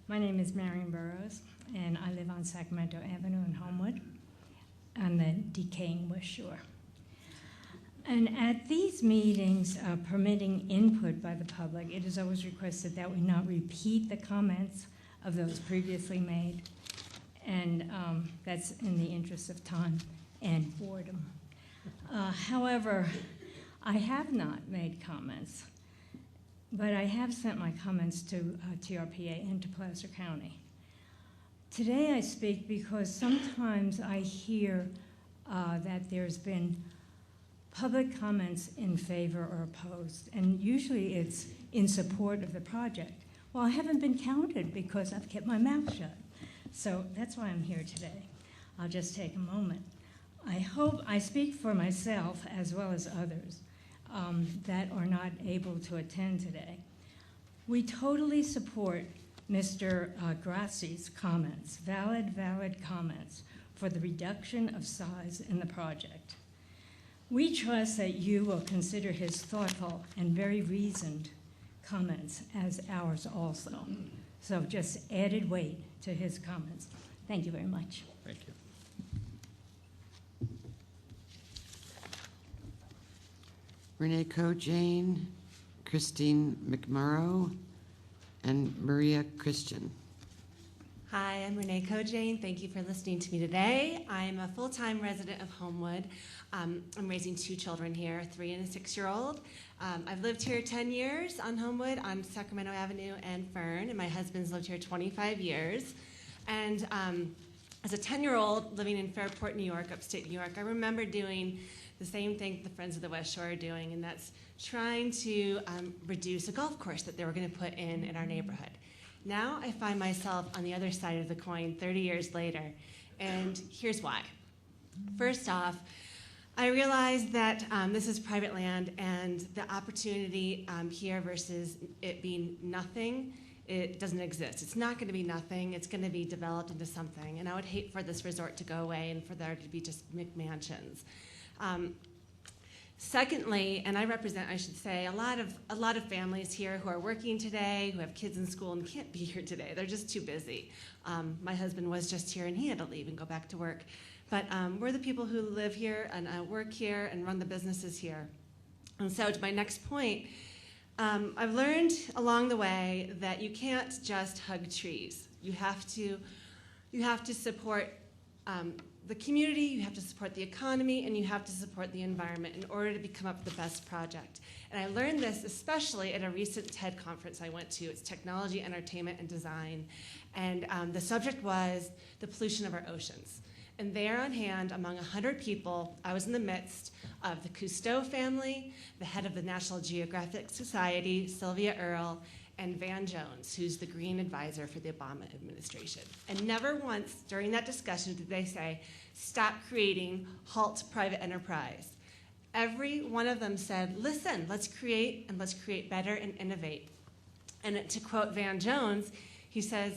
my name is Marion Burrows, and I live on Sacramento Avenue in Homewood on the decaying West Shore. And at these meetings, permitting input by the public, it is always requested that we not repeat the comments of those previously made, and that's in the interest of time and boredom. However, I have not made comments, but I have sent my comments to TRPA and to Placer County. Today I speak because sometimes I hear that there's been public comments in favor or opposed, and usually it's in support of the project. Well, I haven't been counted because I've kept my mouth shut. So that's why I'm here today. I'll just take a moment. I hope I speak for myself as well as others that are not able to attend today. We totally support Mr. Grassi's comments, valid comments for the reduction of size in the project. We trust that you will consider his thoughtful and very reasoned comments as ours also. So just added weight to his comments. Thank you very much.
Thank you.
Renee Kojane, Christine McMurrow, and Maria Christian.
Hi, I'm Renee Kojane. Thank you for listening to me today. I'm a full-time resident of Homewood. I'm raising 2 children here, a 3- and a 6-year-old. I've lived here 10 years on Homewood on Sacramento Avenue and Fern, and my husband's lived here 25 years. And as a 10-year-old living in Fairport, New York, upstate New York, I remember doing the same thing the Friends of the West Shore are doing, and that's trying to reduce a golf course that they were going to put in our neighborhood. Now I find myself on the other side of the coin 30 years later, and here's why. First off, I realize that this is private land, and the opportunity here versus it being nothing, it doesn't exist. It's not going to be nothing. It's going to be developed into something, and I would hate for this resort to go away and for there to be just McMansions. Secondly, and I represent, I should say, a lot of families here who are working today, who have kids in school and can't be here today. They're just too busy. My husband was just here and he had to leave and go back to work. But we're the people who live here and work here and run the businesses here. And so to my next point, I've learned along the way that you can't just hug trees. You have to support the community, you have to support the economy, and you have to support the environment in order to come up with the best project. And I learned this especially at a recent TED conference I went to. It's Technology, Entertainment, and Design. And the subject was the pollution of our oceans. And there on hand, among 100 people, I was in the midst of the Cousteau family, the head of the National Geographic Society, Sylvia Earle, and Van Jones, who's the green advisor for the Obama administration. And never once during that discussion did they say, stop creating, halt private enterprise. Every one of them said, listen, let's create, and let's create better and innovate. And to quote Van Jones, he says,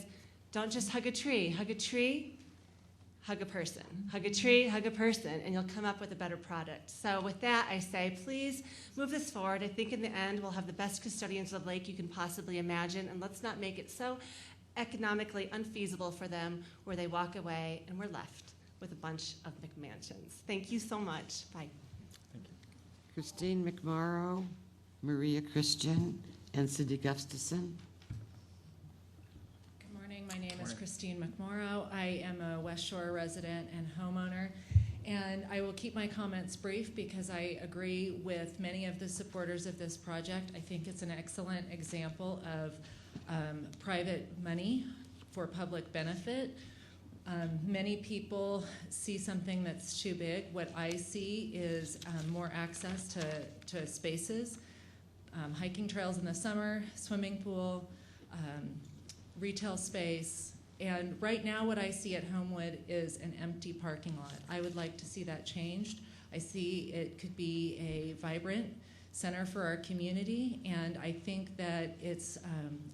don't just hug a tree, hug a person. Hug a tree, hug a person, and you'll come up with a better product. So with that, I say, please move this forward. I think in the end, we'll have the best custodians of the lake you can possibly imagine, and let's not make it so economically unfeasible for them where they walk away and we're left with a bunch of McMansions. Thank you so much. Bye.
Thank you.
Christine McMorrow, Maria Christian, and Cindy Gustafson.
My name is Christine McMorrow. I am a West Shore resident and homeowner, and I will keep my comments brief because I agree with many of the supporters of this project. I think it's an excellent example of private money for public benefit. Many people see something that's too big. What I see is more access to spaces, hiking trails in the summer, swimming pool, retail space, and right now what I see at Homewood is an empty parking lot. I would like to see that changed. I see it could be a vibrant center for our community, and I think that it's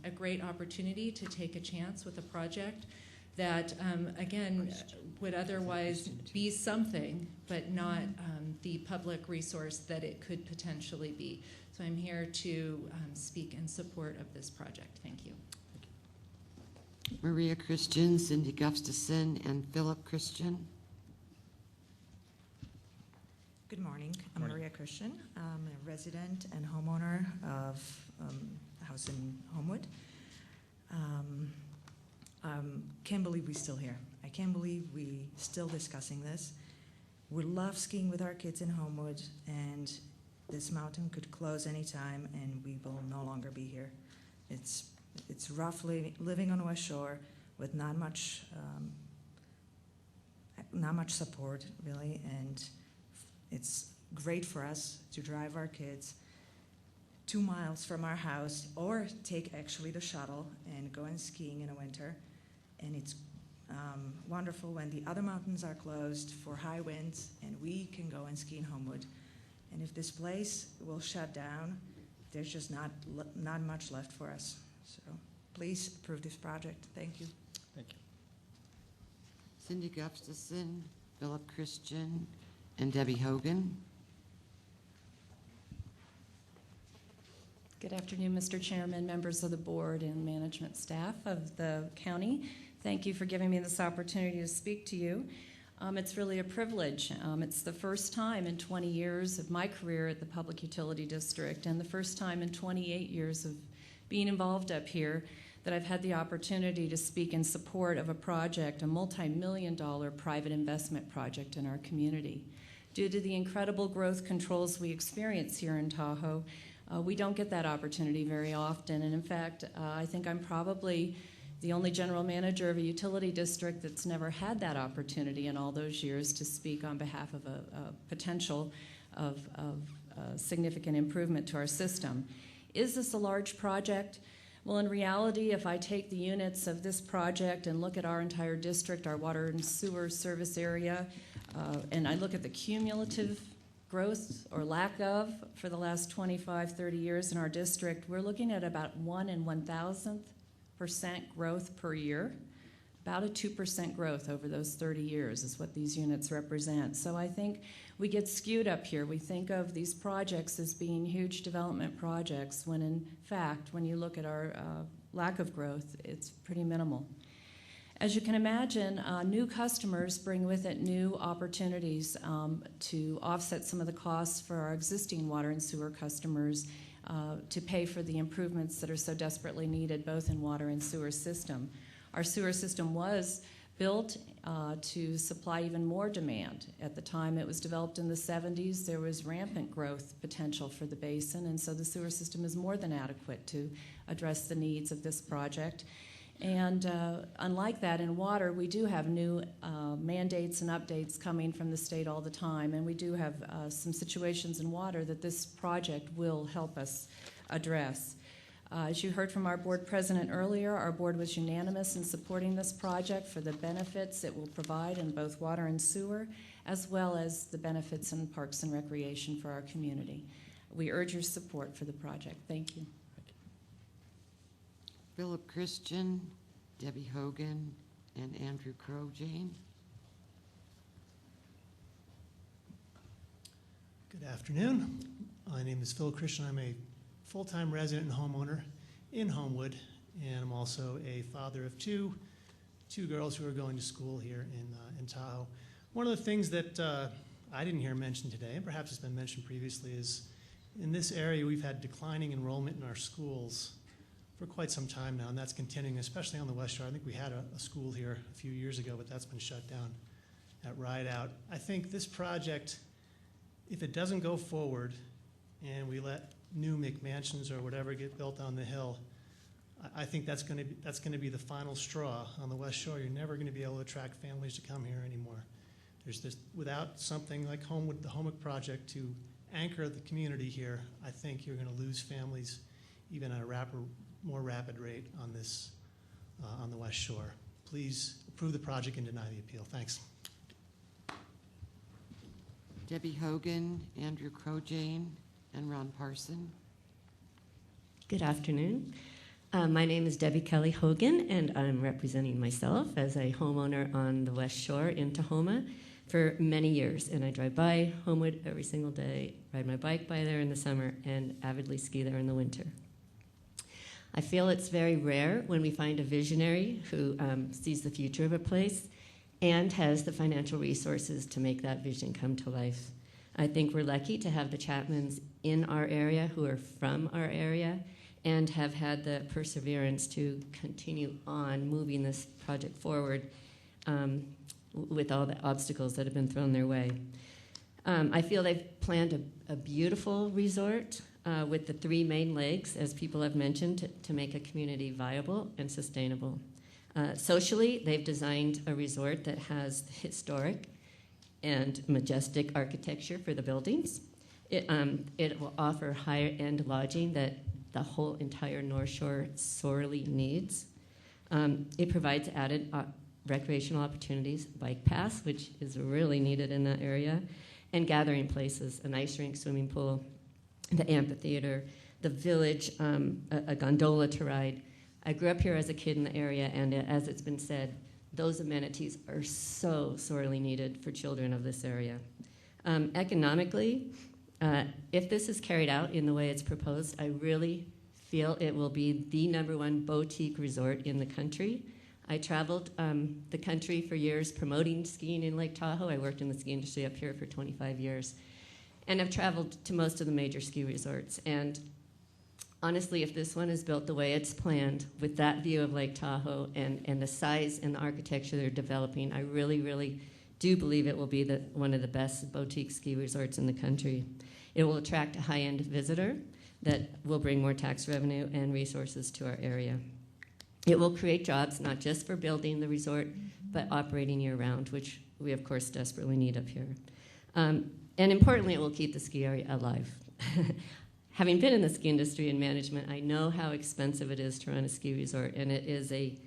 a great opportunity to take a chance with a project that, again, would otherwise be something, but not the public resource that it could potentially be. So I'm here to speak in support of this project. Thank you.
Maria Christian, Cindy Gustafson, and Philip Christian.
Good morning. I'm Maria Christian. I'm a resident and homeowner of a house in Homewood. Can't believe we're still here. I can't believe we're still discussing this. We love skiing with our kids in Homewood, and this mountain could close anytime, and we will no longer be here. It's roughly living on West Shore with not much support, really, and it's great for us to drive our kids 2 miles from our house or take actually the shuttle and go and skiing in the winter. And it's wonderful when the other mountains are closed for high winds and we can go and ski in Homewood. And if this place will shut down, there's just not much left for us. So please approve this project. Thank you.
Thank you.
Cindy Gustafson, Philip Christian, and Debbie Hogan.
Good afternoon, Mr. Chairman, members of the board, and management staff of the county. Thank you for giving me this opportunity to speak to you. It's really a privilege. It's the first time in 20 years of my career at the Public Utility District and the first time in 28 years of being involved up here that I've had the opportunity to speak in support of a project, a multi-million-dollar private investment project in our community. Due to the incredible growth controls we experience here in Tahoe, we don't get that opportunity very often. And in fact, I think I'm probably the only general manager of a utility district that's never had that opportunity in all those years to speak on behalf of a potential of significant improvement to our system. Is this a large project? Well, in reality, if I take the units of this project and look at our entire district, our water and sewer service area, and I look at the cumulative growth or lack of for the last 25, 30 years in our district, we're looking at about 1 in 1,000% growth per year. About a 2% growth over those 30 years is what these units represent. So I think we get skewed up here. We think of these projects as being huge development projects when in fact, when you look at our lack of growth, it's pretty minimal. As you can imagine, new customers bring with it new opportunities to offset some of the costs for our existing water and sewer customers to pay for the improvements that are so desperately needed both in water and sewer system. Our sewer system was built to supply even more demand. At the time it was developed in the 70s, there was rampant growth potential for the basin, and so the sewer system is more than adequate to address the needs of this project. And unlike that, in water, we do have new mandates and updates coming from the state all the time, and we do have some situations in water that this project will help us address. As you heard from our board president earlier, our board was unanimous in supporting this project for the benefits it will provide in both water and sewer, as well as the benefits in parks and recreation for our community. We urge your support for the project. Thank you.
Philip Christian, Debbie Hogan, and Andrew Crow. Jane?
Good afternoon. My name is Phil Christian. I'm a full-time resident and homeowner in Homewood, and I'm also a father of two girls who are going to school here in Tahoe. One of the things that I didn't hear mentioned today, and perhaps it's been mentioned previously, is in this area we've had declining enrollment in our schools for quite some time now, and that's continuing, especially on the West Shore. I think we had a school here a few years ago, but that's been shut down at Rideout. I think this project, if it doesn't go forward and we let new McMansions or whatever get built on the hill, I think that's going to be the final straw on the West Shore. You're never going to be able to attract families to come here anymore. There's this, without something like Homewood, the Homewood project to anchor the community here, I think you're going to lose families even at a more rapid rate on this on the West Shore. Please approve the project and deny the appeal. Thanks.
Debbie Hogan, Andrew Crow, Jane, and Ron Parson.
Good afternoon. My name is Debbie Kelly Hogan, and I'm representing myself as a homeowner on the West Shore in Tahoma for many years. And I drive by Homewood every single day, ride my bike by there in the summer, and avidly ski there in the winter. I feel it's very rare when we find a visionary who sees the future of a place and has the financial resources to make that vision come to life. I think we're lucky to have the Chapmans in our area who are from our area and have had the perseverance to continue on moving this project forward with all the obstacles that have been thrown their way. I feel they've planned a beautiful resort with the three main legs, as people have mentioned, to make a community viable and sustainable. Socially, they've designed a resort that has historic and majestic architecture for the buildings. It will offer higher-end lodging that the whole entire North Shore sorely needs. It provides added recreational opportunities, bike paths, which is really needed in that area, and gathering places, an ice rink, swimming pool, the amphitheater, the village, a gondola to ride. I grew up here as a kid in the area, and as it's been said, those amenities are so sorely needed for children of this area. Economically, if this is carried out in the way it's proposed, I really feel it will be the #1 boutique resort in the country. I traveled the country for years promoting skiing in Lake Tahoe. I worked in the ski industry up here for 25 years. And I've traveled to most of the major ski resorts. And honestly, if this one is built the way it's planned, with that view of Lake Tahoe and the size and the architecture they're developing, I really, really do believe it will be one of the best boutique ski resorts in the country. It will attract a high-end visitor that will bring more tax revenue and resources to our area. It will create jobs, not just for building the resort, but operating year-round, which we, of course, desperately need up here. And importantly, it will keep the ski area alive. Having been in the ski industry and management, I know how expensive it is to run a ski resort, and it is a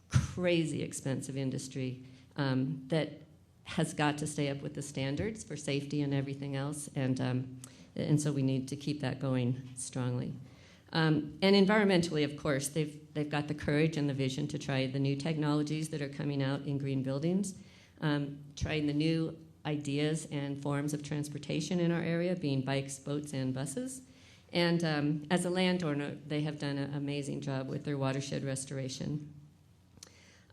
crazy expensive industry that has got to stay up with the standards for safety and everything else, and so we need to keep that going strongly. And environmentally, of course, they've got the courage and the vision to try the new technologies that are coming out in green buildings, trying the new ideas and forms of transportation in our area, being bikes, boats, and buses. And as a landowner, they have done an amazing job with their watershed restoration.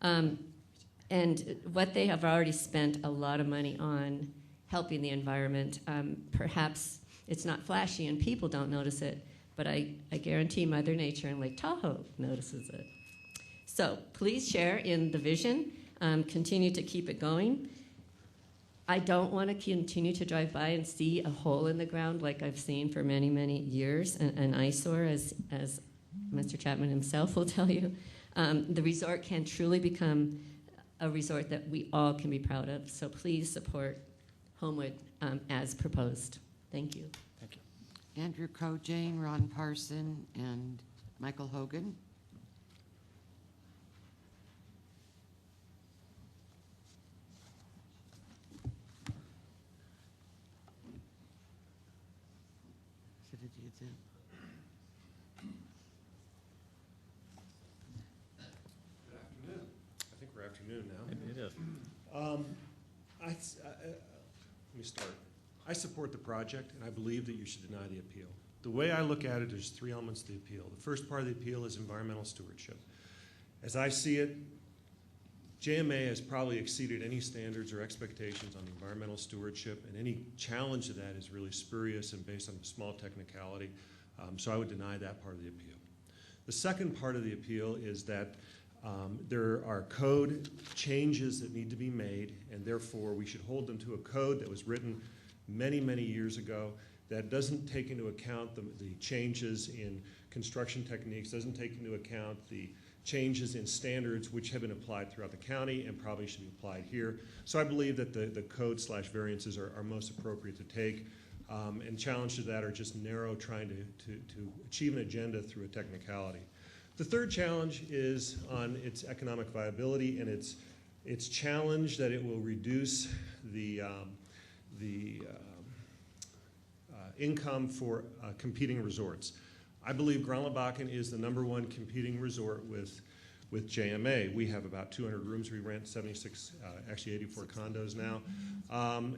And what they have already spent a lot of money on helping the environment, perhaps it's not flashy and people don't notice it, but I guarantee Mother Nature and Lake Tahoe notices it. So please share in the vision Continue to keep it going. I don't want to continue to drive by and see a hole in the ground like I've seen for many, many years, an eyesore, as Mr. Chapman himself will tell you. The resort can truly become a resort that we all can be proud of. So please support Homewood as proposed. Thank you.
Thank you.
Andrew Kojane, Ron Parson, and Michael Hogan.
Good afternoon. I think we're afternoon now.
It is.
Let me start. I support the project, and I believe that you should deny the appeal. The way I look at it, there's three elements to the appeal. The first part of the appeal is environmental stewardship. As I see it, JMA has probably exceeded any standards or expectations on environmental stewardship, and any challenge to that is really spurious and based on a small technicality. So I would deny that part of the appeal. The second part of the appeal is that there are code changes that need to be made, and therefore we should hold them to a code that was written many, many years ago that doesn't take into account the changes in construction techniques, doesn't take into account the changes in standards which have been applied throughout the county and probably should be applied here. So I believe that the code/variances are most appropriate to take, and challenges to that are just narrow, trying to achieve an agenda through a technicality. The third challenge is on its economic viability, and its challenge that it will reduce the income for competing resorts. I believe Grönlandbacken is the #1 competing resort with JMA. We have about 200 rooms we rent, 76, actually 84 condos now.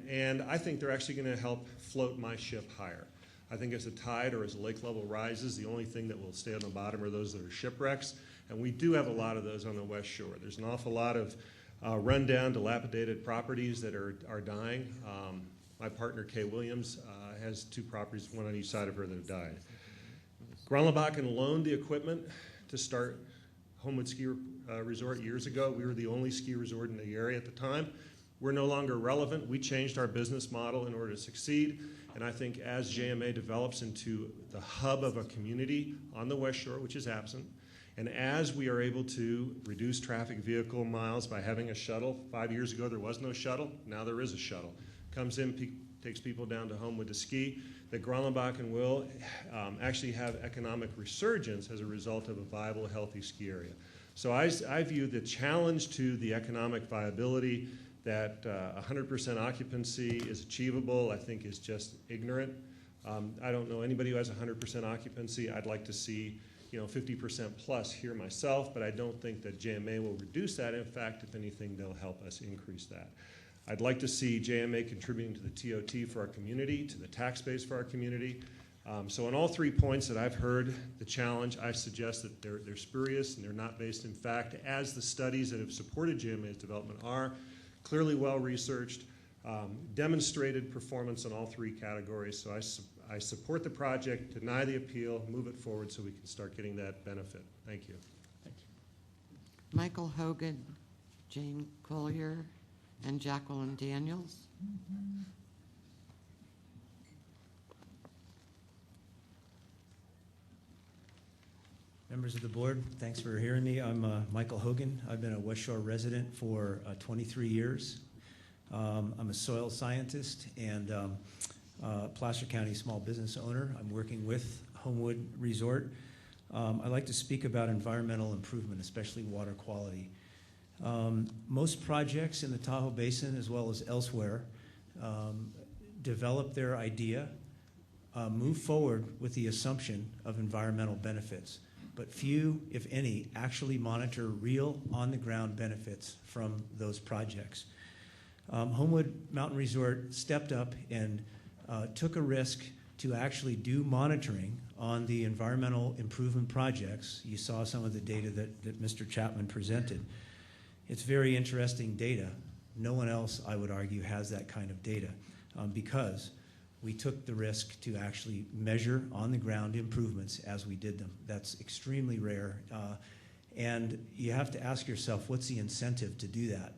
And I think they're actually going to help float my ship higher. I think as the tide or as the lake level rises, the only thing that will stay on the bottom are those that are shipwrecks. And we do have a lot of those on the West Shore. There's an awful lot of rundown, dilapidated properties that are dying. My partner, Kay Williams, has 2 properties, one on each side of her, that have died. Grönlandbacken loaned the equipment to start Homewood Ski Resort years ago. We were the only ski resort in the area at the time. We're no longer relevant. We changed our business model in order to succeed. And I think as JMA develops into the hub of a community on the West Shore, which is absent, and as we are able to reduce traffic vehicle miles by having a shuttle, 5 years ago there was no shuttle, now there is a shuttle. Comes in, takes people down to Homewood to ski, that Grönlandbacken will actually have economic resurgence as a result of a viable, healthy ski area. So I view the challenge to the economic viability that 100% occupancy is achievable, I think is just ignorant. I don't know anybody who has 100% occupancy. I'd like to see 50% plus here myself, but I don't think that JMA will reduce that. In fact, if anything, they'll help us increase that. I'd like to see JMA contributing to the TOT for our community, to the tax base for our community. So on all 3 points that I've heard the challenge, I suggest that they're spurious and they're not based in fact, as the studies that have supported JMA's development are. Clearly well-researched, demonstrated performance in all 3 categories. So I support the project, deny the appeal, move it forward so we can start getting that benefit. Thank you.
Thank you.
Michael Hogan, Jane Collier, and Jacqueline Daniels.
Members of the board, thanks for hearing me. I'm Michael Hogan. I've been a West Shore resident for 23 years. I'm a soil scientist and Placer County small business owner. I'm working with Homewood Resort. I'd like to speak about environmental improvement, especially water quality. Most projects in the Tahoe Basin, as well as elsewhere, develop their idea, move forward with the assumption of environmental benefits, but few, if any, actually monitor real on-the-ground benefits from those projects. Homewood Mountain Resort stepped up and took a risk to actually do monitoring on the environmental improvement projects. You saw some of the data that Mr. Chapman presented. It's very interesting data. No one else, I would argue, has that kind of data because we took the risk to actually measure on-the-ground improvements as we did them. That's extremely rare. And you have to ask yourself, what's the incentive to do that?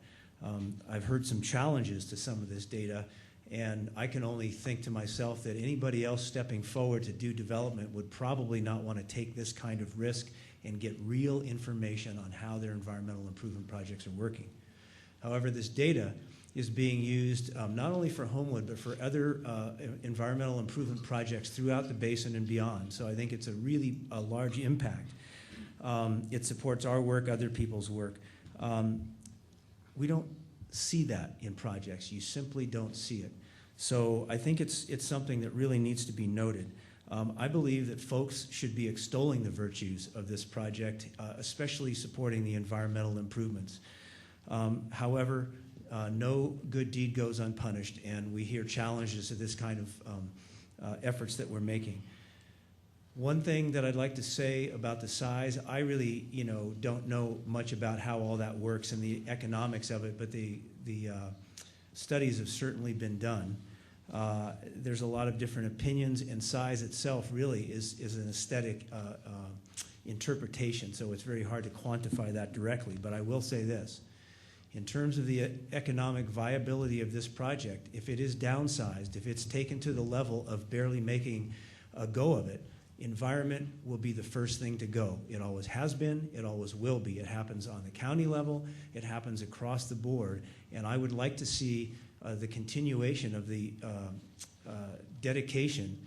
I've heard some challenges to some of this data, and I can only think to myself that anybody else stepping forward to do development would probably not want to take this kind of risk and get real information on how their environmental improvement projects are working. However, this data is being used not only for Homewood, but for other environmental improvement projects throughout the basin and beyond. So I think it's a large impact. It supports our work, other people's work. We don't see that in projects. You simply don't see it. So I think it's something that really needs to be noted. I believe that folks should be extolling the virtues of this project, especially supporting the environmental improvements. However, no good deed goes unpunished, and we hear challenges to this kind of efforts that we're making. One thing that I'd like to say about the size, I really, don't know much about how all that works and the economics of it, but the studies have certainly been done. There's a lot of different opinions, and size itself really is an aesthetic interpretation, so it's very hard to quantify that directly. But I will say this. In terms of the economic viability of this project, if it is downsized, if it's taken to the level of barely making a go of it, environment will be the first thing to go. It always has been, it always will be. It happens on the county level, it happens across the board, and I would like to see the continuation of the dedication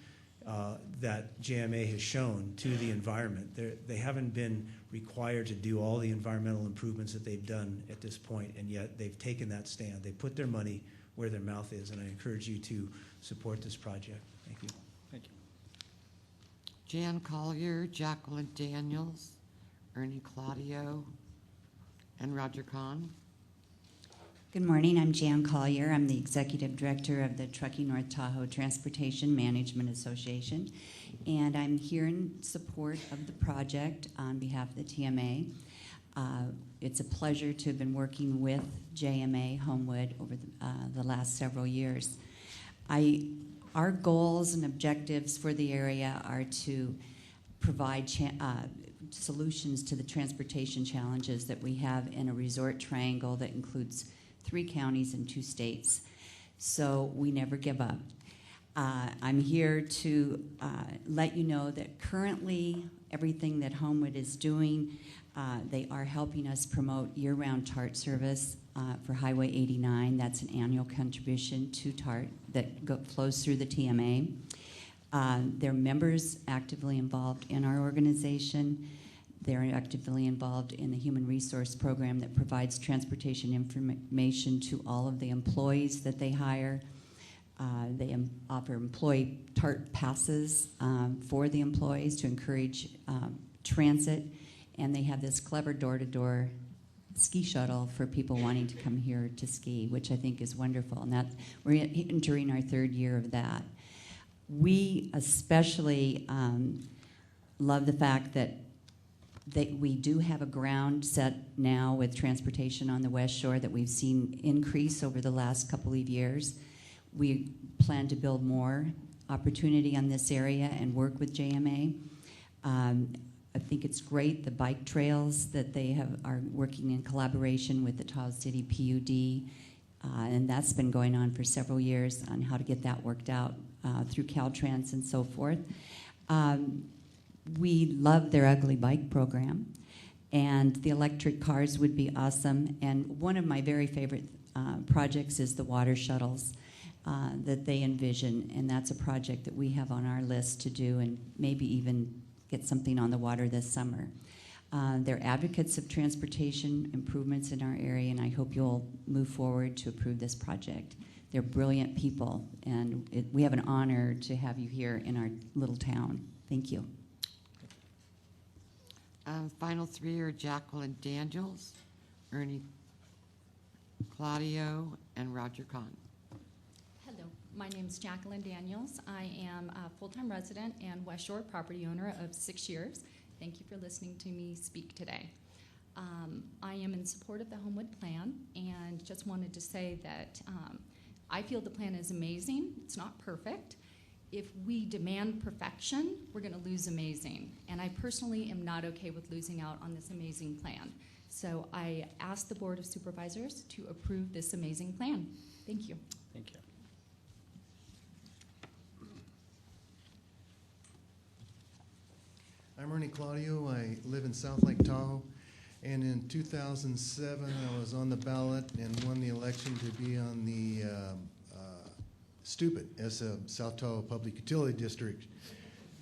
that JMA has shown to the environment. They haven't been required to do all the environmental improvements that they've done at this point, and yet they've taken that stand. They put their money where their mouth is, and I encourage you to support this project. Thank you.
Thank you.
Jan Collier, Jacqueline Daniels, Ernie Claudio, and Roger Kahn.
Good morning, I'm Jan Collier. I'm the Executive Director of the Truckee North Tahoe Transportation Management Association, and I'm here in support of the project on behalf of the TMA. It's a pleasure to have been working with JMA Homewood over the last several years. Our goals and objectives for the area are to provide solutions to the transportation challenges that we have in a resort triangle that includes 3 counties and 2 states. So we never give up. I'm here to let you know that currently everything that Homewood is doing, they are helping us promote year-round TART service for Highway 89. That's an annual contribution to TART that flows through the TMA. There are members actively involved in our organization. They're actively involved in the human resource program that provides transportation information to all of the employees that they hire. They offer employee TART passes for the employees to encourage transit, and they have this clever door-to-door ski shuttle for people wanting to come here to ski, which I think is wonderful, and we're entering our 3rd year of that. We especially love the fact that we do have a ground set now with transportation on the West Shore that we've seen increase over the last couple of years. We plan to build more opportunity on this area and work with JMA. I think it's great, the bike trails that they are working in collaboration with the Tahoe City PUD, and that's been going on for several years on how to get that worked out through Caltrans and so forth. We love their Ugly Bike program, and the electric cars would be awesome. And one of my very favorite projects is the water shuttles that they envision, and that's a project that we have on our list to do and maybe even get something on the water this summer. They're advocates of transportation improvements in our area, and I hope you'll move forward to approve this project. They're brilliant people, and we have an honor to have you here in our little town. Thank you.
Final 3 are Jacqueline Daniels, Ernie Claudio, and Roger Kahn.
Hello, my name is Jacqueline Daniels. I am a full-time resident and West Shore property owner of 6 years. Thank you for listening to me speak today. I am in support of the Homewood plan, and just wanted to say that I feel the plan is amazing. It's not perfect, if we demand perfection, we're going to lose amazing. And I personally am not okay with losing out on this amazing plan. So I ask the Board of Supervisors to approve this amazing plan. Thank you.
Thank you.
I'm Ernie Claudio. I live in South Lake Tahoe. And in 2007, I was on the ballot and won the election to be on the Stupid as a South Tahoe Public Utility District.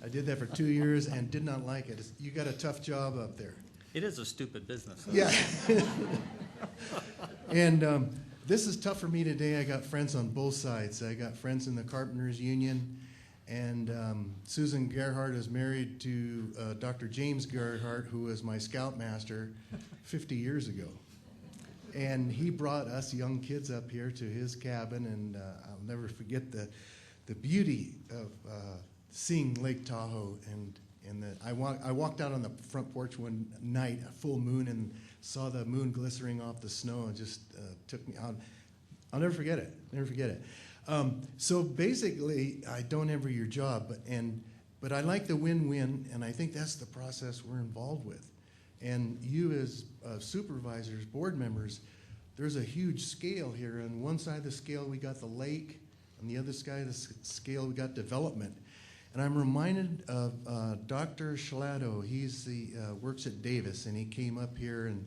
I did that for 2 years and did not like it. You got a tough job up there.
It is a stupid business.
Yeah. And this is tough for me today. I got friends on both sides. I got friends in the Carpenters Union, and Susan Gerhardt is married to Dr. James Gerhardt, who was my scoutmaster 50 years ago. And he brought us young kids up here to his cabin, and I'll never forget the beauty of seeing Lake Tahoe. And I walked out on the front porch one night, a full moon, and saw the moon glistening off the snow, and just took me out. I'll never forget it. Never forget it. So basically, I don't envy your job, but I like the win-win, and I think that's the process we're involved with. And you as supervisors, board members, there's a huge scale here. On one side of the scale, we got the lake. On the other side of the scale, we got development. And I'm reminded of Dr. Schlato. He's works at Davis, and he came up here and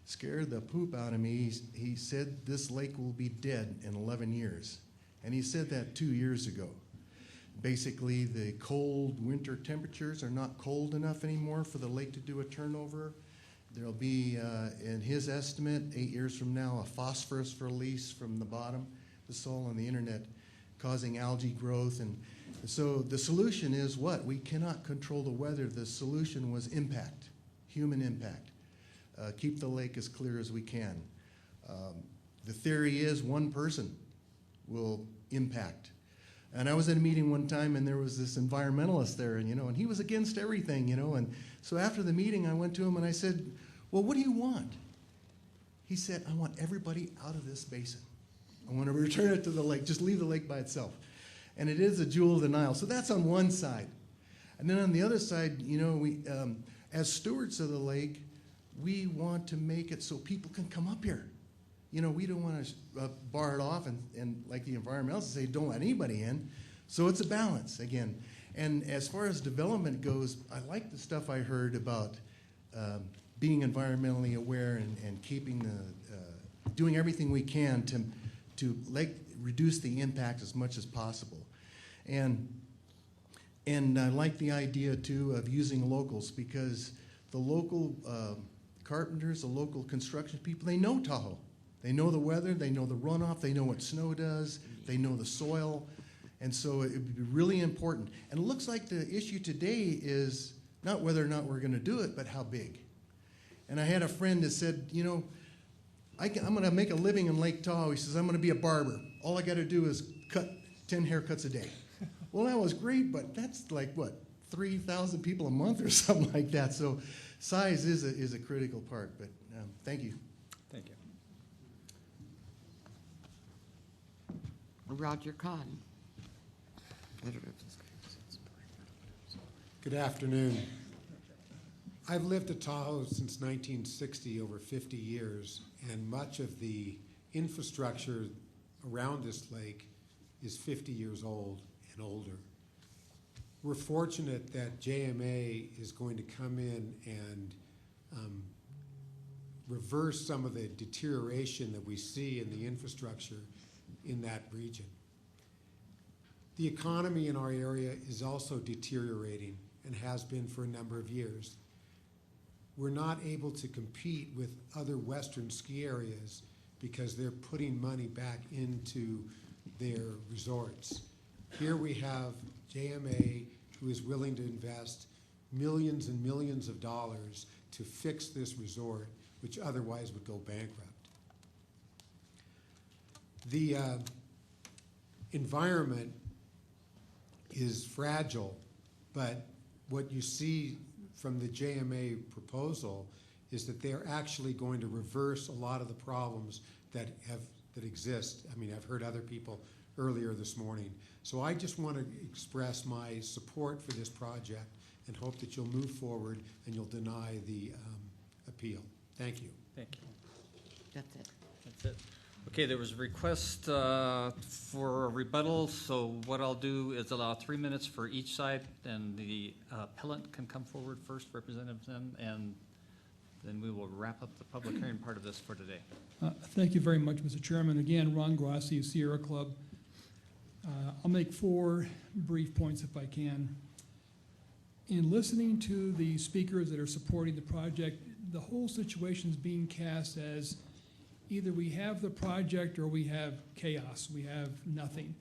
scared the poop out of me. He said this lake will be dead in 11 years. And he said that 2 years ago. Basically, the cold winter temperatures are not cold enough anymore for the lake to do a turnover. There'll be, in his estimate, 8 years from now, a phosphorus release from the bottom of the soil on the internet, causing algae growth. And so the solution is what? We cannot control the weather. The solution was impact, human impact. Keep the lake as clear as we can. The theory is one person will impact. And I was at a meeting one time, and there was this environmentalist there, and he was against everything, and so after the meeting, I went to him and I said, well, what do you want? He said, I want everybody out of this basin. I want to return it to the lake, just leave the lake by itself. And it is a jewel of the Nile. So that's on one side. And then on the other side, we, as stewards of the lake, we want to make it so people can come up here. We don't want to bar it off and like the environmentalists say, don't let anybody in. So it's a balance, again. And as far as development goes, I like the stuff I heard about being environmentally aware and keeping doing everything we can to reduce the impact as much as possible. And I like the idea, too, of using locals, because the local carpenters, the local construction people, they know Tahoe. They know the weather, they know the runoff, they know what snow does, they know the soil, and so it would be really important. And it looks like the issue today is not whether or not we're going to do it, but how big. And I had a friend that said, I'm going to make a living in Lake Tahoe. He says, I'm going to be a barber. All I got to do is cut 10 haircuts a day. Well, that was great, but that's like, what, 3,000 people a month or something like that. So size is a critical part, but thank you.
Thank you.
Roger Cotton.
Good afternoon. I've lived at Tahoe since 1960, over 50 years, and much of the infrastructure around this lake is 50 years old and older. We're fortunate that JMA is going to come in and reverse some of the deterioration that we see in the infrastructure in that region. The economy in our area is also deteriorating and has been for a number of years. We're not able to compete with other Western ski areas because they're putting money back into their resorts. Here we have JMA, who is willing to invest millions and millions of dollars to fix this resort, which otherwise would go bankrupt. The environment is fragile, but what you see from the JMA proposal is that they're actually going to reverse a lot of the problems that exist. I mean, I've heard other people earlier this morning. So I just want to express my support for this project and hope that you'll move forward and you'll deny the appeal. Thank you.
Thank you.
That's it.
That's it. Okay, there was a request for a rebuttal, so what I'll do is allow 3 minutes for each side, and the appellant can come forward first, Representative Zim, and then we will wrap up the public hearing part of this for today.
Thank you very much, Mr. Chairman. Again, Ron Grassi, Sierra Club. I'll make 4 brief points if I can. In listening to the speakers that are supporting the project, the whole situation is being cast as either we have the project or we have chaos, we have nothing.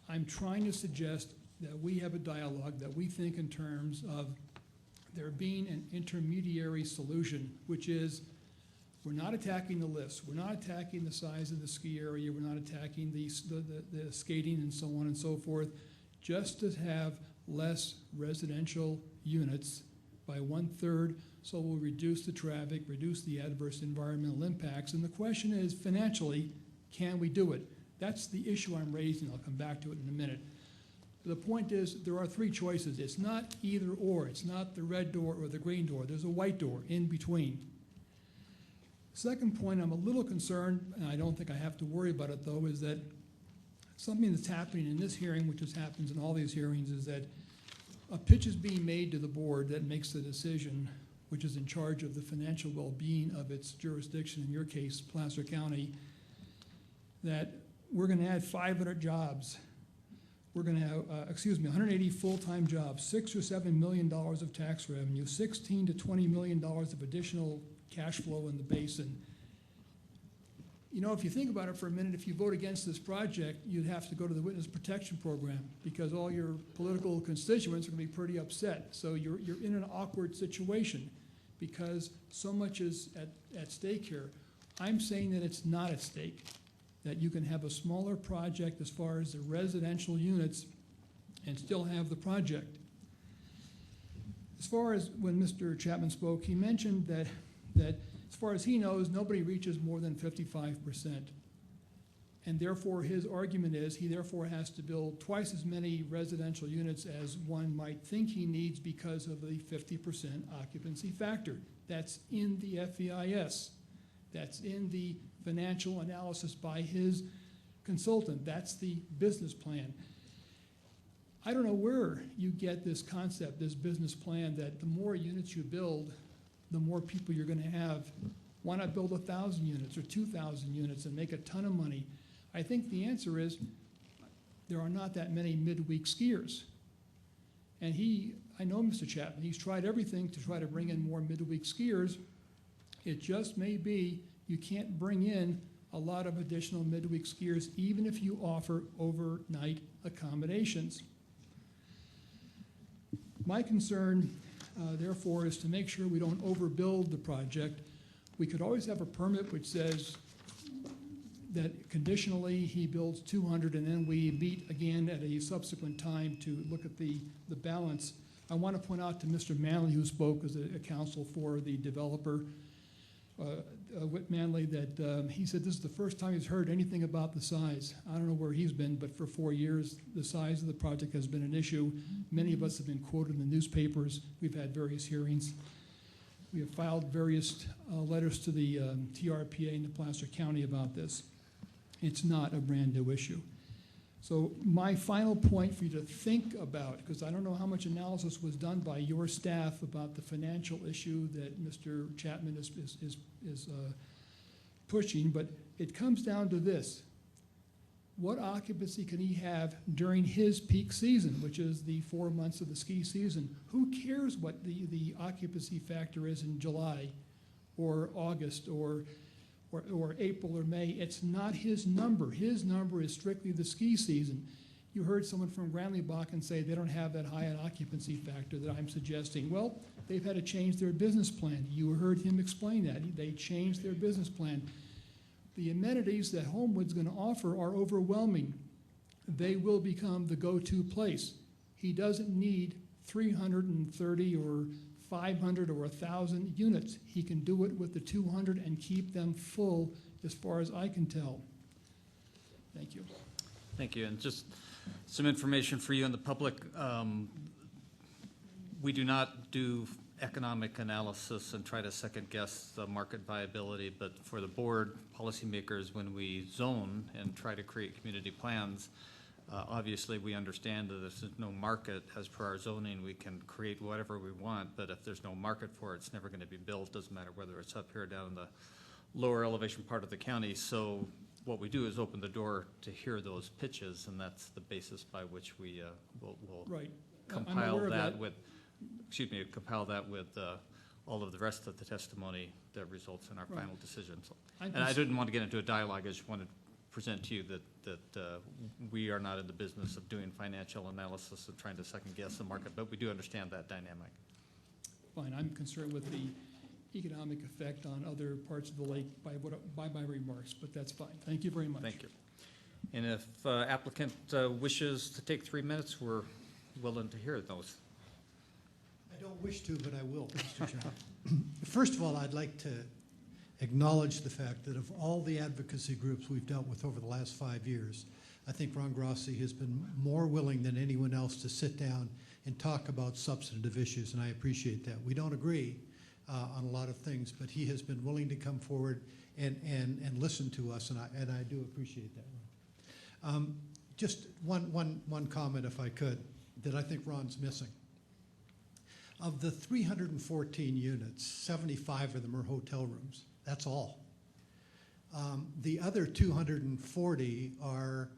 I'm trying to suggest that we have a dialogue, that we think in terms of there being an intermediary solution, which is we're not attacking the list, we're not attacking the size of the ski area, we're not attacking the skating and so on and so forth, just to have less residential units by 1/3, so we'll reduce the traffic, reduce the adverse environmental impacts. And the question is, financially, can we do it? That's the issue I'm raising. I'll come back to it in a minute. The point is, there are 3 choices. It's not either or. It's not the red door or the green door. There's a white door in between. Second point, I'm a little concerned, and I don't think I have to worry about it, though, is that something that's happening in this hearing, which just happens in all these hearings, is that a pitch is being made to the board that makes the decision, which is in charge of the financial well-being of its jurisdiction, in your case, Placer County, that we're going to add 500 jobs. We're going to have, 180 full-time jobs, $6 or $7 million of tax revenue, $16 to $20 million of additional cash flow in the basin. You know, if you think about it for a minute, if you vote against this project, you'd have to go to the Witness Protection Program because all your political constituents are going to be pretty upset. So you're in an awkward situation because so much is at stake here. I'm saying that it's not at stake, that you can have a smaller project as far as the residential units and still have the project. As far as when Mr. Chapman spoke, he mentioned that as far as he knows, nobody reaches more than 55%. And therefore, his argument is he therefore has to build twice as many residential units as one might think he needs because of the 50% occupancy factor. That's in the FEIS. That's in the financial analysis by his consultant. That's the business plan. I don't know where you get this concept, this business plan, that the more units you build, the more people you're going to have. Why not build 1,000 units or 2,000 units and make a ton of money? I think the answer is there are not that many midweek skiers. And I know Mr. Chapman, he's tried everything to try to bring in more midweek skiers. It just may be you can't bring in a lot of additional midweek skiers even if you offer overnight accommodations. My concern, therefore, is to make sure we don't overbuild the project. We could always have a permit which says that conditionally he builds 200 and then we meet again at a subsequent time to look at the balance. I want to point out to Mr. Manley, who spoke as a counsel for the developer, Whit Manley, that he said this is the first time he's heard anything about the size. I don't know where he's been, but for 4 years, the size of the project has been an issue. Many of us have been quoted in the newspapers. We've had various hearings. We have filed various letters to the TRPA in the Placer County about this. It's not a brand new issue. So my final point for you to think about, because I don't know how much analysis was done by your staff about the financial issue that Mr. Chapman is pushing, but it comes down to this. What occupancy can he have during his peak season, which is the 4 months of the ski season? Who cares what the occupancy factor is in July or August or April or May? It's not his number. His number is strictly the ski season. You heard someone from Granley-Bakken say they don't have that high an occupancy factor that I'm suggesting. Well, they've had to change their business plan. You heard him explain that. They changed their business plan. The amenities that Homewood's going to offer are overwhelming. They will become the go-to place. He doesn't need 330 or 500 or 1,000 units. He can do it with the 200 and keep them full as far as I can tell. Thank you.
Thank you. And just some information for you and the public. We do not do economic analysis and try to second guess the market viability, but for the board, policymakers, when we zone and try to create community plans, obviously we understand that if there's no market as per our zoning, we can create whatever we want, but if there's no market for it, it's never going to be built. Doesn't matter whether it's up here or down in the lower elevation part of the county. So what we do is open the door to hear those pitches, and that's the basis by which we will
Right.
compile
aware of
that
that.
with, compile that with all of the rest of the testimony that results in our
Right.
final decision. So,
I'm
and I
cons-
didn't want to get into a dialogue. I just wanted to present to you that we are not in the business of doing financial analysis and trying to second guess the market, but we do understand that dynamic.
Fine, I'm concerned with the economic effect on other parts of the lake by my remarks, but that's fine. Thank you very much.
Thank you. And if applicant wishes to take 3 minutes, we're willing to hear those.
I don't wish to, but I will, Mr. Chairman. First of all, I'd like to acknowledge the fact that of all the advocacy groups we've dealt with over the last 5 years, I think Ron Grossi has been more willing than anyone else to sit down and talk about substantive issues, and I appreciate that. We don't agree on a lot of things, but he has been willing to come forward and listen to us, and I do appreciate that. Just one comment, if I could, that I think Ron's missing. Of the 314 units, 75 of them are hotel rooms. That's all. The other 240 are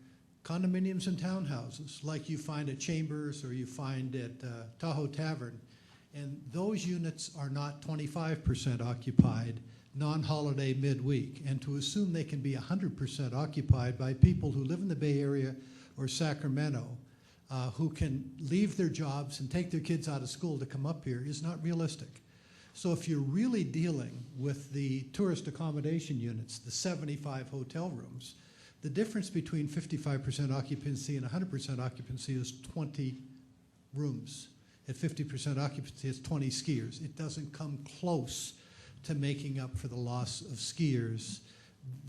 condominiums and townhouses, like you find at Chambers or you find at Tahoe Tavern. And those units are not 25% occupied non-holiday midweek. And to assume they can be 100% occupied by people who live in the Bay Area or Sacramento, who can leave their jobs and take their kids out of school to come up here is not realistic. So if you're really dealing with the tourist accommodation units, the 75 hotel rooms, the difference between 55% occupancy and 100% occupancy is 20 rooms. At 50% occupancy, it's 20 skiers. It doesn't come close to making up for the loss of skiers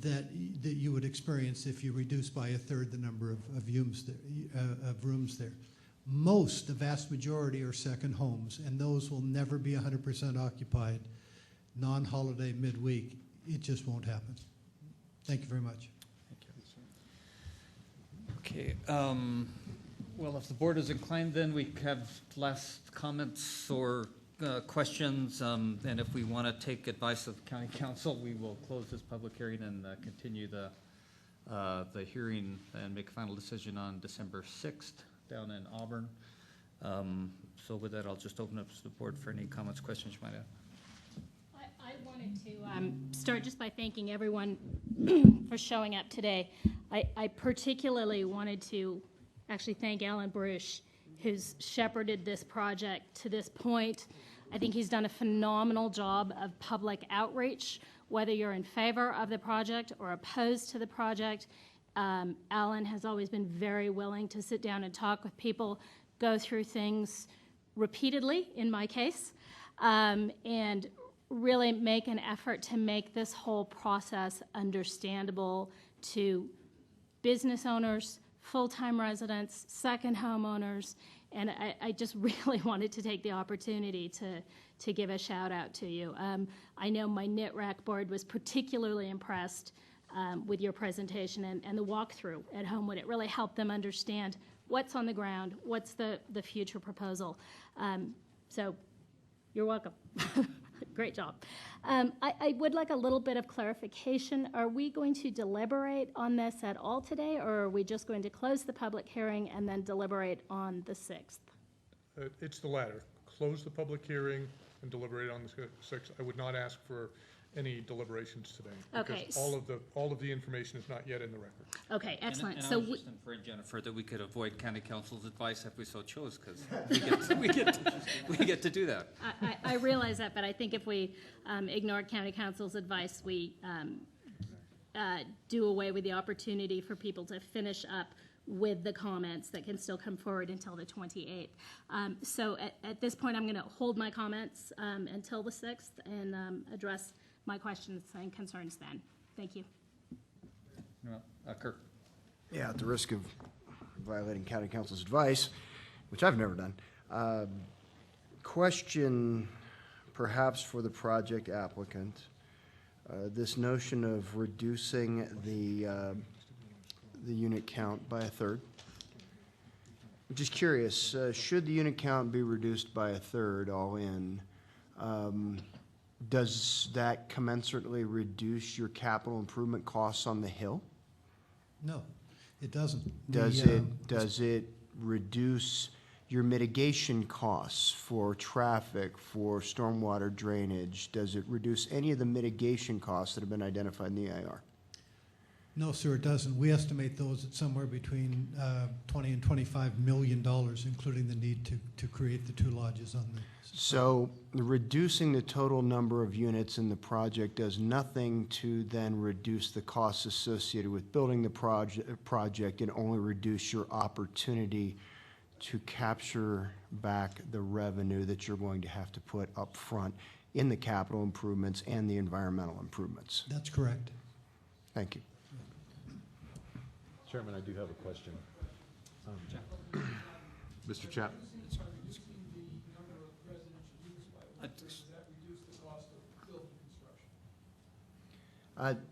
that you would experience if you reduce by a third the number of rooms there. The vast majority are second homes, and those will never be 100% occupied non-holiday midweek. It just won't happen. Thank you very much.
Okay. Well, if the board is inclined, then we have last comments or questions. And if we want to take advice of the county council, we will close this public hearing and continue the hearing and make a final decision on December 6th down in Auburn. So with that, I'll just open up to the board for any comments, questions you might have.
I wanted to start just by thanking everyone for showing up today. I particularly wanted to actually thank Alan Bruce, who's shepherded this project to this point. I think he's done a phenomenal job of public outreach, whether you're in favor of the project or opposed to the project. Alan has always been very willing to sit down and talk with people, go through things repeatedly, in my case, and really make an effort to make this whole process understandable to business owners, full-time residents, second homeowners, and I just really wanted to take the opportunity to give a shout out to you. I know my NITRAC board was particularly impressed with your presentation and the walkthrough at Homewood. It really helped them understand what's on the ground, what's the future proposal. So you're welcome. Great job. I would like a little bit of clarification. Are we going to deliberate on this at all today, or are we just going to close the public hearing and then deliberate on the 6th?
It's the latter. Close the public hearing and deliberate on the 6th. I would not ask for any deliberations today.
Okay.
Because all of the information is not yet in the record.
Okay, excellent.
And
So
I was just inferring, Jennifer, that we could avoid county council's advice if we so chose, because we get to do that.
I realize that, but I think if we ignore county council's advice, we do away with the opportunity for people to finish up with the comments that can still come forward until the 28th. So at this point, I'm going to hold my comments until the 6th and address my questions and concerns then. Thank you.
Kirk.
Yeah, at the risk of violating county council's advice, which I've never done. Question perhaps for the project applicant. This notion of reducing the unit count by a third. I'm just curious, should the unit count be reduced by a third all in, does that commensurately reduce your capital improvement costs on the Hill?
No, it doesn't.
Does it reduce your mitigation costs for traffic, for stormwater drainage? Does it reduce any of the mitigation costs that have been identified in the EIR?
No, sir, it doesn't. We estimate those at somewhere between $20 and $25 million, including the need to create the two lodges on the.
So reducing the total number of units in the project does nothing to then reduce the costs associated with building the project and only reduce your opportunity to capture back the revenue that you're going to have to put up front in the capital improvements and the environmental improvements.
That's correct.
Thank you.
Chairman, I do have a question. Mr. Chap.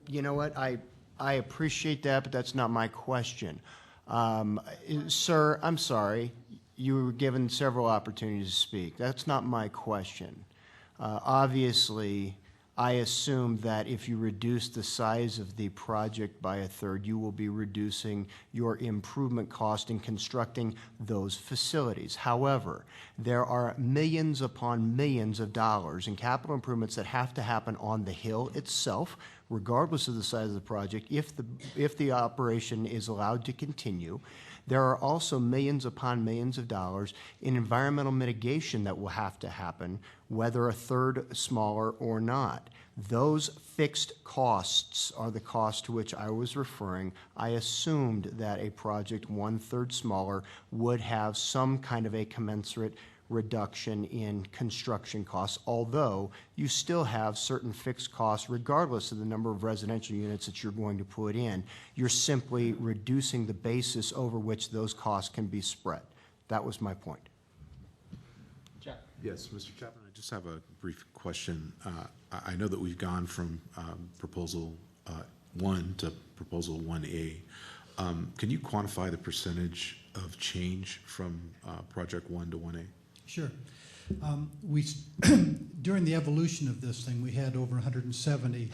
You know what? I appreciate that, but that's not my question. Sir, I'm sorry. You were given several opportunities to speak. That's not my question. Obviously, I assume that if you reduce the size of the project by a third, you will be reducing your improvement cost in constructing those facilities. However, there are millions upon millions of dollars in capital improvements that have to happen on the Hill itself, regardless of the size of the project, if the operation is allowed to continue. There are also millions upon millions of dollars in environmental mitigation that will have to happen, whether a third smaller or not. Those fixed costs are the costs to which I was referring. I assumed that a project 1/3 smaller would have some kind of a commensurate reduction in construction costs, although you still have certain fixed costs regardless of the number of residential units that you're going to put in. You're simply reducing the basis over which those costs can be spread. That was my point.
Jack. Yes, Mr. Chapman, I just have a brief question. I know that we've gone from proposal 1 to proposal 1A. Can you quantify the percentage of change from project 1 to 1A?
Sure. During the evolution of this thing, we had over 170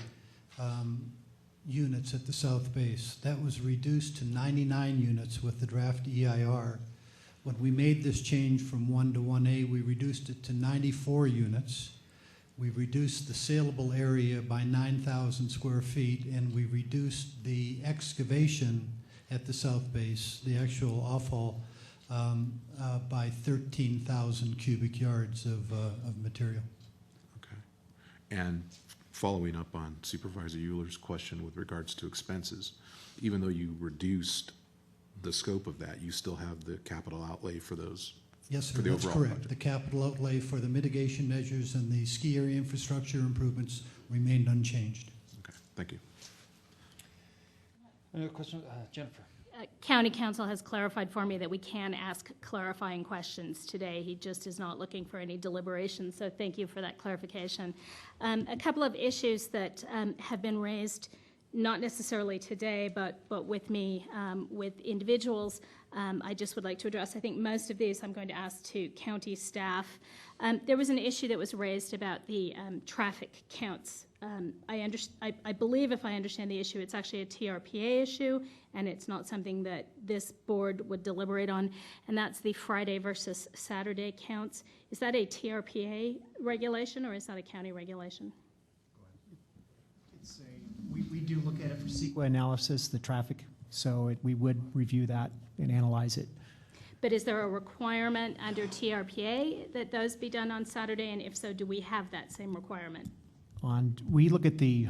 units at the south base. That was reduced to 99 units with the draft EIR. When we made this change from 1 to 1A, we reduced it to 94 units. We reduced the saleable area by 9,000 square feet, and we reduced the excavation at the south base, the actual off-haul, by 13,000 cubic yards of material.
Okay. And following up on Supervisor Euler's question with regards to expenses, even though you reduced the scope of that, you still have the capital outlay for those?
Yes, sir,
for the
that's
overall
correct.
project.
The capital outlay for the mitigation measures and the ski area infrastructure improvements remained unchanged.
Okay, thank you.
Any other questions? Jennifer.
County Council has clarified for me that we can ask clarifying questions today. He just is not looking for any deliberation, so thank you for that clarification. A couple of issues that have been raised, not necessarily today, but with me, with individuals, I just would like to address. I think most of these I'm going to ask to county staff. There was an issue that was raised about the traffic counts. I believe, if I understand the issue, it's actually a TRPA issue, and it's not something that this board would deliberate on, and that's the Friday versus Saturday counts. Is that a TRPA regulation, or is that a county regulation?
We do look at it for CEQA analysis, the traffic, so we would review that and analyze it.
But is there a requirement under TRPA that those be done on Saturday, and if so, do we have that same requirement?
We look at the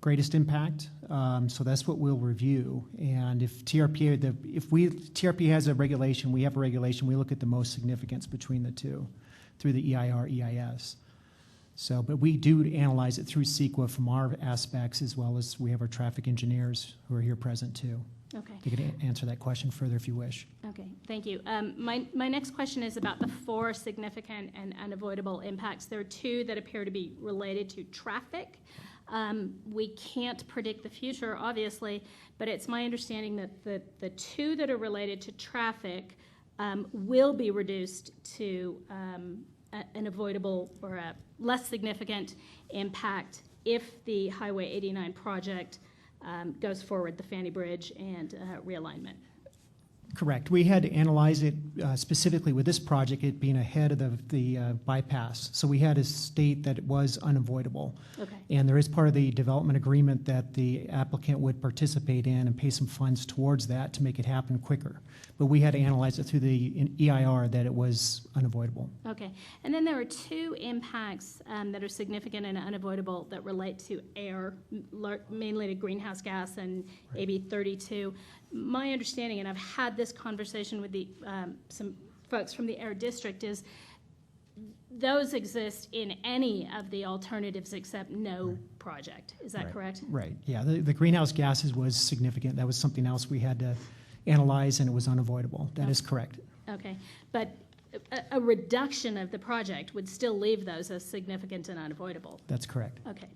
greatest impact, so that's what we'll review. And if TRPA has a regulation, we have a regulation, we look at the most significance between the two through the EIR, EIS. So, but we do analyze it through CEQA from our aspects, as well as we have our traffic engineers who are here present too.
Okay.
They can answer that question further if you wish.
Okay, thank you. My next question is about the 4 significant and unavoidable impacts. There are 2 that appear to be related to traffic. We can't predict the future, obviously, but it's my understanding that the 2 that are related to traffic will be reduced to an avoidable or a less significant impact if the Highway 89 project goes forward, the Fanny Bridge and realignment.
Correct. We had to analyze it specifically with this project, it being ahead of the bypass. So we had to state that it was unavoidable.
Okay.
And there is part of the development agreement that the applicant would participate in and pay some funds towards that to make it happen quicker. But we had to analyze it through the EIR that it was unavoidable.
Okay. And then there are 2 impacts that are significant and unavoidable that relate to air, mainly to greenhouse gas and AB 32. My understanding, and I've had this conversation with some folks from the Air District, is those exist in any of the alternatives except no project. Is that correct?
Right. Yeah. The greenhouse gases was significant. That was something else we had to analyze, and it was unavoidable. That is correct.
Okay. But a reduction of the project would still leave those as significant and unavoidable.
That's correct.
Okay.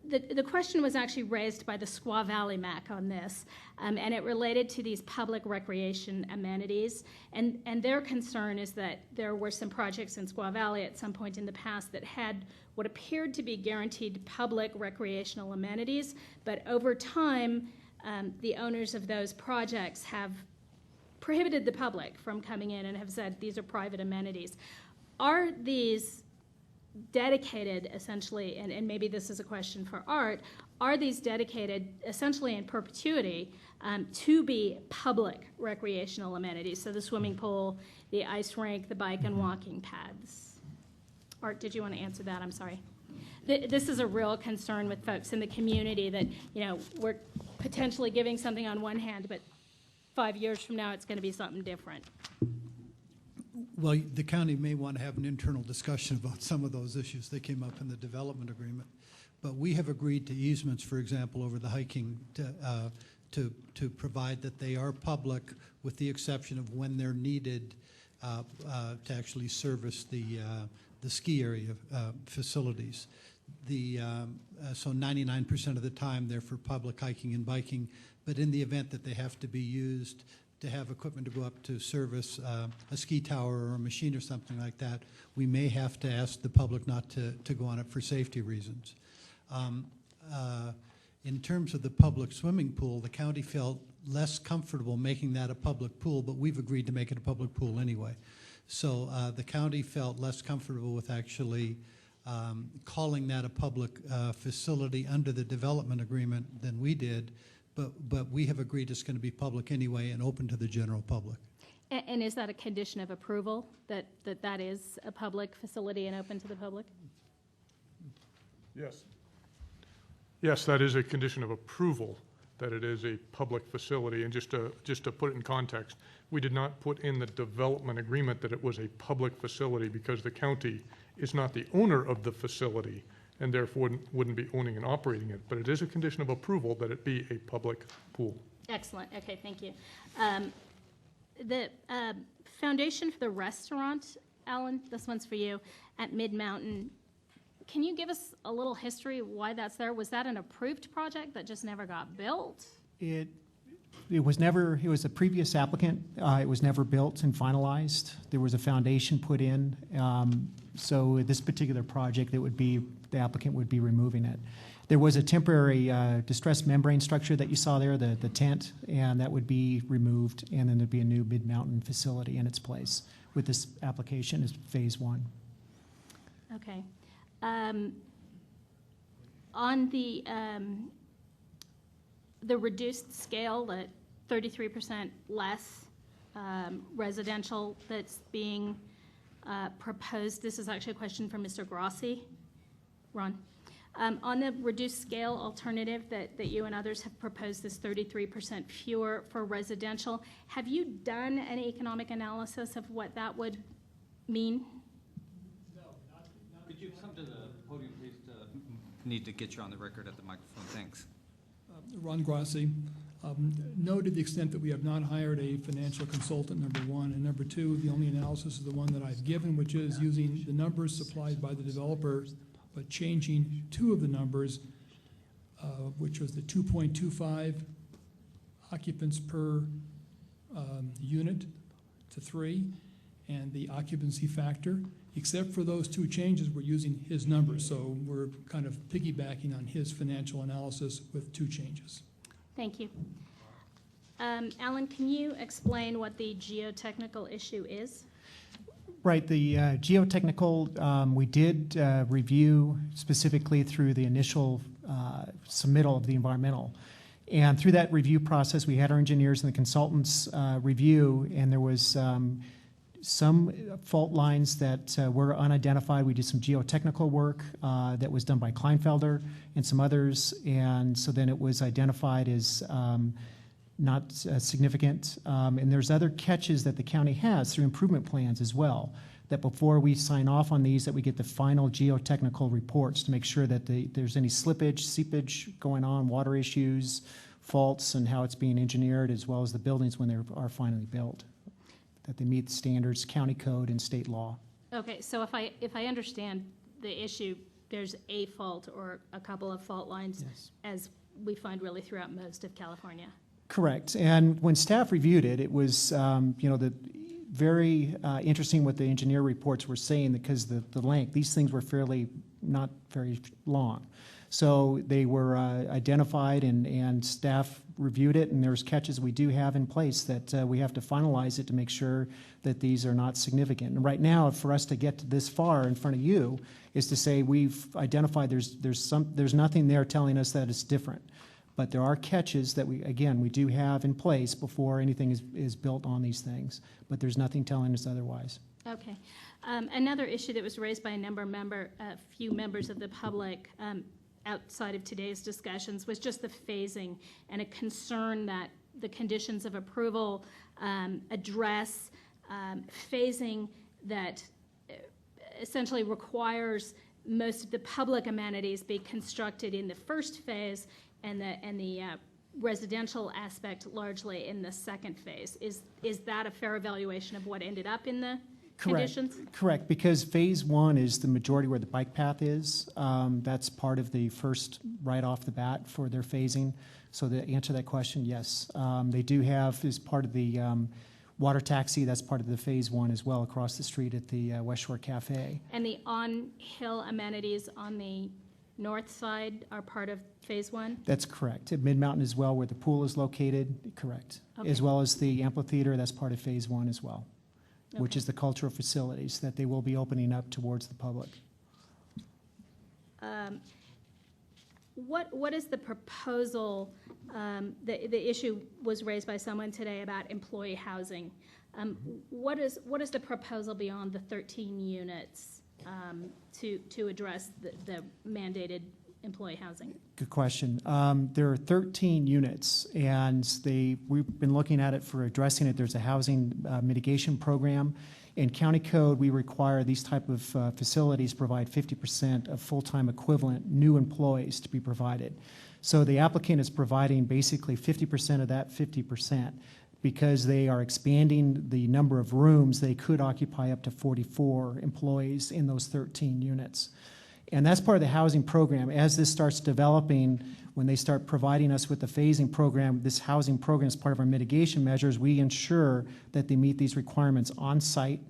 The question was actually raised by the Squaw Valley MAC on this, and it related to these public recreation amenities. And their concern is that there were some projects in Squaw Valley at some point in the past that had what appeared to be guaranteed public recreational amenities, but over time, the owners of those projects have prohibited the public from coming in and have said these are private amenities. Are these dedicated essentially, and maybe this is a question for Art, are these dedicated essentially in perpetuity to be public recreational amenities? So the swimming pool, the ice rink, the bike and walking paths. Art, did you want to answer that? I'm sorry. This is a real concern with folks in the community that, we're potentially giving something on one hand, but 5 years from now it's going to be something different.
Well, the county may want to have an internal discussion about some of those issues. They came up in the development agreement. But we have agreed to easements, for example, over the hiking to provide that they are public with the exception of when they're needed to actually service the ski area facilities. So 99% of the time they're for public hiking and biking, but in the event that they have to be used to have equipment to go up to service a ski tower or a machine or something like that, we may have to ask the public not to go on it for safety reasons. In terms of the public swimming pool, the county felt less comfortable making that a public pool, but we've agreed to make it a public pool anyway. So the county felt less comfortable with actually calling that a public facility under the development agreement than we did, but we have agreed it's going to be public anyway and open to the general public.
And is that a condition of approval, that is a public facility and open to the public?
Yes. Yes, that is a condition of approval, that it is a public facility. And just to put it in context, we did not put in the development agreement that it was a public facility because the county is not the owner of the facility and therefore wouldn't be owning and operating it. But it is a condition of approval that it be a public pool.
Excellent. Okay, thank you. The foundation for the restaurant, Alan, this one's for you, at Mid-Mountain. Can you give us a little history of why that's there? Was that an approved project that just never got built?
It was a previous applicant. It was never built and finalized. There was a foundation put in. So this particular project, the applicant would be removing it. There was a temporary distressed membrane structure that you saw there, the tent, and that would be removed, and then there'd be a new Mid-Mountain facility in its place with this application as phase one.
Okay. On the reduced scale, the 33% less residential that's being proposed, this is actually a question from Mr. Grossi. Ron. On the reduced scale alternative that you and others have proposed, this 33% fewer for residential, have you done an economic analysis of what that would mean?
need to get you on the record at the microphone. Thanks.
Ron Grassi. No, to the extent that we have not hired a financial consultant, number one, and number two, the only analysis is the one that I've given, which is using the numbers supplied by the developer, but changing two of the numbers, which was the 2.25 occupants per unit to 3, and the occupancy factor. Except for those two changes, we're using his numbers, so we're kind of piggybacking on his financial analysis with two changes.
Thank you. Alan, can you explain what the geotechnical issue is?
Right, the geotechnical, we did review specifically through the initial submittal of the environmental. And through that review process, we had our engineers and the consultants review, and there was some fault lines that were unidentified. We did some geotechnical work that was done by Kleinfelder and some others, and so then it was identified as not significant. And there's other catches that the county has through improvement plans as well, that before we sign off on these, that we get the final geotechnical reports to make sure that there's any slippage, seepage going on, water issues, faults, and how it's being engineered, as well as the buildings when they are finally built, that they meet the standards, county code, and state law.
Okay, so if I understand the issue, there's a fault or a couple of fault lines,
Yes.
as we find really throughout most of California.
Correct. And when staff reviewed it, it was very interesting what the engineer reports were saying, because the length, these things were fairly not very long. So they were identified, and staff reviewed it, and there's catches we do have in place that we have to finalize it to make sure that these are not significant. And right now, for us to get to this far in front of you is to say we've identified there's nothing there telling us that it's different. But there are catches that we do have in place before anything is built on these things. But there's nothing telling us otherwise.
Okay. Another issue that was raised by a few members of the public outside of today's discussions was just the phasing, and a concern that the conditions of approval address phasing that essentially requires most of the public amenities be constructed in the first phase, and the residential aspect largely in the second phase. Is that a fair evaluation of what ended up in the conditions?
Correct, because phase one is the majority where the bike path is. That's part of the first right off the bat for their phasing. So to answer that question, yes. They do have, as part of the water taxi, that's part of the phase one as well, across the street at the West Shore Cafe.
And the on-hill amenities on the north side are part of phase one?
That's correct. At Mid-Mountain as well, where the pool is located, correct.
Okay.
As well as the amphitheater, that's part of phase one as well, which is the cultural facilities that they will be opening up towards the public.
What is the proposal? The issue was raised by someone today about employee housing. What is the proposal beyond the 13 units to address the mandated employee housing?
Good question. There are 13 units, and we've been looking at it for addressing it. There's a housing mitigation program. In county code, we require these type of facilities provide 50% of full-time equivalent new employees to be provided. So the applicant is providing basically 50% of that 50%. Because they are expanding the number of rooms, they could occupy up to 44 employees in those 13 units. And that's part of the housing program. As this starts developing, when they start providing us with the phasing program, this housing program is part of our mitigation measures. We ensure that they meet these requirements on-site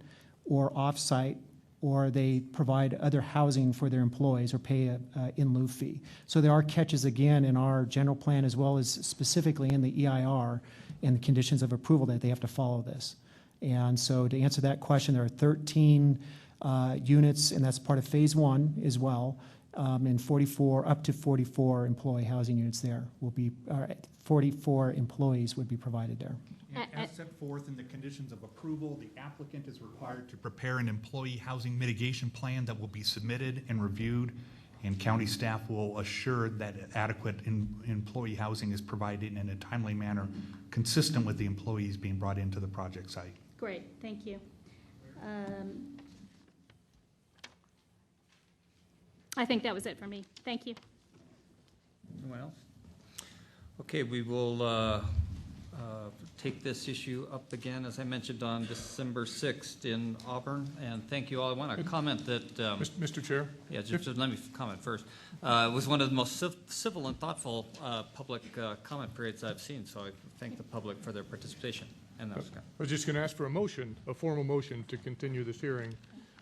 or off-site, or they provide other housing for their employees or pay a in lieu fee. So there are catches, again, in our general plan as well as specifically in the EIR and the conditions of approval that they have to follow this. And so to answer that question, there are 13 units, and that's part of phase one as well, and up to 44 employee housing units there will be, 44 employees would be provided there.
As set forth in the conditions of approval, the applicant is required to prepare an employee housing mitigation plan that will be submitted and reviewed, and county staff will assure that adequate employee housing is provided in a timely manner consistent with the employees being brought into the project site.
Great, thank you. I think that was it for me. Thank you.
Anyone else? Okay, we will take this issue up again, as I mentioned, on December 6th in Auburn. And thank you all. I want to comment that...
Mr. Chair?
Yeah, just let me comment first. It was one of the most civil and thoughtful public comment periods I've seen, so I thank the public for their participation. And that was good.
I was just going to ask for a motion, a formal motion, to continue this hearing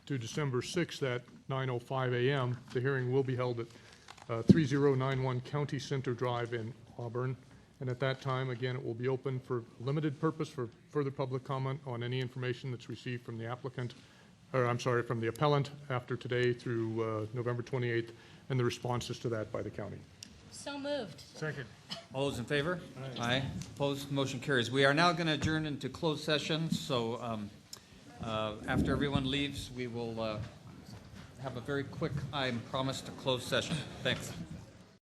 to December 6th at 9:05 a.m. The hearing will be held at 3091 County Center Drive in Auburn. And at that time, again, it will be open for limited purpose for further public comment on any information that's received from the applicant, or I'm sorry, from the appellant after today through November 28th, and the responses to that by the county.
So moved.
Second.
All those in favor? Aye. Opposed? Motion carries. We are now going to adjourn into closed session, so after everyone leaves, we will have a very quick, I promise, to close session. Thanks.